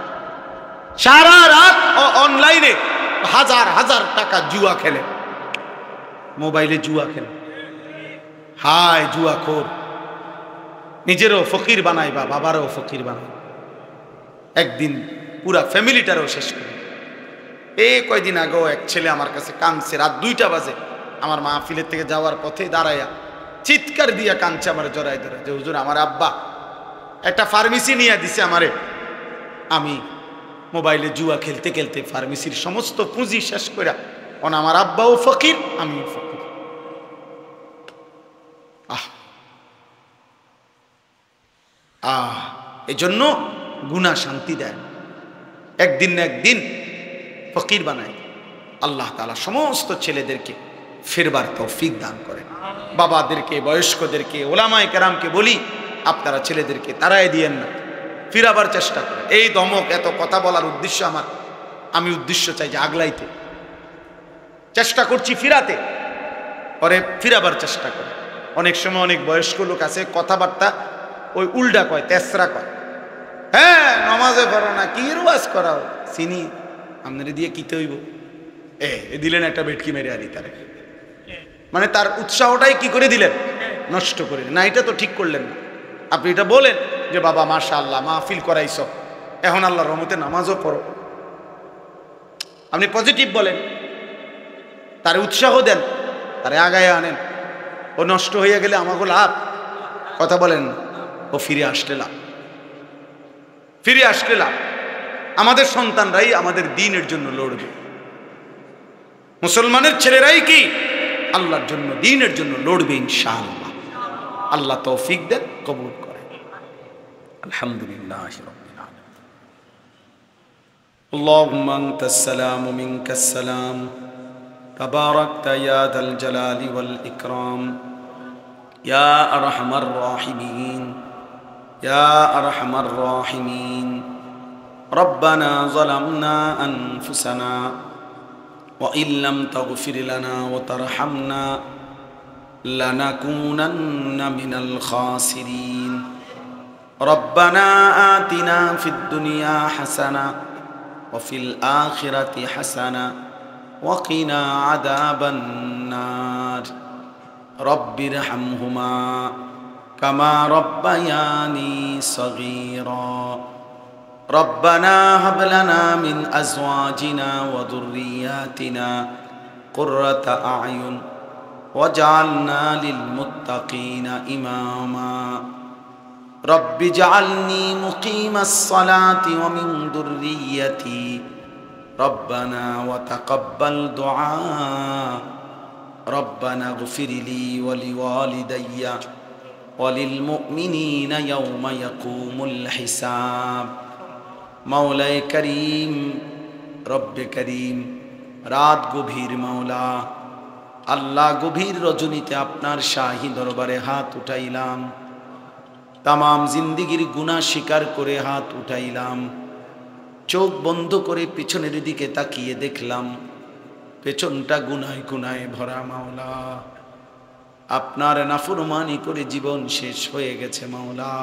সারা রাত অনলাইনে হাজার হাজার টাকা জুয়া খেলে, মোবাইলে জুয়া খেলে। হায় জুয়াখোর, নিজেরও ফকির বানায় বা বাবারও ফকির বানায়, একদিন পুরা ফ্যামিলিটারও শেষ করে। এই কয়দিন আগেও এক ছেলে আমার কাছে কাঁদছে, রাত 2টা বাজে, আমার মাহফিলের থেকে যাওয়ার পথে দাঁড়াইয়া চিৎকার দিয়া কাঁদছে আমার জড়াই ধরে, যে হুজুর আমার আব্বা একটা ফার্মেসি নিয়ে দিছে আমারে, আমি মোবাইলে জুয়া খেলতে খেলতে ফার্মেসির সমস্ত পুঁজি শেষ করে, আমার আব্বাও ফকির, আমিও ফকির। এই জন্য গুনাহ শান্তি দেয়, একদিন না একদিন ফকির বানায়। আল্লাহ তাআলা সমস্ত ছেলেদেরকে ফেরবার তৌফিক দান করেন। বাবাদেরকে, বয়স্কদেরকে, ওলামায়ে কেরামকে বলি, আপনারা ছেলেদেরকে তাড়ায় দিয়েন না, ফিরাবার চেষ্টা করেন। এই দমক, এত কথা বলার উদ্দেশ্য আমার, আমি উদ্দেশ্য চাই যে আগলাইতে চেষ্টা করছি, ফিরাতে, পরে ফিরাবার চেষ্টা করে। অনেক সময় অনেক বয়স্ক লোক আছে, কথাবার্তা ওই উল্টা কয়, তেসরা কয়, হ্যাঁ নমাজে পড়ো না, কি রোয়াজ করাও, চিনি আপনারে দিয়ে কিতে হইব, এ দিলেন একটা বেটকি মেরে আলি তারে, মানে তার উৎসাহটাই কি করে দিলেন, নষ্ট করে। না, এটা তো ঠিক করলেন না। আপনি এটা বলেন যে বাবা মাশাআল্লাহ মাহফিল করাইছ, এখন আল্লাহর রহমতে নামাজও পড়ো, আপনি পজিটিভ বলেন, তারে উৎসাহ দেন, তারে আগায় আনেন। ও নষ্ট হয়ে গেলে আমাকে লাভ, কথা বলেন, ও ফিরে আসলে লাভ, ফিরে আসলে লাভ। আমাদের সন্তানরাই আমাদের দ্বীনের জন্য লড়বে, মুসলমানের ছেলেরাই কি আল্লাহর জন্য দ্বীনের জন্য লড়বে ইনশাআল্লাহ। আল্লাহ তৌফিক দেন, কবুল করেন। আলহামদুলিল্লাহি রাব্বিল আলামিন। আল্লাহুম্মা আনতাস সালামু মিনকাস সালাম, তাবারাকতা ইয়া যাল জালালি ওয়াল ইকরাম, ইয়া আরহামার রাহিমিন, ইয়া আরহামার রাহিমিন। রব্বানা যালামনা আনফুসানা وإن لم تغفر لنا وترحمنا لنكونن من الخاسرين ربنا آتنا في الدنيا حسنة وفي الآخرة حسنة وقنا عذاب النار رب ارحمهما كما ربياني صغيرا ربنا هب لنا من أزواجنا وذرياتنا قرة أعين واجعلنا للمتقين إماما رب اجعلني مقيم الصلاة ومن ذريتي ربنا وتقبل دعاء ربنا اغفر لي ولوالدي وللمؤمنين يوم يقوم الحساب মাওলাই করিম, রব্বে করিম, রাত গভীর মাওলা আল্লাহ, গভীর রজনীতে আপনার শাহী দরবারে হাত উঠাইলাম, তামাম জিন্দিগির গুনাহ স্বীকার করে হাত উঠাইলাম, চোখ বন্ধ করে পিছনের দিকে তাকিয়ে দেখলাম পেছনটা গুনায় গুনায় ভরা মাওলা। আপনার নাফরমানি করে জীবন শেষ হয়ে গেছে মাওলা।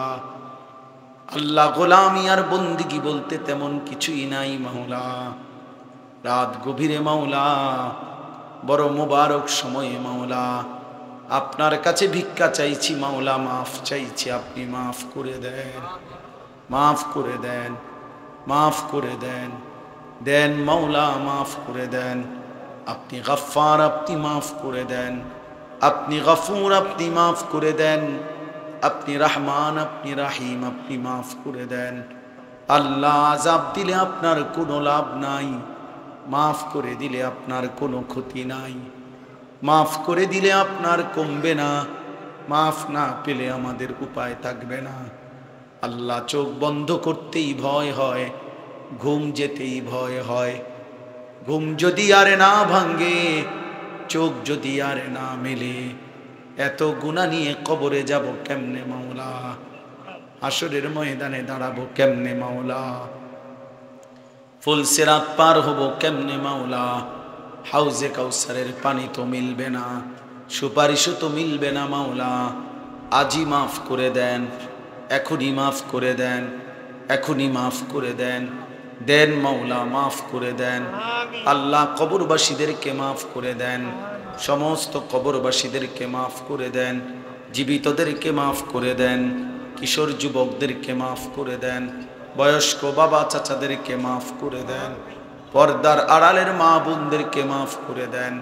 আল্লাহ, গোলামি আর বন্দিগি বলতে তেমন কিছুই নাই মাওলা। রাত গভীরে মাওলা, বড় মোবারক সময়ে মাওলা, আপনার কাছে ভিক্ষা চাইছি মাওলা, মাফ চাইছি, আপনি মাফ করে দেন, মাফ করে দেন, মাফ করে দেন, দেন মাওলা, মাফ করে দেন। আপনি গফফার, আপনি মাফ করে দেন, আপনি গফুর, আপনি মাফ করে দেন, আপনি রহমান, আপনি রাহিম, আপনি মাফ করে দেন। আল্লাহ, আযাব দিলে আপনার কোনো লাভ নাই, মাফ করে দিলে আপনার কোনো ক্ষতি নাই, মাফ করে দিলে আপনার কমবে না, মাফ না পেলে আমাদের উপায় থাকবে না। আল্লাহ, চোখ বন্ধ করতেই ভয় হয়, ঘুম যেতেই ভয় হয়, ঘুম যদি আরে না ভাঙ্গে, চোখ যদি আরে না মেলে, এত গুনাহ নিয়ে কবরে যাব কেমনে মাওলা, হাসরের ময়দানে দাঁড়াবো কেমনে মাওলা, ফুল সিরাত পার হব কেমনে মাওলা, হাউজে কাউসারের পানি তো মিলবে না, সুপারিশও তো মিলবে না মাওলা। আজই মাফ করে দেন, এখনই মাফ করে দেন, এখনই মাফ করে দেন, দেন মাওলা, মাফ করে দেন। আল্লাহ, কবরবাসীদেরকে মাফ করে দেন, সমস্ত কবরবাসীদেরকে মাফ করে দেন, জীবিতদেরকে মাফ করে দেন, কিশোর যুবকদেরকে মাফ করে দেন, বয়স্ক বাবা চাচাদেরকে মাফ করে দেন, পর্দার আড়ালের মা বোনদেরকে মাফ করে দেন,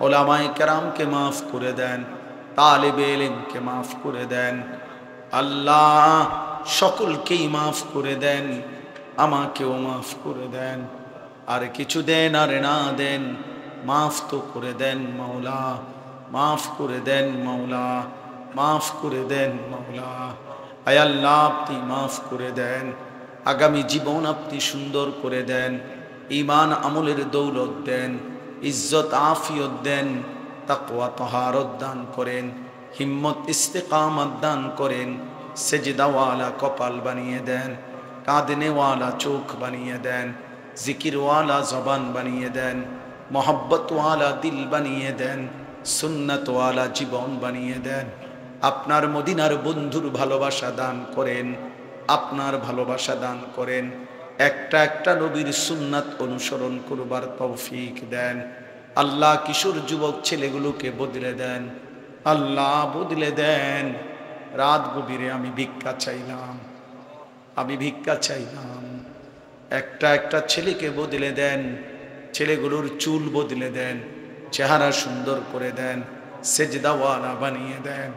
ওলামায়ে কেরামকে মাফ করে দেন, তালেবে ইলমকে মাফ করে দেন। আল্লাহ, সকলকেই মাফ করে দেন, আমাকেও মাফ করে দেন। আর কিছু দেন আর না দেন, মাফ তো করে দেন মাওলা, মাফ করে দেন মাওলা, মাফ করে দেন মাওলা। আয় আল্লাহ, আপনি মাফ করে দেন, আগামী জীবন আপনি সুন্দর করে দেন, ঈমান আমলের দৌলত দেন, ইজ্জত আফিয়ত দেন, তাকওয়া তাহারত দান করেন, হিম্মত ইস্তেকামত দান করেন, সেজদাওয়ালা কপাল বানিয়ে দেন, কাঁদনেওয়ালা চোখ বানিয়ে দেন, জিকিরওয়ালা জবান বানিয়ে দেন, মোহব্বতওয়ালা দিল বানিয়ে দেন, সুন্নতওয়ালা জীবন বানিয়ে দেন। আপনার মদিনার বন্ধুর ভালোবাসা দান করেন, আপনার ভালোবাসা দান করেন, একটা একটা নবীর সুন্নাত অনুসরণ করবার তৌফিক দেন। আল্লাহ কিশোর যুবক ছেলেগুলোকে বদলে দেন, আল্লাহ বদলে দেন। রাত গভীরে আমি ভিক্ষা চাইলাম, আমি ভিক্ষা চাইলাম। একটা একটা ছেলেকে বদলে দেন, ছেলেগুলোর চুল বদলে দেন, চেহারা সুন্দর করে দেন, সেজদাওয়ালা বানিয়ে দেন,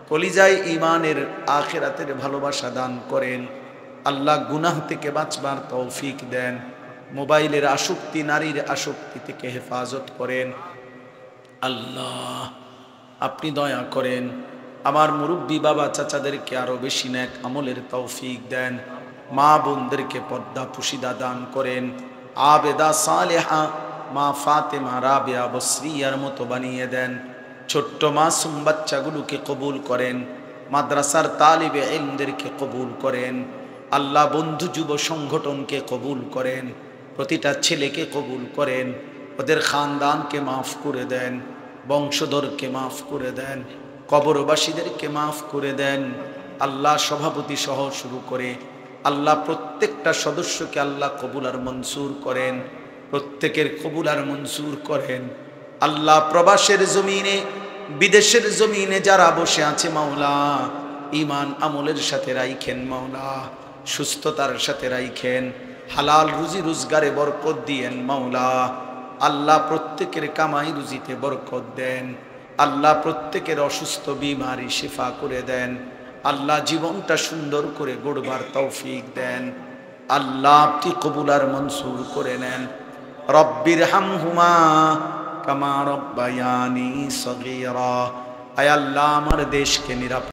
কলিজায় ঈমানের আখিরাতের ভালোবাসা দান করেন। আল্লাহ গুনাহ থেকে বাঁচবার তৌফিক দেন। মোবাইলের আসক্তি, নারীর আসক্তি থেকে হেফাজত করেন। আল্লাহ আপনি দয়া করেন, আমার মুরব্বী বাবা চাচাদেরকে আরো বেশি নেক আমলের তৌফিক দেন। মা বোনদেরকে পর্দা পুশিদা দান করেন। আবেদা সালেহা মা ফাতেমা রাবেয়া বসরিয়ার মতো বানিয়ে দেন। ছোট্ট মাসুম বাচ্চাগুলোকে কবুল করেন। মাদ্রাসার তালিবে ইলমদেরকে কবুল করেন। আল্লাহ বন্ধু যুব সংগঠনকে কবুল করেন। প্রতিটা ছেলেকে কবুল করেন। ওদের খানদানকে মাফ করে দেন, বংশধরকে মাফ করে দেন, কবরবাসীদেরকে মাফ করে দেন। আল্লাহ সভাপতি সহ শুরু করে আল্লাহ প্রত্যেকটা সদস্যকে আল্লাহ কবুল আর মনসুর করেন, প্রত্যেকের কবুল আর মনসুর করেন। আল্লাহ প্রবাসের জমিনে, বিদেশের জমিনে যারা বসে আছে মাওলা, ঈমান আমলের সাথে রাইখেন মাওলা, সুস্থতার সাথে রাইখেন, হালাল রুজি রোজগারে বরকত দিয়েন মাওলা। আল্লাহ প্রত্যেকের কামাই রুজিতে বরকত দেন। আল্লাহ প্রত্যেকের অসুস্থ বিমারি শিফা করে দেন। আল্লাহ জীবনটা সুন্দর করে গড়বার তৌফিক দেন। আল্লাহ আপনি কবুল আর মনসুর করে নেন। রব্বির হামহুমা কামা রব্বায়ানি সগীরা। আয় আল্লাহ আমার দেশকে নিরাপদ